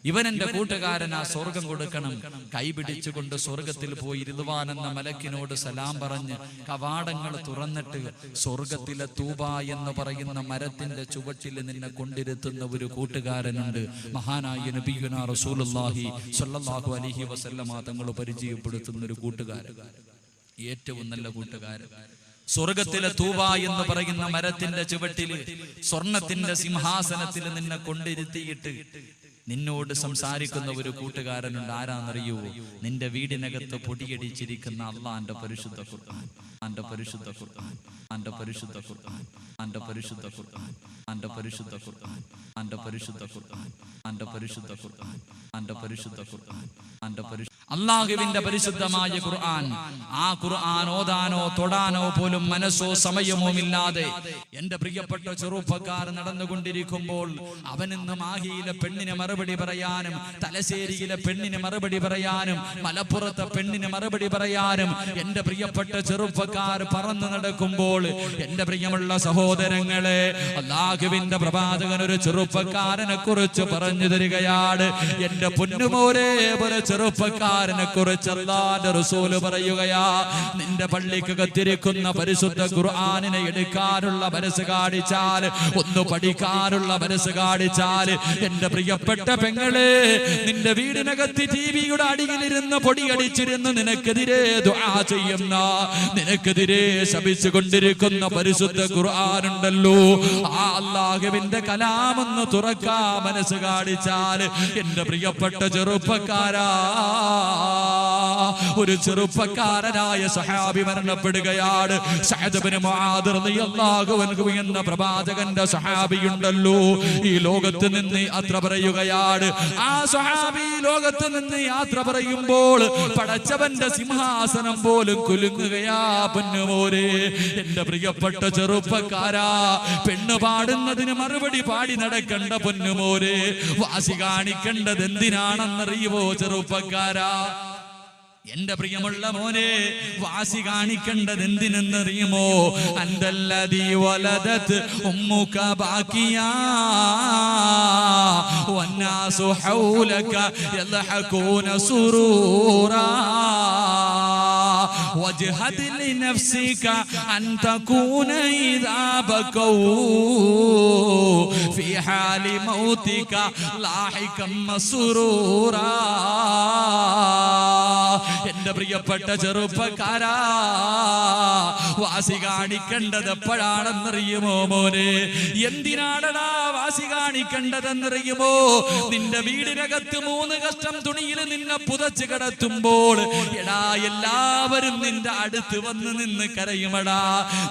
ഇവൻ എന്റെ കൂട്ടുകാരൻ, ആ സ്വർഗം കൊടുക്കണം. കൈ പിടിച്ചുകൊണ്ട് സ്വർഗത്തിൽ പോയി റിദ്വാൻ എന്ന മലക്കിനോട് സലാം പറഞ്ഞ് കവാടങ്ങൾ തുറന്നിട്ട് സ്വർഗത്തിലെ തൂബ എന്ന് പറയുന്ന മരത്തിന്റെ ചുവട്ടിൽ നിന്നെ കൊണ്ടിരുത്തുന്ന ഒരു കൂട്ടുകാരനുണ്ട്. മഹാനായ നബിയുനാ റസൂലുള്ളാഹി സ്വല്ലല്ലാഹു അലൈഹി വസല്ലമ തങ്ങൾ പരിചയപ്പെടുത്തുന്ന ഒരു കൂട്ടുകാരൻ, ഏറ്റവും നല്ല കൂട്ടുകാരൻ. സ്വർഗത്തിലെ തൂബ എന്ന് പറയുന്ന മരത്തിന്റെ ചുവട്ടില് സ്വർണത്തിന്റെ സിംഹാസനത്തിൽ നിന്നെ കൊണ്ടിരുത്തിയിട്ട് നിന്നോട് സംസാരിക്കുന്ന ഒരു കൂട്ടുകാരനുണ്ട്. ആരാന്നറിയോ? നിന്റെ വീടിനകത്ത് പൊടിയടിച്ചിരിക്കുന്ന അള്ളാന്റെ പരിശുദ്ധ ഖുർആൻ, അന്റെ പരിശുദ്ധ ഖുർആൻ, അന്റെ പരിശുദ്ധ ഖുർആൻ, അന്റെ പരിശുദ്ധ ഖുർആൻ, അന്റെ പരിശുദ്ധ ഖുർആൻ, അന്റെ പരിശുദ്ധ ഖുർആൻ, അന്റെ പരിശുദ്ധ ഖുർആൻ, അന്റെ പരിശുദ്ധ ഖുർആൻ, അന്റെ പരിശുദ്ധ അള്ളാഹുവിന്റെ പരിശുദ്ധമായ ഖുർആൻ. ആ ഖുർആൻ ഓതാനോ തൊടാനോ പോലും മനസ്സോ സമയമോ ഇല്ലാതെ എന്റെ പ്രിയപ്പെട്ട ചെറുപ്പക്കാർ നടന്നുകൊണ്ടിരിക്കുമ്പോൾ അവനിന്ന് മാഹിയിലെ പെണ്ണിന് മറുപടി പറയാനും, തലശ്ശേരിയിലെ പെണ്ണിന് മറുപടി പറയാനും, മലപ്പുറത്തെ പെണ്ണിന് മറുപടി പറയാനും എന്റെ പ്രിയപ്പെട്ട ചെറുപ്പക്കാർ പറന്നു നടക്കുമ്പോൾ, എന്റെ പ്രിയമുള്ള സഹോദരങ്ങളെ, അള്ളാഹുവിന്റെ പ്രവാചകൻ ഒരു ചെറുപ്പക്കാരനെ കുറിച്ച് പറഞ്ഞു തരികയാണ്. എന്റെ പൊന്നുമോരെ, ഒരു ചെറുപ്പക്കാരനെ കുറിച്ച് അല്ലാഹുവിന്റെ റസൂൽ പറയുകയാ, നിന്റെ പള്ളിക്കകത്തിരിക്കുന്ന പരിശുദ്ധ ഖുർആനിനെ എടുക്കാനുള്ള മനസ്സ് കാണിച്ചാൽ, ഒന്ന് പഠിക്കാനുള്ള മനസ്സ് കാണിച്ചാൽ, എന്റെ പ്രിയപ്പെട്ട പെങ്ങളെ, നിന്റെ വീടിനകത്ത് ടിവിയുടെ അടിയിലിരുന്ന് പൊടിയടിച്ചിരുന്ന് നിനക്കെതിരെ ദുആ ചെയ്യുന്ന, നിനക്കെതിരെ ശപിച്ചുകൊണ്ടിരിക്കുന്ന പരിശുദ്ധ ഖുർആനുണ്ടല്ലോ, ആ അല്ലാഹുവിന്റെ കലാമെന്ന് തുറക്കാ മനസ്സ് കാണിച്ചാൽ, എന്റെ പ്രിയപ്പെട്ട ചെറുപ്പക്കാരാ, ഒരു ചെറുപ്പക്കാരനായ സഹാബി മരണപ്പെടുകയാണ്. സഅദ് ഇബ്നു മുആദ് റളിയല്ലാഹു അൻഹു എന്ന പ്രവാചകന്റെ സഹാബിയുണ്ടല്ലോ, ഈ ലോകത്ത് നിന്ന് യാത്ര പറയുകയാണ്. ആ സഹാബി ലോകത്ത് നിന്ന് യാത്ര പറയുമ്പോൾ പടച്ചവന്റെ സിംഹാസനം പോലും കുലുങ്ങുകയാ. പൊന്നുമോരെ, എന്റെ പ്രിയപ്പെട്ട ചെറുപ്പക്കാരാ, പെണ്ണ് പാടുന്നതിന് മറുപടി പാടി നടക്കണ്ട പൊന്നുമോരെ, വാശി കാണിക്കേണ്ടത് എന്തിനാണെന്നറിയുമോ ചെറുപ്പക്കാരാ? എന്റെ പ്രിയമുള്ള മോനെ, വാശി കാണിക്കേണ്ടത് എന്തിനെന്നറിയുമോ? അന്തല്ലദീ വലദത് ഉമ്മുക ബാക്കിയാ വന്നാസു ഹൗലക യൽഹഖൂന സുറൂറാ വജ്ഹദ് ലിനഫ്സിക അൻ തകൂന ഇദാ ബകൗ ഫീ ഹാലി മൗതിക ലാഹികം മസ്റൂറാ. എന്റെ പ്രിയപ്പെട്ട ചെറുപ്പക്കാരാ, വാശി കാണിക്കേണ്ടത് എപ്പോഴാണെന്നറിയുമോ മോനെ? എന്തിനാണടാ വാശി കാണിക്കേണ്ടതെന്നറിയുമോ? നിന്റെ വീടിനകത്ത് 3 കഷ്ടം തുണിയിൽ നിന്നെ പുതച്ച് കിടത്തുമ്പോൾ, എടാ, എല്ലാവരും നിന്റെ അടുത്ത് വന്ന് നിന്ന് കരയുമടാ.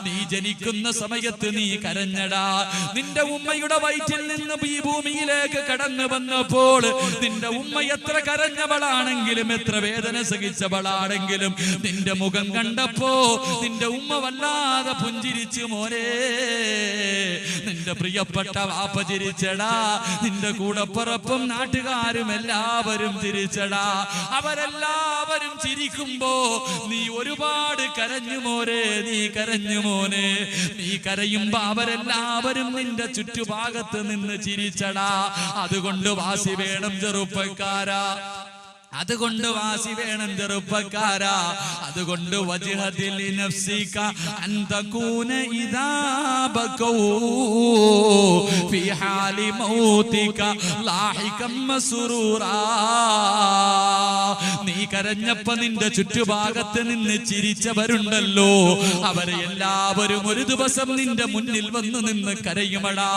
നീ ജനിക്കുന്ന സമയത്ത് നീ കരഞ്ഞടാ. നിന്റെ ഉമ്മയുടെ വയറ്റിൽ നിന്ന് ഈ ഭൂമിയിലേക്ക് കടന്നു വന്നപ്പോൾ നിന്റെ ഉമ്മ എത്ര കരഞ്ഞവളാണെങ്കിലും, എത്ര വേദന സഹിച്ചവളാണെങ്കിലും, നിന്റെ മുഖം കണ്ടപ്പോ നിന്റെ ഉമ്മ വല്ലാതെ പുഞ്ചിരിച്ചു മോനെ. നിന്റെ പ്രിയപ്പെട്ട വാപ്പ ചിരിച്ചടാ. നിന്റെ കൂടപ്പുറപ്പും നാട്ടുകാരും എല്ലാവരും ചിരിച്ചടാ. അവരെല്ലാവരും ചിരിക്കുമ്പോ നീ ഒരുപാട് കരഞ്ഞു മോനെ, നീ കരഞ്ഞു മോനെ. നീ കരയുമ്പോ അവരെല്ലാവരും നിന്റെ ചുറ്റുഭാഗത്ത് നിന്ന് ചിരിച്ചടാ. അതുകൊണ്ട് വാശി വേണം ചെറുപ്പക്കാരാ. അതുകൊണ്ട് വാസി വേണം ചെറുപ്പക്കാരാ. അതുകൊണ്ട് വജ്ഹതിൽ നഫ്സിക അൻ തകൂന ഇദാ ബകൂ ഫീ ഹാലി മൗതിക ലാഹികം മസ്റൂറാ. നീ കരഞ്ഞപ്പോ നിന്റെ ചുറ്റുഭാഗത്ത് നിന്ന് ചിരിച്ചവരുണ്ടല്ലോ, അവരെ എല്ലാവരും ഒരു ദിവസം നിന്റെ മുന്നിൽ വന്ന് നിന്ന് കരയുമടാ.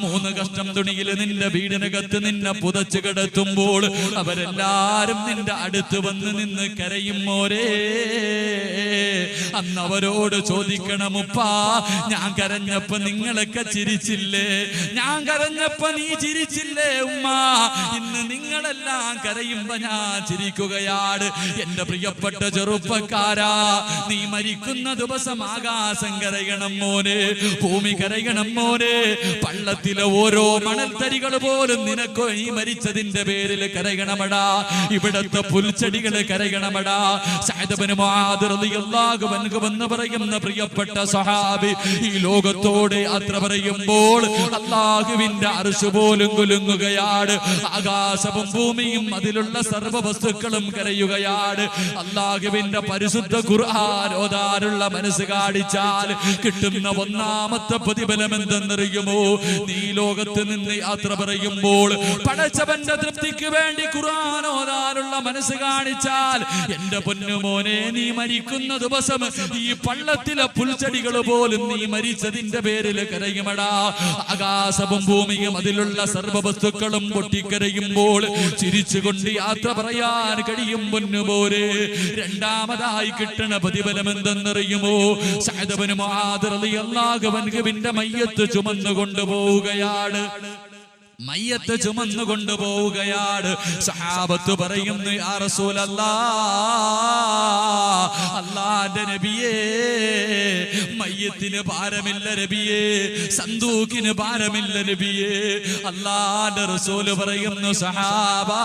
3 കഷ്ടം തുണിയിൽ നിന്റെ വീടിനകത്ത് നിന്നെ പുതച്ചു കിടത്തുമ്പോൾ അവരെല്ലാരും നിന്റെ അടുത്ത് വന്ന് നിന്ന് കരയും മോരേ. അന്ന് അവരോട് ചോദിക്കണം, ഉപ്പാ ഞാൻ കരഞ്ഞപ്പോ നിങ്ങളൊക്കെ ചിരിച്ചില്ലേ? ഞാൻ കരഞ്ഞപ്പോ നീ ചിരിച്ചില്ലേ ഉമ്മ? ഇന്ന് നിങ്ങളെല്ലാം കരയുമ്പോ ഞാൻ ചിരിക്കുകയാണ്. എന്റെ പ്രിയപ്പെട്ട ചെറുപ്പക്കാരാ, നീ മരിക്കുന്ന ദിവസം ആകാശം കരയണം മോനെ, ഭൂമി കരയണം മോനെ. പള്ളത്തിലെ ഓരോ മണൽത്തരികൾ പോലും നിനക്കോ നീ മരിച്ചതിന്റെ പേരിൽ കരയണമടാ. ഇവിടത്തെ പുൽച്ചെടികള് കരയണമടാ. സഅദ് ഇബ്നു മുആദ് റളിയല്ലാഹു അൻഹു എന്ന് പറയുന്ന പ്രിയപ്പെട്ട സഹാബി ഈ ലോകത്തോട് യാത്ര പറയുമ്പോൾ അല്ലാഹുവിന്റെ അർശ് പോലും കുലുങ്ങുകയാണ്. ആകാശവും ഭൂമിയും അതിലുള്ള സർവ്വ വസ്തുക്കളും കരയുകയാണ്. അല്ലാഹുവിന്റെ പരിശുദ്ധ ഖുർആൻ ഓതാനുള്ള മനസ്സ് കാണിച്ചാൽ കിട്ടുന്ന ഒന്നാമത്തെ പ്രതിഫലം എന്തെന്നറിയുമോ? നീ ലോകത്ത് നിന്ന് യാത്ര പറയുമ്പോൾ പടച്ചവന്റെ തൃപ്തിക്ക് വേണ്ടി ഖുർആൻ ഓതാനുള്ള മനസ്സ് കാണിച്ചാൽ എന്റെ പൊന്നുമോനെ, നീ മരിക്കുന്ന ദിവസം ഈ പള്ളത്തിലെ പുൽച്ചെടികൾ പോലും നീ മരിച്ചതിന്റെ പേരിൽ കരയുമടാ. ആകാശവും ഭൂമിയും അതിലുള്ള സർവ്വ വസ്തുക്കളും പൊട്ടിക്കരയുമ്പോൾ ചിരിച്ചുകൊണ്ട് യാത്ര പറയാൻ കഴിയും പൊന്നുപോലെ. രണ്ടാമതായി കിട്ടണ പ്രതിഫലം എന്തെന്നറിയുമോ? സഅദ് ഇബ്നു മുആദ് റളിയല്ലാഹു അൻഹുവിന്റെ മയ്യത്ത് ചുമന്നു കൊണ്ടുപോവുകയാണ്. മയ്യത്ത് ചുമന്നു കൊണ്ടുപോവുകയാണ്. സഹാബത്ത് പറയുന്നു, യാ റസൂലല്ലാഹ്, അല്ലാഹുവിന്റെ നബിയേ, മയ്യത്തിന് ഭാരമില്ല നബിയേ, സന്തൂക്കിന് ഭാരമില്ല നബിയേ. അല്ലാഹുവിന്റെ റസൂല് പറയുന്നു, സഹാബാ,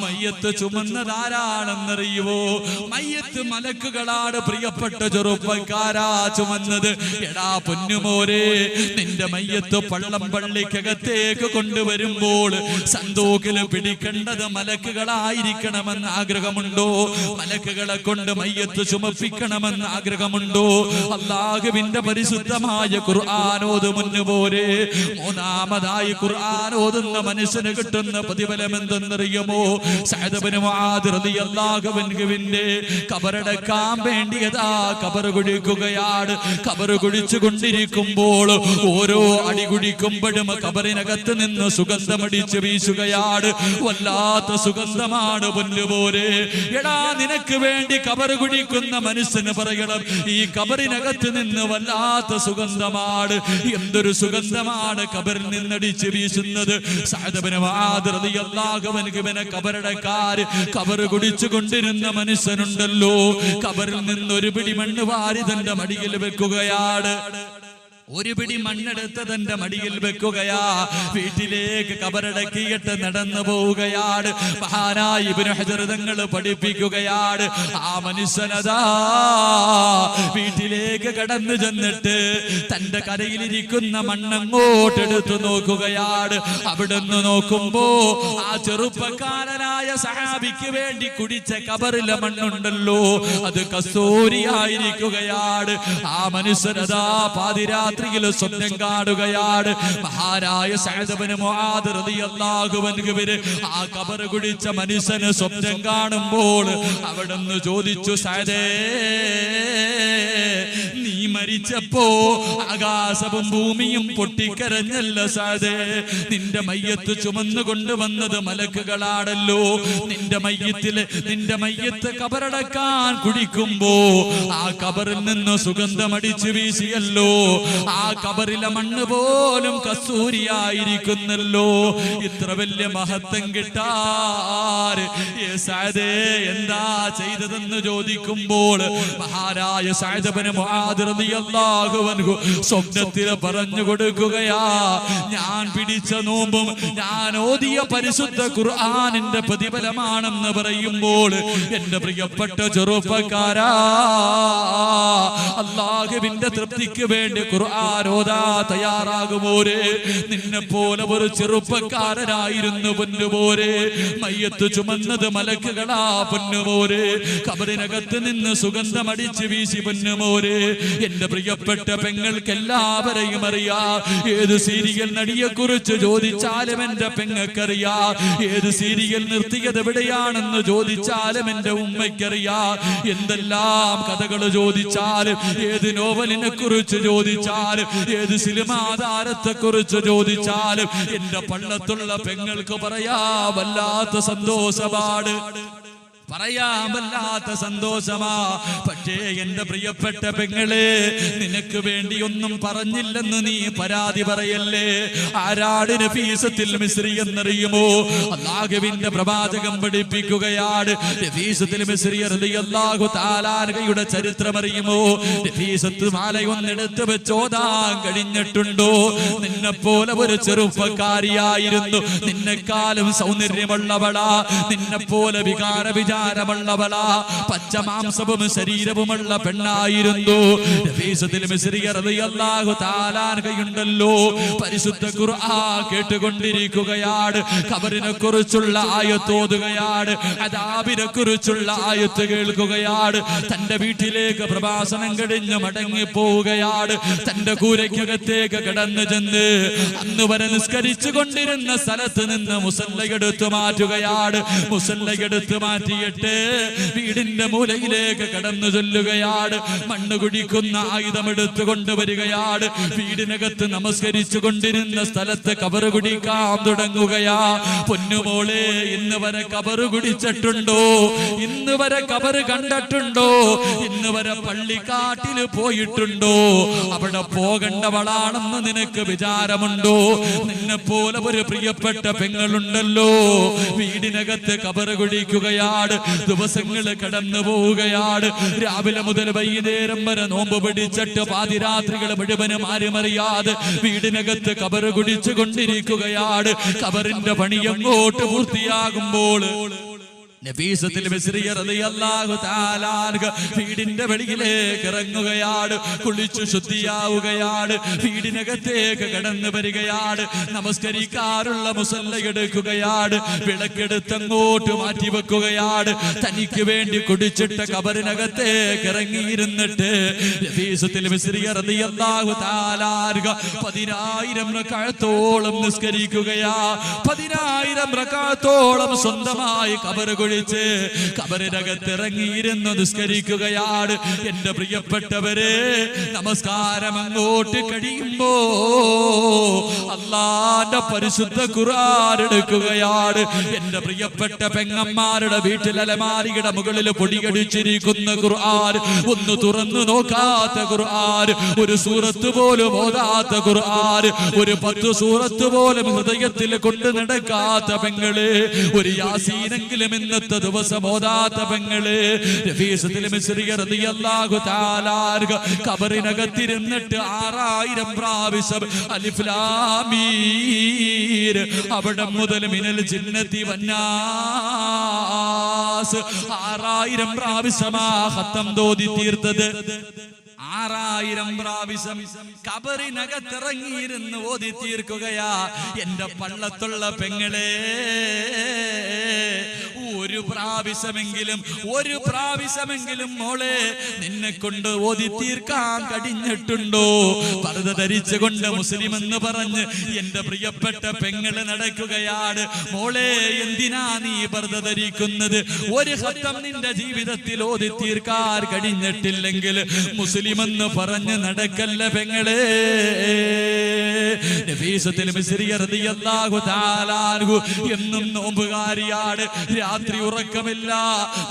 മയ്യത്ത് ചുമന്നതാരാണെന്നറിയുവോ? മയ്യത്ത് മലക്കുകളാണ് പ്രിയപ്പെട്ട ചെറുപ്പക്കാരാ ചുമന്നത്. എടാ പൊന്നുമോരെ, നിന്റെ മയ്യത്ത് പള്ളം പള്ളിക്കകത്തേക്ക് കൊണ്ടുവരുമ്പോൾ സന്തൂക്കില് പിടിക്കേണ്ടത് മലക്കുകളായിരിക്കണമെന്ന് ആഗ്രഹമുണ്ടോ? മലക്കുകളെ കൊണ്ട് മയ്യത്ത് ചുമപ്പിക്കണമെന്ന് ആഗ്രഹമുണ്ടോ? അല്ലാഹുവിന്റെ പരിശുദ്ധമായ ഖുർആൻ ഓതുമുന്നുപോലെ. മൂന്നാമതായി ഖുർആൻ ഓതുന്ന മനുഷ്യന് കിട്ടുന്ന പ്രതിഫലം എന്തെന്നറിയുമോ? സഅദ് ഇബ്നു മുആദ് റളിയല്ലാഹു അൻഹുവിന്റെ ഖബറടക്കാൻ വേണ്ടിയതാ ഖബർ കുഴിക്കുകയാണ്. ഖബർ കുഴിച്ചു കൊണ്ടിരിക്കുമ്പോൾ ഓരോ അടി കുഴിക്കുമ്പോഴും ഖബറിനകത്ത് നിന്ന് സുഗന്ധമടിച്ച് വീശുകയാണ്. വല്ലാത്ത സുഗന്ധമാണ് പൊന്നുപോലെ. എടാ, നിനക്ക് വേണ്ടി ഖബർ കുഴിക്കുന്ന മനുഷ്യന് പറയണം, ഈ ഖബറിനകത്ത് നിന്ന് വല്ലാത്ത സുഗന്ധമാണ്. എന്തൊരു സുഗന്ധമാണ് ഖബറിൽ നിന്നടിച്ച് വീശുന്നത്. സഅദ് ഇബ്നു മുആദ് റളിയല്ലാഹു അൻഹുവിനെ ഖബറടക്കാര് ഖബർ കുടിച്ചു കൊണ്ടിരുന്ന മനുഷ്യനുണ്ടല്ലോ, ഖബറിൽ നിന്ന് ഒരു പിടി മണ്ണ് വാരി തന്റെ മടിയിൽ വെക്കുകയാണ്. ഒരു പിടി മണ്ണെടുത്ത് തന്റെ മടിയിൽ വെക്കുകയാ. വീട്ടിലേക്ക് ഖബറടക്കിയിട്ട് നടന്നു പോവുകയാണ്. മഹാനായ ഇബ്നു ഹജർ തങ്ങൾ പഠിപ്പിക്കുകയാണ്, ആ മനുഷ്യനതാ വീട്ടിലേക്ക് കടന്നു ചെന്നിട്ട് തന്റെ കരയിലിരിക്കുന്ന മണ്ണങ്ങോട്ടെടുത്തു നോക്കുകയാണ്. അവിടുന്ന് നോക്കുമ്പോ ആ ചെറുപ്പക്കാരനായ സഹാബിക്ക് വേണ്ടി കുടിച്ച ഖബറിലെ മണ്ണുണ്ടല്ലോ, അത് കസ്തൂരിയായിരിക്കുകയാണ്. ആ മനുഷ്യനതാ പാതിരാത്രി സ്വപ്നം കാണുകയാണ്. മഹാനായ സഅദ് ഇബ്നു മുആദ് റളിയല്ലാഹു അൻഹുവിനെ ആ ഖബർ കുടിച്ച മനുഷ്യന് സ്വപ്നം കാണുമ്പോൾ അവിടുന്ന് ചോദിച്ചു, സഅദേ, നീ മരിച്ചപ്പോ ആകാശവും ഭൂമിയും പൊട്ടിക്കരഞ്ഞല്ലോ സഅദേ? നിന്റെ മയ്യത്ത് ചുമന്നു കൊണ്ടുവന്നത് മലക്കുകളാണല്ലോ. നിന്റെ മയ്യത്ത് ഖബറടക്കാൻ കുടിക്കുമ്പോ ആ ഖബറിൽ നിന്ന് സുഗന്ധമടിച്ചു വീശിയല്ലോ. ആ ഖബറിലെ മണ്ണ് പോലും കസ്തൂരിയായിരിക്കുന്നല്ലോ. ഇത്ര വലിയ മഹത്വം കിട്ടാൻ സഅദേ എന്താ ചെയ്തതെന്ന് ചോദിക്കുമ്പോൾ മഹാനായ സഅദ് ഇബ്നു മുആദ് റളിയല്ലാഹു അൻഹു സ്വപ്നത്തിൽ പറഞ്ഞു കൊടുക്കുകയാ, ഞാൻ പിടിച്ച നോമ്പും ഞാൻ ഓതിയ പരിശുദ്ധ ഖുർആനിന്റെ പ്രതിഫലമാണെന്ന് പറയുമ്പോൾ എന്റെ പ്രിയപ്പെട്ട ചെറുപ്പക്കാരാ, അല്ലാഹുവിന്റെ തൃപ്തിക്ക് വേണ്ടി ഖുർആൻ ഖുർആൻ ഓതാൻ തയ്യാറാകുമോരെ? നിന്നെ പോലെ ഒരു ചെറുപ്പക്കാരനായിരുന്നു പൊന്നുമോരെ. മയ്യത്ത് ചുമന്നത് മലക്കുകളാ പൊന്നുമോരെ. ഖബറിനകത്ത് നിന്ന് സുഗന്ധമടിച്ച് വീശി പൊന്നുമോരെ. എന്റെ പ്രിയപ്പെട്ട പെങ്ങൾക്ക് എല്ലാവരെയും അറിയാം. ഏത് സീരിയൽ നടിയെ കുറിച്ച് ചോദിച്ചാലും എന്റെ പെങ്ങൾക്കറിയാം. ഏത് സീരിയൽ നിർത്തിയത് എവിടെയാണെന്ന് ചോദിച്ചാലും എന്റെ ഉമ്മയ്ക്കറിയാം. എന്തെല്ലാം കഥകൾ ചോദിച്ചാലും, ഏത് നോവലിനെ കുറിച്ച് ചോദിച്ചാലും, ഏത് സിനിമാ താരത്തെ കുറിച്ച് ചോദിച്ചാലും എന്റെ പള്ളത്തുള്ള പെങ്ങൾക്ക് പറയാ വല്ലാത്ത സന്തോഷമാണ്, പറയാമല്ലാത്ത സന്തോഷമാ. പക്ഷേ എന്റെ പ്രിയപ്പെട്ട പെങ്ങളെ, നിനക്ക് വേണ്ടി ഒന്നും പറഞ്ഞില്ലെന്ന് നീ പരാതി പറയല്ലേ. ആരാണ് നഫീസത്തുൽ മിസ്രി എന്നറിയുമോ? അല്ലാഹുവിന്റെ പ്രവാചകൻ പഠിപ്പിക്കുകയാണ്. നഫീസത്തുൽ മിസ്രി റളിയല്ലാഹു തആല അൻഹയുടെ ചരിത്രം അറിയുമോ? നഫീസത്ത് മാലയൊന്നെടുത്ത് വെച്ചോതാൻ കഴിഞ്ഞിട്ടുണ്ടോ? നിന്നെ പോലെ ഒരു ചെറുപ്പക്കാരിയായിരുന്നു, നിന്നെക്കാളും സൗന്ദര്യമുള്ളവളാ, നിന്നെ പോലെ വികാരമുള്ളവളാ, പച്ചമാംസവും ശരീരവുമുള്ള പെണ്ണായിരുന്നു. നഫീസത്തുൽ മിസ്രി റളിയല്ലാഹു തആല അൻഹയുണ്ടല്ലോ, പരിശുദ്ധ ഖുർആൻ കേട്ടുകൊണ്ടിരിക്കുകയാണ്. ഖബറിനെ കുറിച്ചുള്ള ആയത്ത് ഓതുകയാണ്, അദാബിനെ കുറിച്ചുള്ള ആയത്ത് കേൾക്കുകയാണ്. തന്റെ വീട്ടിലേക്ക് പ്രഭാഷണം കഴിഞ്ഞ് മടങ്ങി പോവുകയാണ്. തന്റെ കൂരയ്ക്കകത്തേക്ക് കടന്നു ചെന്ന് അന്ന് വരെ നിസ്കരിച്ചു കൊണ്ടിരുന്ന സ്ഥലത്ത് നിന്ന് മുസല്ലയെടുത്തു മാറ്റുകയാണ്. മുസല്ലയെടുത്ത് മാറ്റിയിട്ട് വീടിന്റെ മൂലയിലേക്ക് കടന്നു ചൊല്ലുകയാണ്. മണ്ണ് കുടിക്കുന്ന ആയുധം എടുത്തു കൊണ്ടുവരികയാണ്. വീടിനകത്ത് നമസ്കരിച്ചു കൊണ്ടിരുന്ന സ്ഥലത്ത് കബറ് കുടിക്കാൻ തുടങ്ങുകയാ. പൊന്നുമോളെ, ഇന്ന് വരെ കബറ് കുടിച്ചിട്ടുണ്ടോ? ഇന്ന് വരെ കബറ് കണ്ടിട്ടുണ്ടോ? ഇന്ന് വരെ പള്ളിക്കാട്ടില് പോയിട്ടുണ്ടോ? അവിടെ പോകേണ്ടവളാണെന്ന് നിനക്ക് വിചാരമുണ്ടോ? നിന്നെ പോലെ ഒരു പ്രിയപ്പെട്ട പെങ്ങളുണ്ടല്ലോ, വീടിനകത്ത് കബറ് കുടിക്കുകയാണ്. ദിവസങ്ങൾ കടന്നു പോവുകയാണ്. രാവിലെ മുതൽ വൈകുന്നേരം വരെ നോമ്പ് പിടിച്ചിട്ട് പാതിരാത്രികൾ മുഴുവനും ആരുമറിയാതെ വീടിനകത്ത് കബറ് കുടിച്ചു കൊണ്ടിരിക്കുകയാണ്. കബറിന്റെ പണി അങ്ങോട്ട് പൂർത്തിയാകുമ്പോൾ നഫീസത്തുൽ മിസ്രി റളിയല്ലാഹു തആല അൻഹ വീടിന്റെ വെളിയിലേക്ക് ഇറങ്ങുകയാണ്. കുളിച്ചു ശുദ്ധിയാവുകയാണ്. വീടിനകത്തേക്ക് കടന്നു വരികയാണ്. നമസ്കരിക്കാറുള്ള മുസല്ല എടുക്കുകയാണ്. വിളക്കെടുത്ത് അങ്ങോട്ട് മാറ്റി വെക്കുകയാണ്. തനിക്ക് വേണ്ടി കുടിച്ചിട്ട കബറിനകത്തേക്ക് ഇറങ്ങിയിരുന്നിട്ട് നഫീസത്തുൽ മിസ്രി റളിയല്ലാഹു തആല അൻഹ 10,000 റക്അത്തോളം നിസ്കരിക്കുകയാ. 10,000 റക്അത്തോളം സ്വന്തമായി കബറ് കബറിനകത്തിറങ്ങിയിരുന്ന് നിസ്കരിക്കുകയാണ്. എന്റെ പ്രിയപ്പെട്ടവരെ, നമസ്കാരം അങ്ങോട്ട് കഴിയുമ്പോ അല്ലാഹുവിന്റെ പരിശുദ്ധ ഖുർആൻ എടുക്കുകയാണ്. എന്റെ പ്രിയപ്പെട്ട പെങ്ങന്മാരുടെ വീട്ടിൽ അലമാരിയുടെ മുകളിൽ പൊടിയടിച്ചിരിക്കുന്ന ഖുർആൻ, ഒന്ന് തുറന്നു നോക്കാത്ത ഖുർആൻ, ഒരു സൂറത്ത് പോലും ഓതാത്ത ഖുർആൻ, ഒരു 10 സൂറത്ത് പോലും ഹൃദയത്തിൽ കൊണ്ട് നടക്കാത്ത പെങ്ങള്, ഒരു യാസീനെങ്കിലും ഇന്നത്തെ ദിവസം ഓതാത്ത പെങ്ങള്, നഫീസത്തുൽ മിസ്രി റളിയല്ലാഹു തആല അൻഹ ഖബറിനകത്തിരുന്നിട്ട് 6000 പ്രാവശ്യം അലിഫ് ലാം മീം, അവിടെ മുതൽ മിനൽ ജിന്നതി വന്നാസ് 6000 പ്രാവശ്യമാ ഖത്തം തോതി തീർത്തത്. 6000 പ്രാവശ്യം കബറിനകത്തിറങ്ങിയിരുന്ന് ഓതി തീർക്കുകയാ. എന്റെ പള്ളത്തുള്ള പെങ്ങളെ, ഒരു പ്രാവശ്യമെങ്കിലും മോളെ നിന്നെ കൊണ്ട് ഓതി തീർക്കാൻ കഴിഞ്ഞിട്ടുണ്ടോ? പർദ്ദ ധരിച്ചുകൊണ്ട് മുസ്ലിം എന്ന് പറഞ്ഞ് എന്റെ പ്രിയപ്പെട്ട പെങ്ങള് നടക്കുകയാണ്. മോളെ, എന്തിനാ നീ പർദ്ദ ധരിക്കുന്നത്? ഒരു ഖത്തം നിന്റെ ജീവിതത്തിൽ ഓതി തീർക്കാൻ കഴിഞ്ഞിട്ടില്ലെങ്കിൽ മുസ്ലിം എന്ന് പറഞ്ഞ് നടക്കല്ല പെങ്ങളെ. നഫീസത്തുൽ മിസ്രി റളിയല്ലാഹു തആല അൻഹു എന്നും നോമ്പുകാരിയാണ്. രാത്രി ഉറക്കമില്ല,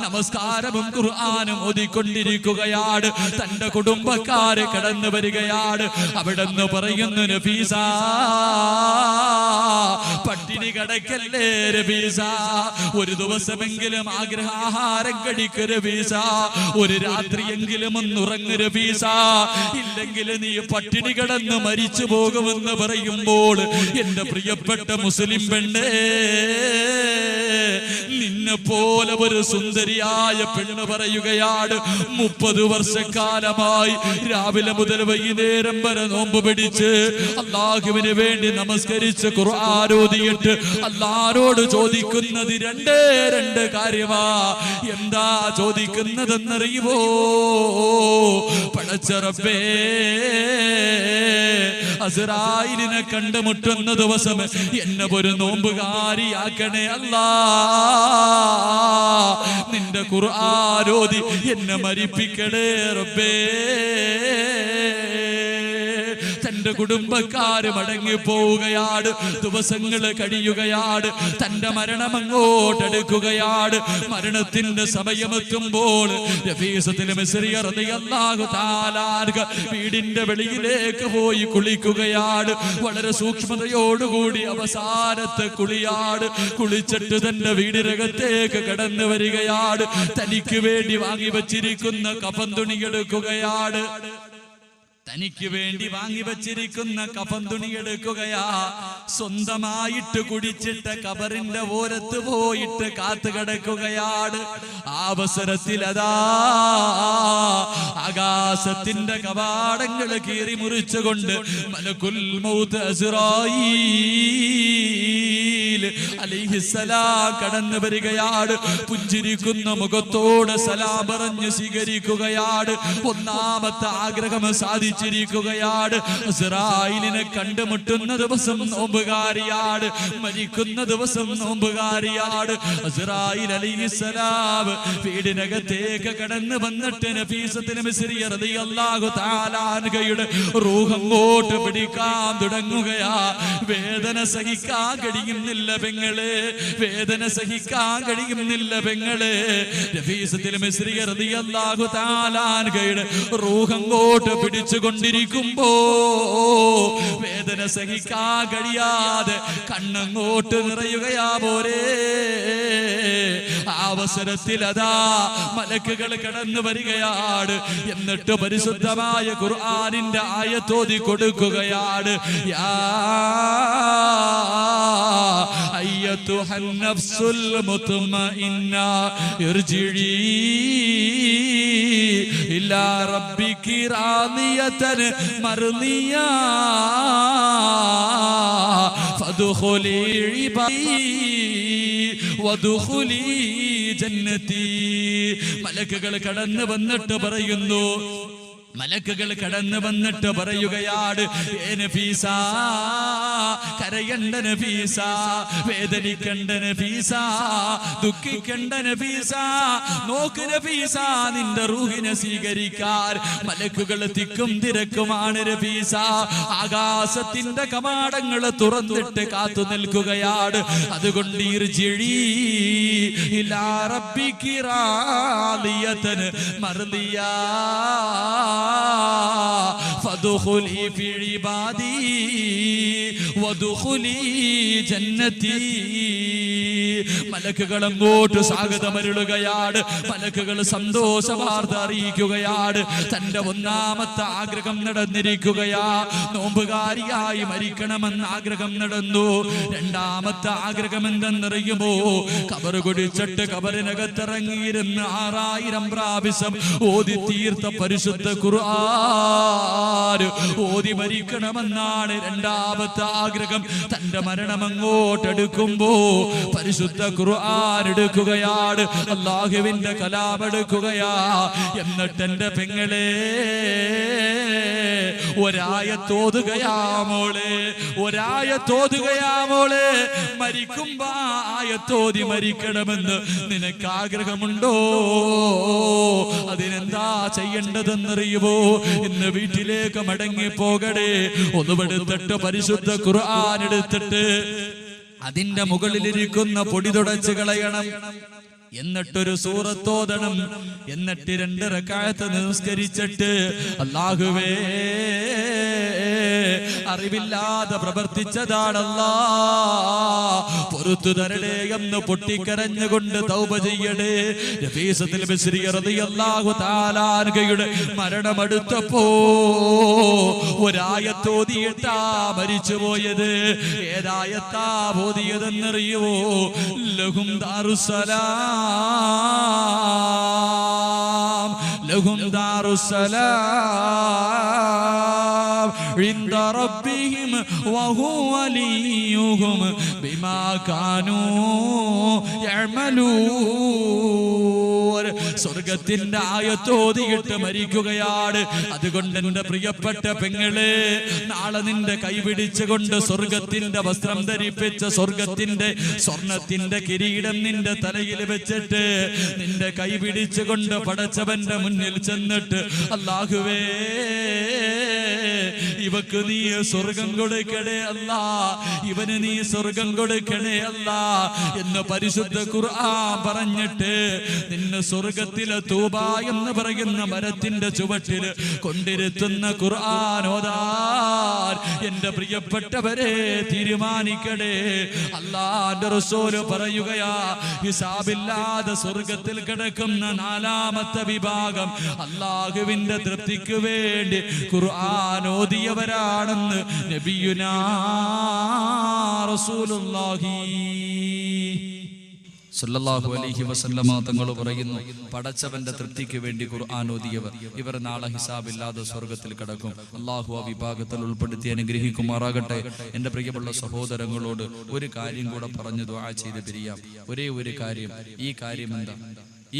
നമസ്കാരവും ഖുർആനും ഓതിക്കൊണ്ടിരിക്കുകയാണ്. തന്റെ കുടുംബക്കാര് കടന്നു വരികയാണ്. അവിടെ നിന്ന് പറയുന്നു, നഫീസ, പട്ടിണി കിടക്കല്ലേ നഫീസ, ഒരു ദിവസമെങ്കിലും ആഗ്രഹാഹാരം കഴിക്ക് നഫീസ, ഒരു രാത്രിയെങ്കിലും ഒന്നുറങ്ങ് നഫീസ, ഇല്ലെങ്കിൽ നീ പട്ടിണി കിടന്ന് മരിച്ചു പോകുമെന്ന് പറയുമ്പോൾ എന്റെ പ്രിയപ്പെട്ട മുസ്ലിം പെണ്ണേ, നിന്നെ പോലെ ഒരു സുന്ദരിയായ പെണ്ണ് പറയുകയാണ്, 30 വർഷക്കാലമായി രാവിലെ മുതൽ വൈകുന്നേരം വരെ നോമ്പ് പിടിച്ച് അല്ലാഹുവിന് വേണ്ടി നമസ്കരിച്ച് ഖുർആൻ ഓതിയിട്ട് അല്ലാഹുവോട് ചോദിക്കുന്നത് രണ്ട് കാര്യമാ. എന്താ ചോദിക്കുന്നതെന്നറിയുമോ? പടച്ച റബ്ബേ, അസ്റായിലിനെ കണ്ടുമുട്ടുന്ന ദിവസം എന്നെ ഒരു നോമ്പുകാരിയാക്കണേ അല്ലാ. നിന്റെ ഖുർആൻ ഓതി എന്നെ മരിപ്പിക്കണേ റബ്ബേ. തന്റെ കുടുംബക്കാര് മടങ്ങി പോവുകയാണ്, ദിവസങ്ങൾ കഴിയുകയാണ്, തന്റെ മരണം അങ്ങോട്ടെടുക്കുകയാണ്. മരണത്തിന്റെ സമയമെത്തുമ്പോൾ വീടിന്റെ വെളിയിലേക്ക് പോയി കുളിക്കുകയാണ്. വളരെ സൂക്ഷ്മതയോടുകൂടി അവസാനത്തെ കുളിയാണ്. കുളിച്ചിട്ട് തന്റെ വീടിനകത്തേക്ക് കടന്നു വരികയാണ്. തനിക്ക് വേണ്ടി വാങ്ങി വച്ചിരിക്കുന്ന കഫൻ തുണിയെടുക്കുകയാണ്. തനിക്ക് വേണ്ടി വാങ്ങി വച്ചിരിക്കുന്ന കഫൻ തുണിയെടുക്കുകയാ. സ്വന്തമായിട്ട് കുടിച്ചിട്ട് കബറിന്റെ ഓരത്ത് പോയിട്ട് കാത്തു കിടക്കുകയാണ്. ആ അവസരത്തിൽ അതാ ആകാശത്തിന്റെ കവാടങ്ങൾ കീറി മുറിച്ചുകൊണ്ട് മലക്കുൽ മൗത്ത് അസ്റായീൽ അലൈഹിസ്സലാം കടന്നു വരികയാണ്. പുഞ്ചിരിക്കുന്ന മുഖത്തോട് സലാം പറഞ്ഞു സ്വീകരിക്കുകയാണ്. ഒന്നാമത്തെ ആഗ്രഹം സാധിച്ചിരിക്കുകയാണ്. ഇസ്രായേലിനെ കണ്ടുമുട്ടുന്ന ദിവസം നോമ്പുകാരിയാണ്, മരിക്കുന്ന ദിവസം നോമ്പുകാരിയാണ്. ഇസ്രായേൽ അലൈഹിസ്സലാം വീടിനകത്തേക്ക് കടന്നു വന്നിട്ട് നഫീസത്തുൽ മിസ്രിയ റളിയല്ലാഹു തആല അൻഹയുടെ റൂഹ് അങ്ങോട്ട് പിടിക്കാൻ തുടങ്ങുകയാ. വേദന സഹിക്കാൻ കഴിയുന്നില്ല പെങ്ങളെ, വേദന സഹിക്കാൻ കഴിയുന്നില്ല പെങ്ങളെ. നഫീസത്തുൽ മിസ്രിയ റളിയല്ലാഹു തആല അൻഹയുടെ റൂഹ് അങ്ങോട്ട് പിടിച്ചുകൊണ്ടിരിക്കുമ്പോ വേദന സഹിക്കാൻ കഴിയാതെ കണ്ണങ്ങോട്ട് നിറയുകയാ പോരെ. അവസരത്തിൽ അതാ മലക്കുകൾ കടന്നു വരികയാണ്. എന്നിട്ട് പരിശുദ്ധമായ ഖുർആനിന്റെ ആയത്തോതി കൊടുക്കുകയാണ്. യാ അയ്യത്തുഹൻ നഫ്സുൽ മുത്മഇന്ന ഇർജിഇ ഇലാ റബ്ബികി റാദിയതൻ മർദിയ ഫദ്ഖുലി ഇബാദി വദ്ഖുലി ജന്നതി. മലക്കുകൾ കടന്നു വന്നിട്ട് പറയുന്നു, മലക്കുകൾ കടന്നു വന്നിട്ട് പറയുകയാണ്, ഏ നഫീസ, കരയണ്ട നഫീസ, വേദനിക്കണ്ട നഫീസ, ദുഃഖിക്കണ്ട നഫീസ, നോക്ക് നഫീസ, നിന്റെ റൂഹിനെ സ്വീകരിക്കാൻ മലക്കുകൾ തിക്കും തിരക്കുമാണ് നഫീസ. ആകാശത്തിന്റെ കവാടങ്ങൾ തുറന്നിട്ട് കാത്തു നിൽക്കുകയാണ്. അതുകൊണ്ട് ഇർജിഇ ഇലാ റബ്ബികി റാദിയതൻ മർദിയ ഫദ്ഖുലി ഫി ഇബാദി വദ്ഖുലി ജന്നതി. മലക്കുകൾ അങ്ങോട്ട് സ്വാഗതമരുളുകയാണ്. മലക്കുകൾ സന്തോഷ വാർത്ത അറിയിക്കുകയാണ്. തന്റെ ഒന്നാമത്തെ ആഗ്രഹം നടന്നിരിക്കുകയാ. നോമ്പുകാരിയായി മരിക്കണമെന്ന് ആഗ്രഹം നടന്നു. രണ്ടാമത്തെ ആഗ്രഹം എന്തെന്നറിയുമോ? കബർ കുടിച്ചിട്ട് കബറിനകത്തിറങ്ങിയിരുന്ന് 6000 പ്രാവശ്യം ഓതി തീർത്ത പരിശുദ്ധ ഖുർആൻ ഓതി മരിക്കണമെന്നാണ് രണ്ടാമത്തെ ആഗ്രഹം. തന്റെ മരണം അങ്ങോട്ടെടുക്കുമ്പോ പരിശുദ്ധ ഖുർആൻ എടുക്കുകയാണ്, അല്ലാഹുവിന്റെ കലാം എടുക്കുകയാ. എന്നിട്ട് എന്റെ പെങ്ങളെ ഒരായത്തോതുകയാ മോളെ, ഒരായത്തോതുകയാ മോളെ. മരിക്കുമ്പോ ആയത്തോതി മരിക്കണമെന്ന് നിനക്ക് ആഗ്രഹമുണ്ടോ? അതിനെന്താ ചെയ്യേണ്ടതെന്നറിയുമോ? ഇന്ന് വീട്ടിലേക്ക് മടങ്ങി പോകണേ. ഒന്നുമെടുത്തിട്ട് പരിശുദ്ധ ഖുർആൻ എടുത്തിട്ട് അതിന്റെ മുകളിലിരിക്കുന്ന പൊടി തുടച്ച് കളയണം. എന്നിട്ടൊരു സൂറത്തോതണം. എന്നിട്ട് 2 റക്അത്ത് നിസ്കരിച്ചിട്ട് അല്ലാഹുവേ അറിവില്ലാതെ പ്രവർത്തിച്ചതാണല്ലാ, പുറത്തു തരണേ എന്ന് പൊട്ടിക്കരഞ്ഞുകൊണ്ട് തൗബ ചെയ്യണേ. നഫീസത്തുൽ ബസ്രി റളിയല്ലാഹു തആല അൻഹയുടെ മരണമെടുത്തപ്പോ ഒരായത്തോതിയിട്ടാ മരിച്ചുപോയത്. ഏതായത്താ ഓതിയതെന്നറിയുമോ? ലഹും ദാറുസ്സലാം, ലഹും ദാറുസ്സലാം ഇൻദ റബ്ബിഹിം വഹുവ വലിയുഹും ബിമാ കാനൂ യഅമലൂൻ. സ്വർഗത്തിന്റെ ആയത്തോതിയിട്ട് മരിക്കുകയാണ്. അതുകൊണ്ട് എന്റെ പ്രിയപ്പെട്ട പെങ്ങളെ, നാളെ നിന്റെ കൈപിടിച്ചുകൊണ്ട് സ്വർഗത്തിന്റെ വസ്ത്രം ധരിപ്പിച്ച സ്വർഗത്തിന്റെ സ്വർണത്തിന്റെ കിരീടം നിന്റെ തലയിൽ വെച്ചിട്ട് നിന്റെ കൈ പിടിച്ചുകൊണ്ട് പടച്ചവന്റെ മുന്നിൽ ചെന്നിട്ട്, അല്ലാഹുവേ ഇവക്ക് നീ സ്വർഗം കൊടുക്കണേ അല്ലാ, ഇവന് നീ സ്വർഗം കൊടുക്കണേ അല്ലാ എന്ന് പരിശുദ്ധ ഖുർആൻ പറഞ്ഞിട്ട് നിന്നെ സ്വർഗത്തിലെ തൂബ എന്ന് പറയുന്ന മരത്തിന്റെ ചുവട്ടിൽ കൊണ്ടിരുത്തുന്ന ഖുർആൻ ഓതാൻ എന്റെ പ്രിയപ്പെട്ടവരെ തീരുമാനിക്കണേ. അല്ലാഹുവിന്റെ റസൂൽ പറയുകയാ, ഹിസാബില്ലാതെ സ്വർഗത്തിൽ കിടക്കുന്ന നാലാമത്തെ വിഭാഗം അല്ലാഹുവിന്റെ തൃപ്തിക്ക് വേണ്ടി ഖുർആൻ ഓതിയവരാണെന്ന് നബിയുനാ റസൂലുള്ളാഹി സല്ലല്ലാഹു അലൈഹി വസല്ലമ തങ്ങൾ പറയുന്നു, പടച്ചവന്റെ തൃപ്തിക്ക് വേണ്ടി ഖുർആൻ ഓതിയവർ ഇവർ നാളെ ഹിസാബില്ലാതെ സ്വർഗത്തിൽ കിടക്കും. അല്ലാഹു ആ വിഭാഗത്തിൽ ഉൾപ്പെടുത്തി അനുഗ്രഹിക്കുമാറാകട്ടെ. എന്റെ പ്രിയമുള്ള സഹോദരങ്ങളോട് ഒരു കാര്യം കൂടെ പറഞ്ഞു ദുആ ചെയ്ത് പിരിയാം. ഒരേ ഒരു കാര്യം. ഈ കാര്യം എന്താ?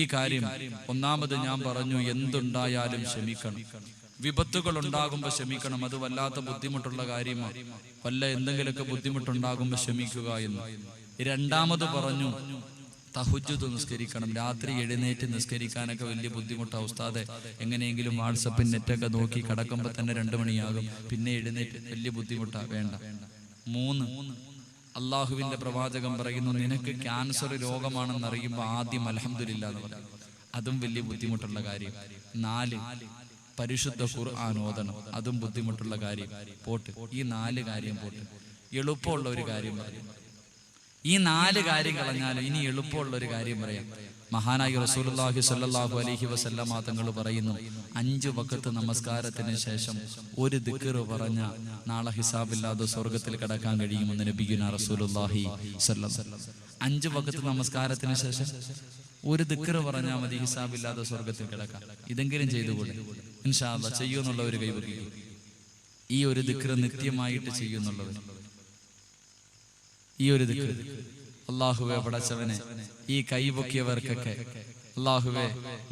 ഈ കാര്യം ഒന്നാമത് ഞാൻ പറഞ്ഞു, എന്തുണ്ടായാലും ക്ഷമിക്കണം. വിപത്തുകൾ ഉണ്ടാകുമ്പോൾ ക്ഷമിക്കണം. അത് വല്ലാത്ത ബുദ്ധിമുട്ടുള്ള കാര്യമാണ്. വല്ല എന്തെങ്കിലുമൊക്കെ ബുദ്ധിമുട്ടുണ്ടാകുമ്പോൾ ക്ഷമിക്കുക എന്ന്. രണ്ടാമത് പറഞ്ഞു, തഹജ്ജുദ് നിസ്കരിക്കണം. രാത്രി എഴുന്നേറ്റ് നിസ്കരിക്കാനൊക്കെ വലിയ ബുദ്ധിമുട്ടാണ് ഉസ്താദെ. എങ്ങനെയെങ്കിലും വാട്സപ്പിൽ നെറ്റൊക്കെ നോക്കി കിടക്കുമ്പോൾ തന്നെ 2 മണിയാകും. പിന്നെ എഴുന്നേറ്റ് വലിയ ബുദ്ധിമുട്ടാ, വേണ്ട. 3, അള്ളാഹുവിന്റെ പ്രവാചകൻ പറയുന്നു, നിനക്ക് ക്യാൻസർ രോഗമാണെന്ന് അറിയുമ്പോൾ ആദ്യം അൽഹംദുലില്ലാ എന്ന് പറയും. അതും വലിയ ബുദ്ധിമുട്ടുള്ള കാര്യം. 4, പരിശുദ്ധ ഖുർആൻ ഓതണം. അതും ബുദ്ധിമുട്ടുള്ള കാര്യം. പോട്ട്. ഈ 4 കാര്യം പോട്ട്. എളുപ്പമുള്ള ഒരു കാര്യം പറയും. ഈ 4 കാര്യം കളഞ്ഞാലും ഇനി എളുപ്പമുള്ള ഒരു കാര്യം പറയാം. മഹാനായ റസൂലുള്ളാഹി സ്വല്ലല്ലാഹു അലൈഹി വസല്ലമ തങ്ങൾ പറയുന്നു, 5 വഖത്ത് നമസ്കാരത്തിന് ശേഷം ഒരു ദിക്ർ പറഞ്ഞ നാളെ ഹിസാബില്ലാതെ സ്വർഗത്തിൽ കടക്കാൻ കഴിയുമെന്ന് നബിയുനാ റസൂലുള്ളാഹി സ്വല്ലല്ലാഹു അലൈഹി വസല്ലം. 5 വഖത്ത് നമസ്കാരത്തിന് ശേഷം ഒരു ദിക്ർ പറഞ്ഞാൽ മതി, ഹിസാബില്ലാതെ സ്വർഗത്തിൽ കിടക്കാം. ഇതെങ്കിലും ചെയ്തുകൂടെ? ഇൻഷാ അല്ലാഹ് ചെയ്യുമെന്നുള്ളവർ കൈവയ്ക്കുക. ഈ ഒരു ദിക്ർ നിത്യമായിട്ട് ചെയ്യുന്നുള്ളവർ ഈ ഒരു ദിക്ർ, അല്ലാഹുവേ പടച്ചവനെ, ഈ കൈപൊക്കിയവർക്കൊക്കെ അല്ലാഹുവേ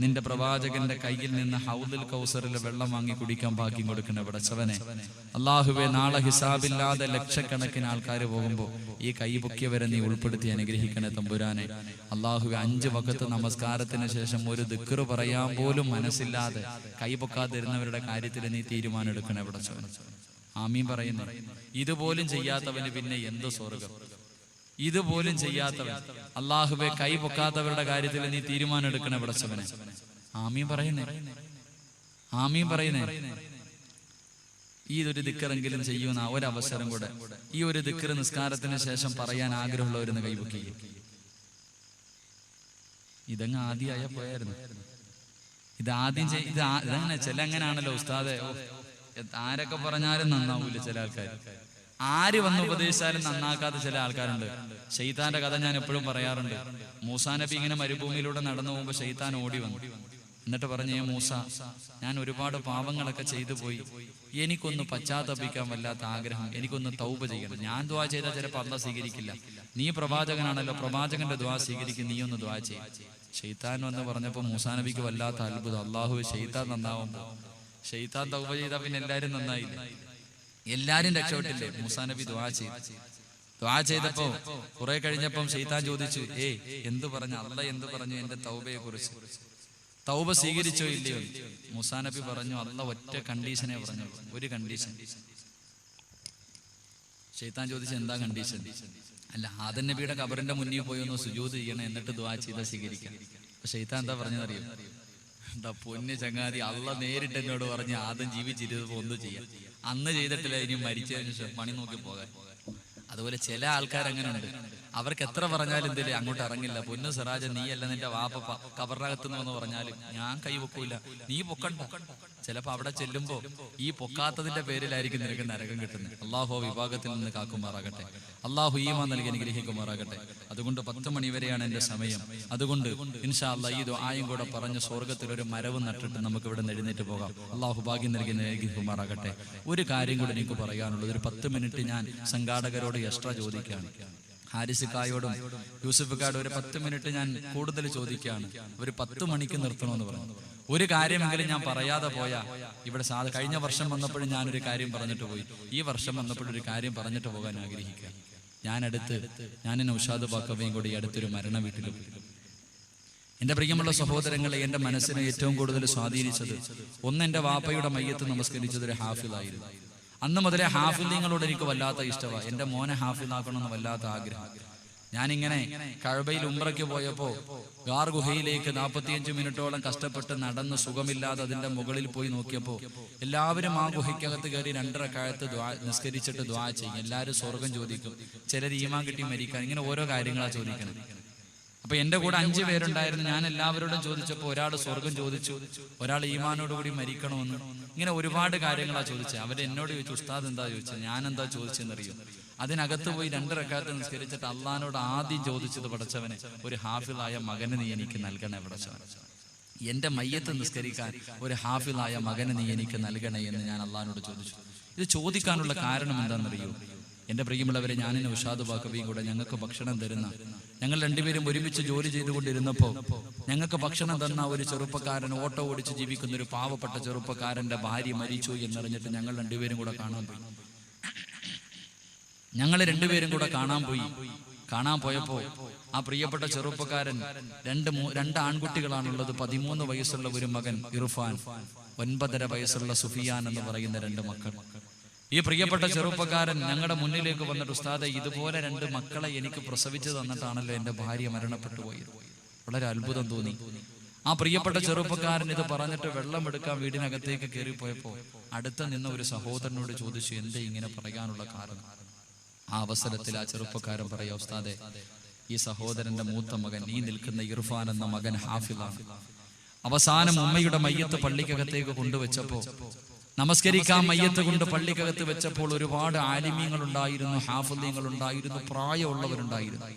നിന്റെ പ്രവാചകന്റെ കയ്യിൽ നിന്ന് ഹൗദുൽ കൗസറിൽ വെള്ളം വാങ്ങി കുടിക്കാൻ ഭാഗ്യം കൊടുക്കണേ പടച്ചവനെ. അല്ലാഹുവേ നാളെ ഹിസാബില്ലാതെ ലക്ഷക്കണക്കിന് ആൾക്കാർ പോകുമ്പോൾ ഈ കൈപൊക്കിയവരെ നീ ഉൾപ്പെടുത്തി അനുഗ്രഹിക്കണേ തമ്പുരാനെ. അല്ലാഹുവേ 5 വഖത്ത് നമസ്കാരത്തിന് ശേഷം ഒരു ദിക്ർ പറയാൻ പോലും മനസ്സില്ലാതെ കൈപൊക്കാതിരുന്നവരുടെ കാര്യത്തിൽ നീ തീരുമാനം എടുക്കണേ പടച്ചവനെ. ആമീൻ പറയുന്നു. ഇതുപോലും ചെയ്യാത്തവന് പിന്നെ എന്ത് സ്വർഗം? ഇതുപോലും ചെയ്യാത്തവൻ, അല്ലാഹുവേ കൈ പൊക്കാത്തവരുടെ കാര്യത്തിൽ നീ തീരുമാനം എടുക്കണേ പടച്ചവനെ. ആമീൻ പറയുന്നേ, ആമീൻ പറയുന്നേ. ഈ ഒരു ദിക്റെങ്കിലും ചെയ്യുന്ന ഒരവസരം കൂടെ, ഈ ഒരു ദിക്ർ നിസ്കാരത്തിന് ശേഷം പറയാൻ ആഗ്രഹമുള്ളവരെന്ന് കൈപൊക്കി. ഇതങ്ങ് ആദ്യമായ പോയായിരുന്നു. ഇതാദ്യം ഇതങ്ങനെ ചില അങ്ങനെയാണല്ലോ ഉസ്താദെ. ആരൊക്കെ പറഞ്ഞാലും നന്നാവൂല ചില ആൾക്കാർ. ആര് വന്ന് ഉപദേശിച്ചാലും നന്നാക്കാത്ത ചില ആൾക്കാരുണ്ട്. ശൈത്താന്റെ കഥ ഞാൻ എപ്പോഴും പറയാറുണ്ട്. മൂസാ നബി ഇങ്ങനെ മരുഭൂമിയിലൂടെ നടന്നു പോകുമ്പോൾ ശൈത്താൻ ഓടി വന്നു. എന്നിട്ട് പറഞ്ഞു, മൂസ, ഞാൻ ഒരുപാട് പാപങ്ങളൊക്കെ ചെയ്തു പോയി, എനിക്കൊന്ന് പശ്ചാത്തപിക്കാൻ വല്ലാത്ത ആഗ്രഹം, എനിക്കൊന്ന് തൗബ ചെയ്യണം. ഞാൻ ദുആ ചെയ്താൽ ചിലപ്പോൾ അല്ലാഹ് സ്വീകരിക്കില്ല. നീ പ്രവാചകനാണല്ലോ, പ്രവാചകന്റെ ദുആ സ്വീകരിക്കും, നീ ഒന്ന് ദുആ ചെയ്യും. ശൈത്താൻ വന്ന് പറഞ്ഞപ്പോൾ മൂസാ നബിക്ക് വല്ലാത്ത അത്ഭുതം. അല്ലാഹു ശൈത്താൻ നന്നാവുമ്പോ, ശൈത്താൻ തൗബ ചെയ്താൽ പിന്നെ എല്ലാരും നന്നായില്ലേ, എല്ലാരും രക്ഷപ്പെട്ടില്ലേ. മൂസാ നബി ദുആ ചെയ്തപ്പോ കുറെ കഴിഞ്ഞപ്പം ശൈത്താൻ ചോദിച്ചു, എന്ത് പറഞ്ഞു അല്ലാഹ്, എന്ത് പറഞ്ഞു എന്റെ തൗബയെ കുറിച്ച്? തൗബ സ്വീകരിച്ചോ ഇല്ലയോ? മൂസാ നബി പറഞ്ഞു, അല്ലാഹ് ഒറ്റ കണ്ടീഷനെ പറഞ്ഞു, ഒരു കണ്ടീഷൻ. ശൈത്താൻ ചോദിച്ചു, എന്താ കണ്ടീഷൻ? അല്ല, ആദം നബിയുടെ ഖബറിന്റെ മുന്നിൽ പോയി ഒന്ന് സുജൂദ് ചെയ്യണം, എന്നിട്ട് ദുആ ചെയ്താൽ സ്വീകരിക്കാം. അപ്പൊ ശൈത്താൻ എന്താ പറഞ്ഞതറിയോ? എന്താ പൊന്ന് ചങ്ങാതി, അല്ലാഹ് നേരിട്ട് എന്നോട് പറഞ്ഞ് ആദം ജീവിച്ചിരുന്നപ്പോ ഒന്നും ചെയ്യാം, അന്ന് ചെയ്തിട്ടില്ല, ഇനി മരിച്ചതിന് ശേഷം പണി നോക്കി പോകാൻ. അതുപോലെ ചില ആൾക്കാർ അങ്ങനെ ഉണ്ട്, അവർക്ക് എത്ര പറഞ്ഞാലും എന്തേലും അങ്ങോട്ട് ഇറങ്ങില്ല. പൊന്നു സിറാജ, നീയല്ല നിന്റെ വാപ്പ കബറിനകത്തുനിന്ന് പറഞ്ഞാലും ഞാൻ കൈവെക്കൂല, നീ പൊക്കണ്ട. ചിലപ്പോ അവിടെ ചെല്ലുമ്പോ ഈ പൊക്കാത്തതിന്റെ പേരിലായിരിക്കും നിനക്ക് നരകം കിട്ടുന്നത്. അള്ളാഹു വിഭാഗത്തിൽ നിന്ന് കാക്കുമാറാകട്ടെ, അള്ളാഹു ഈമാൻ നൽകി അനുഗ്രഹിക്കുമാറാകട്ടെ. അതുകൊണ്ട് 10 മണി വരെയാണ് എന്റെ സമയം. അതുകൊണ്ട് ഇൻഷാ അല്ലാഹ് ഈ ദുആയും കൂടെ പറഞ്ഞ് സ്വർഗത്തിൽ ഒരു മരവും നട്ടിട്ട് നമുക്ക് ഇവിടെ എഴുന്നേറ്റ് പോകാം. അള്ളാഹു ഭാഗ്യം നൽകി അനുഗ്രഹിക്കുമാറാകട്ടെ. ഒരു കാര്യം കൂടെ എനിക്ക് പറയാനുള്ളത്, ഒരു 10 മിനിറ്റ് ഞാൻ സംഘാടകരോട് എക്സ്ട്രാ ചോദിക്കുകയാണ്. ഹാരിസിക്കായോടും യൂസഫിക്കായോടും ഒരു 10 മിനിറ്റ് ഞാൻ കൂടുതൽ ചോദിക്കുകയാണ്. ഒരു 10 മണിക്ക് നിർത്തണമെന്ന് പറഞ്ഞു. ഒരു കാര്യമെങ്കിലും ഞാൻ പറയാതെ പോയാ ഇവിടെ കഴിഞ്ഞ വർഷം വന്നപ്പോഴും ഞാനൊരു കാര്യം പറഞ്ഞിട്ട് പോയി, ഈ വർഷം വന്നപ്പോഴൊരു കാര്യം പറഞ്ഞിട്ട് പോകാൻ ആഗ്രഹിക്കുക. ഞാൻ നൗഷാദ് ബാക്കവയും കൂടി അടുത്തൊരു മരണ വീട്ടിൽ പോയി. എന്റെ പ്രിയമുള്ള സഹോദരങ്ങളെ, എന്റെ മനസ്സിനെ ഏറ്റവും കൂടുതൽ സ്വാധീനിച്ചത്, ഒന്ന്, എന്റെ വാപ്പയുടെ മയ്യത്ത് നമസ്കരിച്ചത് ഒരു ഹാഫിളായിരുന്നു. അന്ന് മുതലേ ഹാഫിളിങ്ങളോട് എനിക്ക് വല്ലാത്ത ഇഷ്ടമാണ്. എന്റെ മോനെ ഹാഫിളാക്കണമെന്ന് വല്ലാത്ത ആഗ്രഹം. ഞാനിങ്ങനെ കഅബയിൽ ഉംറയ്ക്ക് പോയപ്പോ ഗാർ ഗുഹയിലേക്ക് 45 മിനിറ്റോളം കഷ്ടപ്പെട്ട് നടന്ന് സുഖമില്ലാതെ അതിന്റെ മുകളിൽ പോയി നോക്കിയപ്പോ എല്ലാവരും ആ ഗുഹയ്ക്കകത്ത് കയറി 2 റക്അത്ത് നിസ്കരിച്ചിട്ട് ദുആ ചെയ്യും. എല്ലാവരും സ്വർഗം ചോദിക്കും, ചിലർ ഈമാൻ കിട്ടി മരിക്കാൻ, ഇങ്ങനെ ഓരോ കാര്യങ്ങളാണ് ചോദിക്കണം. അപ്പൊ എന്റെ കൂടെ 5 പേരുണ്ടായിരുന്നു. ഞാൻ എല്ലാവരോടും ചോദിച്ചപ്പോ ഒരാൾ സ്വർഗം ചോദിച്ചു, ഒരാൾ ഈമാനോടുകൂടി മരിക്കണമെന്ന്, ഇങ്ങനെ ഒരുപാട് കാര്യങ്ങളാ ചോദിച്ചത്. അവരെന്നോട് ചോദിച്ചു, ഉസ്താദ് എന്താ ചോദിച്ചത്, ഞാൻ എന്താ ചോദിച്ചെന്നറിയോ? അതിനകത്ത് പോയി 2 റക്അത്ത് നിസ്കരിച്ചിട്ട് അള്ളാഹിനോട് ആദ്യം ചോദിച്ചത്, പടച്ചവനെ, ഒരു ഹാഫിളായ മകനെ നീ എനിക്ക് നൽകണേ പടച്ചവനെ. എന്റെ മയ്യത്ത് നിസ്കരിക്കാൻ ഒരു ഹാഫിളായ മകനെ നീ എനിക്ക് നൽകണേ എന്ന് ഞാൻ അള്ളാഹിനോട് ചോദിച്ചു. ഇത് ചോദിക്കാനുള്ള കാരണം എന്താണെന്നറിയോ? എന്റെ പ്രിയമുള്ളവരെ, ഞാനും നൗഷാദ് ബാക്കവിയും കൂടെ ഞങ്ങൾക്ക് ഭക്ഷണം തരുന്ന, ഞങ്ങൾ 2 പേരും ഒരുമിച്ച് ജോലി ചെയ്തുകൊണ്ടിരുന്നപ്പോ ഞങ്ങൾക്ക് ഭക്ഷണം തന്ന ഒരു ചെറുപ്പക്കാരൻ, ഓട്ടോ ഓടിച്ച് ജീവിക്കുന്ന ഒരു പാവപ്പെട്ട ചെറുപ്പക്കാരന്റെ ഭാര്യ മരിച്ചു എന്നറിഞ്ഞിട്ട് ഞങ്ങൾ 2 പേരും കൂടെ കാണാൻ പോയി. ഞങ്ങൾ 2 പേരും കൂടെ കാണാൻ പോയപ്പോ ആ പ്രിയപ്പെട്ട ചെറുപ്പക്കാരൻ, 2 ആൺകുട്ടികളാണുള്ളത്. 13 വയസ്സുള്ള ഒരു മകൻ ഇർഫാൻ, 9.5 വയസ്സുള്ള സുഫിയാൻ എന്ന് പറയുന്ന 2 മക്കൾ. ഈ പ്രിയപ്പെട്ട ചെറുപ്പക്കാരൻ ഞങ്ങളുടെ മുന്നിലേക്ക് വന്നിട്ട്, ഉസ്താദെ, ഇതുപോലെ 2 മക്കളെ എനിക്ക് പ്രസവിച്ചു തന്നിട്ടാണല്ലോ എന്റെ ഭാര്യ മരണപ്പെട്ടു പോയത്. വളരെ അത്ഭുതം തോന്നി. ആ പ്രിയപ്പെട്ട ചെറുപ്പക്കാരൻ ഇത് പറഞ്ഞിട്ട് വെള്ളം എടുക്കാൻ വീടിനകത്തേക്ക് കയറിപ്പോയപ്പോ അടുത്ത നിന്ന ഒരു സഹോദരനോട് ചോദിച്ചു, എന്തേ ഇങ്ങനെ പറയാനുള്ള കാരണം? ആ അവസരത്തിൽ ആ ചെറുപ്പക്കാരൻ പറയാ, ഉസ്താദെ, ഈ സഹോദരന്റെ മൂത്ത മകൻ, ഈ നിൽക്കുന്ന ഇർഫാൻ എന്ന മകൻ ഹാഫിളാണ്. അവസാനം ഉമ്മയുടെ മയ്യത്ത് പള്ളിക്കകത്തേക്ക് കൊണ്ടുവച്ചപ്പോ, നമസ്കരിക്കാൻ മയ്യത്ത് കൊണ്ട് പള്ളിക്കകത്ത് വെച്ചപ്പോൾ ഒരുപാട് ആലിമീങ്ങൾ ഉണ്ടായിരുന്നു, ഹാഫിളീങ്ങൾ ഉണ്ടായിരുന്നു, പ്രായമുള്ളവരുണ്ടായിരുന്നു.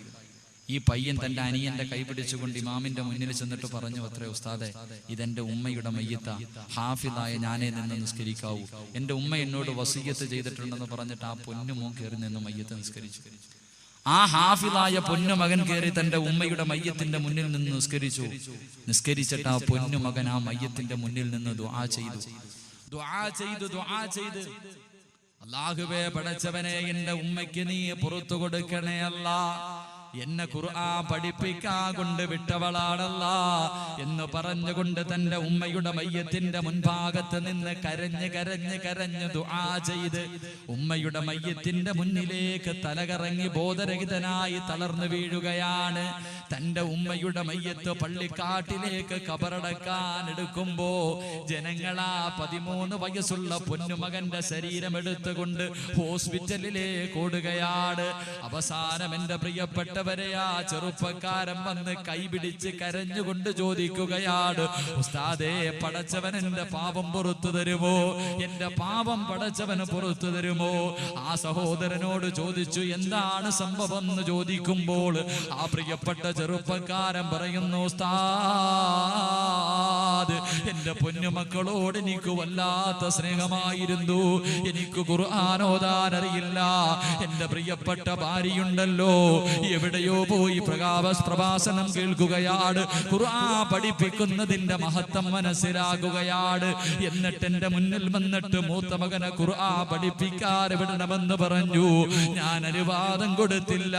ഈ പയ്യൻ തന്റെ അനിയന്റെ കൈ പിടിച്ചുകൊണ്ട് ഇമാമിന്റെ മുന്നിൽ ചെന്നിട്ട് പറഞ്ഞു, അത്രേ ഉസ്താദെ, ഇതെന്റെ ഉമ്മയുടെ മയ്യത്ത, ഹാഫിളായ ഞാനേ നിന്ന് നിസ്കരിക്കാവൂ, എന്റെ ഉമ്മ എന്നോട് വസിയ്യത്ത് ചെയ്തിട്ടുണ്ടെന്ന് പറഞ്ഞിട്ട് ആ പൊന്നുമോൻ കയറി നിന്ന് മയ്യത്ത് നിസ്കരിച്ചു. ആ ഹാഫിളായ പൊന്നുമകൻ കയറി തന്റെ ഉമ്മയുടെ മയ്യത്തിന്റെ മുന്നിൽ നിന്ന് നിസ്കരിച്ചിട്ട് ആ പൊന്നുമകൻ ആ മയ്യത്തിന്റെ മുന്നിൽ നിന്ന് ദുആ ചെയ്തു. അല്ലാഹുവേ, പടച്ചവനെ, എന്റെ ഉമ്മയ്ക്ക് നീ പുറത്തു കൊടുക്കണേ അല്ലാ, എന്നെ ഖുർആൻ പഠിപ്പിക്കാൻ കൊണ്ട് വിട്ടവളാണല്ല എന്ന് പറഞ്ഞുകൊണ്ട് തന്റെ ഉമ്മയുടെ മയ്യത്തിന്റെ മുൻഭാഗത്ത് നിന്ന് കരഞ്ഞ് ദുആ ചെയ്ത് ഉമ്മയുടെ മയ്യത്തിന്റെ മുന്നിലേക്ക് തലകറങ്ങി ബോധരഹിതനായി തളർന്നു വീഴുകയാണ്. തന്റെ ഉമ്മയുടെ മയ്യത്ത് പള്ളിക്കാട്ടിലേക്ക് കബറടക്കാൻ എടുക്കുമ്പോ ജനങ്ങളാ 13 വയസ്സുള്ള പൊന്നുമകന്റെ ശരീരം എടുത്തുകൊണ്ട് ഹോസ്പിറ്റലിലേക്ക് ഓടുകയാണ്. അവസാനം എന്റെ പ്രിയപ്പെട്ട ആ ചെറുപ്പക്കാരൻ വന്ന് കൈപിടിച്ച് കരഞ്ഞുകൊണ്ട് ചോദിക്കുകയാണ്, ഉസ്താദേ, പടച്ചവൻ എന്റെ പാപം പുറത്തു തരുമോ? എന്റെ പാപം പടച്ചവന് പുറത്തു തരുമോ? ആ സഹോദരനോട് ചോദിച്ചു, എന്താണ് സംഭവം എന്ന് ചോദിക്കുമ്പോൾ ആ പ്രിയപ്പെട്ട ചെറുപ്പക്കാരൻ പറയുന്നു, ഉസ്താദ്, എന്റെ പൊന്നുമക്കളോട് എനിക്ക് വല്ലാത്ത സ്നേഹമായിരുന്നു, എനിക്ക് ഖുർആൻ ഓതാൻ അറിയില്ല, എന്റെ പ്രിയപ്പെട്ട ഭാര്യയുണ്ടല്ലോ എവിടെയോ പോയി പ്രഭാഷണം കേൾക്കുകയാണ്, ഖുർആൻ പഠിപ്പിക്കുന്നതിന്റെ മഹത്വം മനസ്സിലാക്കുകയാണ്. എന്നിട്ട് എന്റെ മുന്നിൽ വന്നിട്ട് മൂത്ത മകനെ ഖുർആൻ പഠിപ്പിക്കാൻ വിടണമെന്ന് പറഞ്ഞു. ഞാൻ അനുവാദം കൊടുത്തില്ല,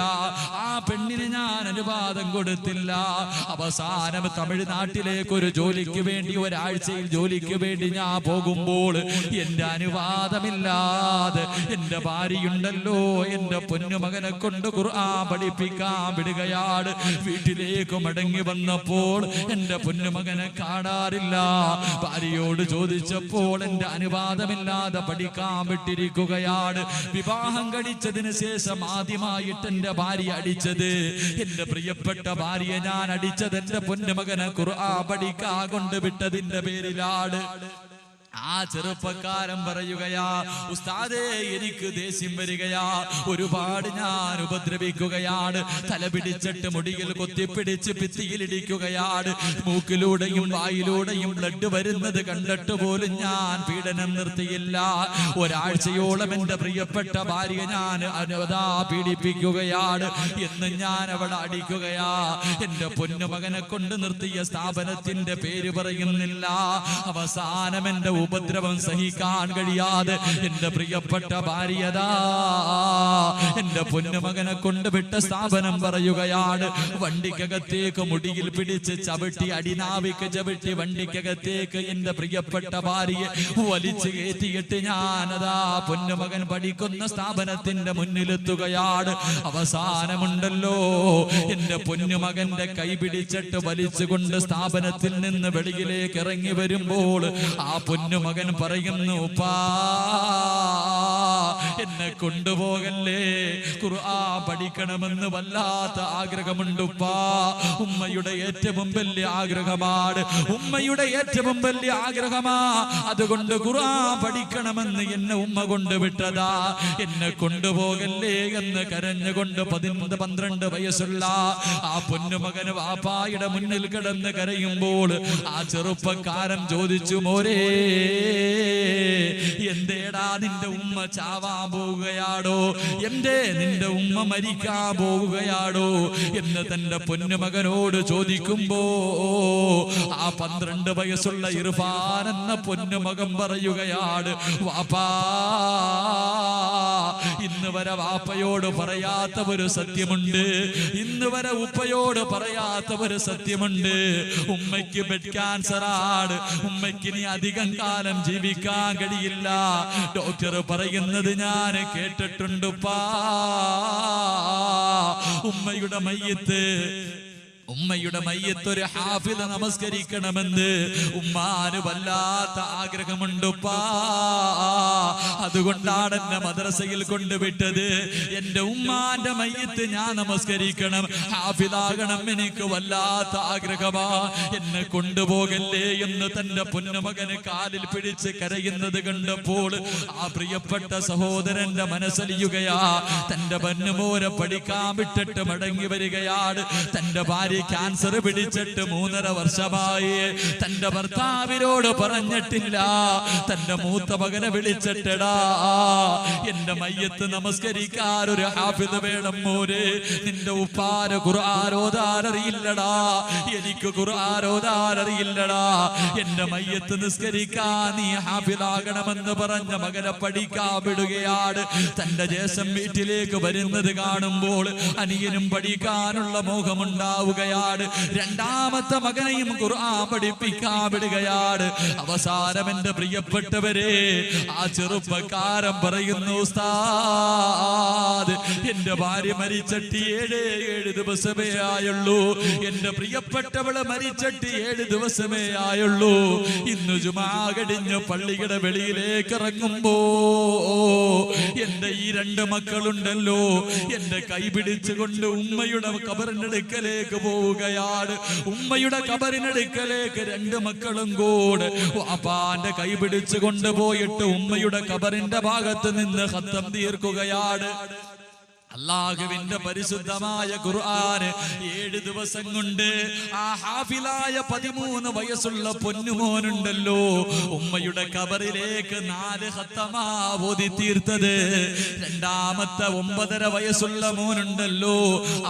ആ പെണ്ണിന് ഞാൻ അനുവാദം കൊടുത്തില്ല. അവസാനം തമിഴ്നാട്ടിലേക്ക് ഒരു ജോലിക്ക് വേണ്ടി, ഒരാഴ്ചയിൽ ജോലിക്ക് വേണ്ടി ഞാൻ പോകുമ്പോൾ എന്റെ അനുവാദമില്ലാതെ എന്റെ ഭാര്യയുണ്ടല്ലോ എന്റെ പൊന്നുമകനെ കൊണ്ട് ഖുർആൻ പഠിപ്പിക്കാൻ പഠിക്കാൻ വിടുകയാണ്. വീട്ടിലേക്ക് മടങ്ങി വന്നപ്പോൾ എന്റെ പൊന്നുമകനെ കാണാറില്ല. ഭാര്യയോട് ചോദിച്ചപ്പോൾ എന്റെ അനുവാദമില്ലാതെ പഠിക്കാൻ വിട്ടിരിക്കുകയാണ്. വിവാഹം കഴിച്ചതിന് ശേഷം ആദ്യമായിട്ട് എന്റെ ഭാര്യ അടിച്ചത്, എന്റെ പ്രിയപ്പെട്ട ഭാര്യ ഞാൻ അടിച്ചത് എന്റെ പൊന്നുമകനെ ഖുർആൻ പഠിക്കാൻ കൊണ്ടുവിട്ടതിന്റെ പേരിലാണ്. ആ ചെറുപ്പക്കാരൻ പറയുകയാ, ഉസ്താദേ എനിക്ക് ദേഷ്യം വരികയാ, ഒരുപാട് ഞാൻ ഉപദ്രവിക്കുകയാണ്, തല പിടിച്ചിട്ട് മുടിയിൽ കൊത്തിപ്പിടിച്ച് ഭിത്തിയിലിടിക്കുകയാണ്, മൂക്കിലൂടെയും വായിലൂടെയും ബ്ലഡ് വരുന്നത് കണ്ടിട്ട് പോലും ഞാൻ പീഡനം നിർത്തിയില്ല. ഒരാഴ്ചയോളം എന്റെ പ്രിയപ്പെട്ട ഭാര്യ ഞാൻ അതാ പീഡിപ്പിക്കുകയാണ് എന്ന് ഞാൻ അവളെ അടിക്കുകയാ. എന്റെ പൊന്നുമകനെ കൊണ്ട് നിർത്തിയ സ്ഥാപനത്തിന്റെ പേര് പറയുന്നില്ല. അവസാനം എന്റെ ഉപദ്രവം സഹിക്കാൻ കഴിയാതെ എന്റെ പ്രിയപ്പെട്ട ഭാര്യതാ എന്റെ പൊന്നുമകനെ കൊണ്ടുവിട്ട സ്ഥാപനം പറയുകയാണ്. വണ്ടിക്കകത്തേക്ക് മുടിയിൽ പിടിച്ച് ചവിട്ടി, അടിനാവിക്ക് ചവിട്ടി വണ്ടിക്കകത്തേക്ക് എന്റെ പ്രിയപ്പെട്ട ഭാര്യയെ വലിച്ചു കയറ്റിയിട്ട് ഞാനതാ പൊന്നുമകൻ പഠിക്കുന്ന സ്ഥാപനത്തിന്റെ മുന്നിലെത്തുകയാണ്. അവസാനമുണ്ടല്ലോ എന്റെ പൊന്നുമകന്റെ കൈ പിടിച്ചിട്ട് വലിച്ചുകൊണ്ട് സ്ഥാപനത്തിൽ നിന്ന് വെളിയിലേക്ക് ഇറങ്ങി വരുമ്പോൾ ആ പൊന്നുമകൻ പറയുന്നു, ഉപ്പാ എന്നെ കൊണ്ടുപോകല്ലേ, ഖുർആൻ പഠിക്കണമെന്ന് വല്ലാത്ത ആഗ്രഹമുണ്ടുപ്പാ. ഉമ്മയുടെ ഏറ്റവും വലിയ ആഗ്രഹമാണ്, ഉമ്മയുടെ ഏറ്റവും വലിയ ആഗ്രഹമാ. അതുകൊണ്ട് ഖുർആൻ പഠിക്കണമെന്ന് എന്നെ ഉമ്മ കൊണ്ടുവിട്ടതാ, എന്നെ കൊണ്ടുപോകല്ലേ എന്ന് കരഞ്ഞുകൊണ്ട് 12 വയസ്സുള്ള ആ പൊന്നുമകന് വാപ്പായുടെ മുന്നിൽ കിടന്ന് കരയുമ്പോൾ ആ ചെറുപ്പക്കാരൻ ചോദിച്ചു, മോരേ എന്തേടാ നിന്റെ ഉമ്മ ചാവാൻ പോവുകയാടോ, എന്തേ നിന്റെ ഉമ്മ മരിക്കാൻ പോവുകയാടോ എന്ന് തന്റെ പൊന്നുമകനോട് ചോദിക്കുമ്പോ ആ 12 വയസ്സുള്ള ഇർഫാൻ എന്ന പൊന്നുമകൻ പറയുകയാണ്, വാപ്പാ ഇന്ന് വരെ വാപ്പയോട് പറയാത്ത ഒരു സത്യമുണ്ട്, ഇന്ന് വരെ ഉപ്പയോട് പറയാത്ത ഒരു സത്യമുണ്ട്. ഉമ്മയ്ക്ക് ബ്ലഡ് ക്യാൻസറാണ്, ഉമ്മയ്ക്ക് ഇനി അധികം കാലം ജീവിക്കാൻ കഴിയില്ല. ഡോക്ടർ പറയുന്നത് ഞാൻ കേട്ടിട്ടുണ്ടുപ്പാ. ഉമ്മയുടെ മയ്യത്ത് ഒരു ഹാഫിദ് നമസ്കരിക്കണമെന്ന് ഉമ്മാന് വല്ലാത്ത ആഗ്രഹമുണ്ടുപ്പാ. അതുകൊണ്ടാണ് എന്നെ മദ്രസയിൽ കൊണ്ടുവിട്ടത്. എന്റെ ഉമ്മാന്റെ മയ്യത്ത് ഞാൻ നമസ്കരിക്കണം, ഹാഫിദാകണം, എനിക്ക് വല്ലാത്ത ആഗ്രഹമാ, എന്നെ കൊണ്ടുപോകല്ലേ എന്ന് തന്റെ പൊന്നുമകന് കാലിൽ പിടിച്ച് കരയുന്നത് കണ്ടപ്പോൾ ആ പ്രിയപ്പെട്ട സഹോദരന്റെ മനസ്സലിയുകയാ. തന്റെ പൊന്നുമോനെ പഠിക്കാൻ വിട്ടിട്ട് മടങ്ങി വരികയാണ്. തന്റെ ഭാര്യ ക്യാൻസർ പിടിച്ചിട്ട് 3.5 വർഷമായി. തന്റെ ഭർത്താവിനോട് പറഞ്ഞിട്ടില്ല. തന്റെ മൂത്ത മകനെ വിളിച്ചിട്ടടാ, എന്റെ മയ്യത്ത് നമസ്കരിക്കാൻ ഒരു ഹാഫിദ് വേണം മോനെ, നിന്റെ ഉപ്പാന് ഖുർആൻ ഓതാൻ അറിയില്ലടാ, എനിക്ക് ഖുർആൻ ഓതാൻ അറിയില്ലടാ, എന്റെ മയ്യത്ത് നിസ്കരിക്കാൻ നീ ഹാഫിദാകണമെന്ന് പറഞ്ഞ മകനെ പഠിക്കാൻ വിടുകയാണ്. തന്റെ ജ്യേഷ്ഠൻ വീട്ടിലേക്ക് വരുന്നത് കാണുമ്പോൾ അനിയനും പഠിക്കാനുള്ള മോഹമുണ്ടാവുക. രണ്ടാമത്തെ മകനെയും ഖുർആൻ പഠിപ്പിക്കാൻ വിടുകയാണ്. അവസാനം എന്റെ പ്രിയപ്പെട്ടവരെ ആ ചെറുപ്പക്കാരൻ പറയുന്നു, ഉസ്താദ് എന്റെ ഭാര്യ മരിച്ചിട്ട് 7 ദിവസമേ ആയുള്ളൂ, എന്റെ പ്രിയപ്പെട്ടവള് മരിച്ചിട്ട് 7 ദിവസമേ ആയുള്ളൂ. ഇന്ന് ജുമാ കഴിഞ്ഞ് പള്ളിയുടെ വെളിയിലേക്ക് ഇറങ്ങുമ്പോ എന്റെ ഈ 2 മക്കളുണ്ടല്ലോ എന്റെ കൈ പിടിച്ചുകൊണ്ട് ഉമ്മയുടെ ഖബറിന്റെ അടുക്കലേക്ക് പോവുകയാണ്. ഉമ്മയുടെ ഖബറിനടുക്കലേക്ക് 2 മക്കളും കൂടെ വാപ്പാന്റെ കൈ പിടിച്ചു കൊണ്ടുപോയിട്ട് ഉമ്മയുടെ ഖബറിന്റെ ഭാഗത്ത് നിന്ന് ഖത്തം തീർക്കുകയാണ്. അല്ലാഹുവിന്റെ പരിശുദ്ധമായ ഖുർആൻ 7 ദിവസം കൊണ്ട് ആ ഹാഫിലായ 13 വയസ്സുള്ള പൊന്നുമോനുണ്ടല്ലോ ഉമ്മയുടെ ഖബറിലേക്ക് 4 ഖത്തമാ ഓതി തീർത്തത്. രണ്ടാമത്തെ 9.5 വയസ്സുള്ള മോനുണ്ടല്ലോ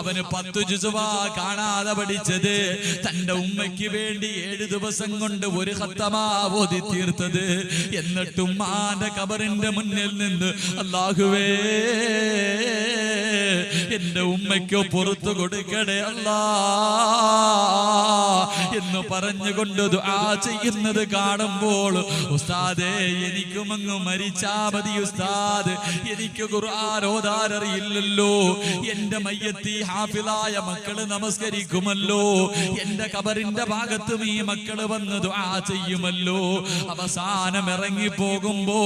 അവന് 10 ജുസുവാ കാണാതെ പഠിച്ചത്. തന്റെ ഉമ്മയ്ക്ക് വേണ്ടി 7 ദിവസം കൊണ്ട് 1 ഖത്തമാ ഓതി തീർത്തത്. എന്നിട്ടും ഉമ്മാന്റെ ഖബറിന്റെ മുന്നിൽ നിന്ന് അല്ലാഹുവേ എന്റെ ഉമ്മയ്ക്ക് പുറത്തു കൊടുക്കണേ അല്ലാ, എന്ന് പറഞ്ഞുകൊണ്ട് ദുആ ചെയ്യുന്നത് കാണുമ്പോൾ ഉസ്താദേ എനിക്കും അങ്ങ് മരിച്ചാ മതി ഉസ്താദ്, എനിക്ക് ഖുർആൻ ഓതാൻ അറിയില്ലല്ലോ, എന്റെ മയ്യത്തി ഹാഫിളായ മക്കള് നമസ്കരിക്കുമല്ലോ, എന്റെ ഖബറിന്റെ ഭാഗത്തും ഈ മക്കള് വന്ന് ദുആ ചെയ്യുമല്ലോ. അവസാനം ഇറങ്ങി പോകുമ്പോ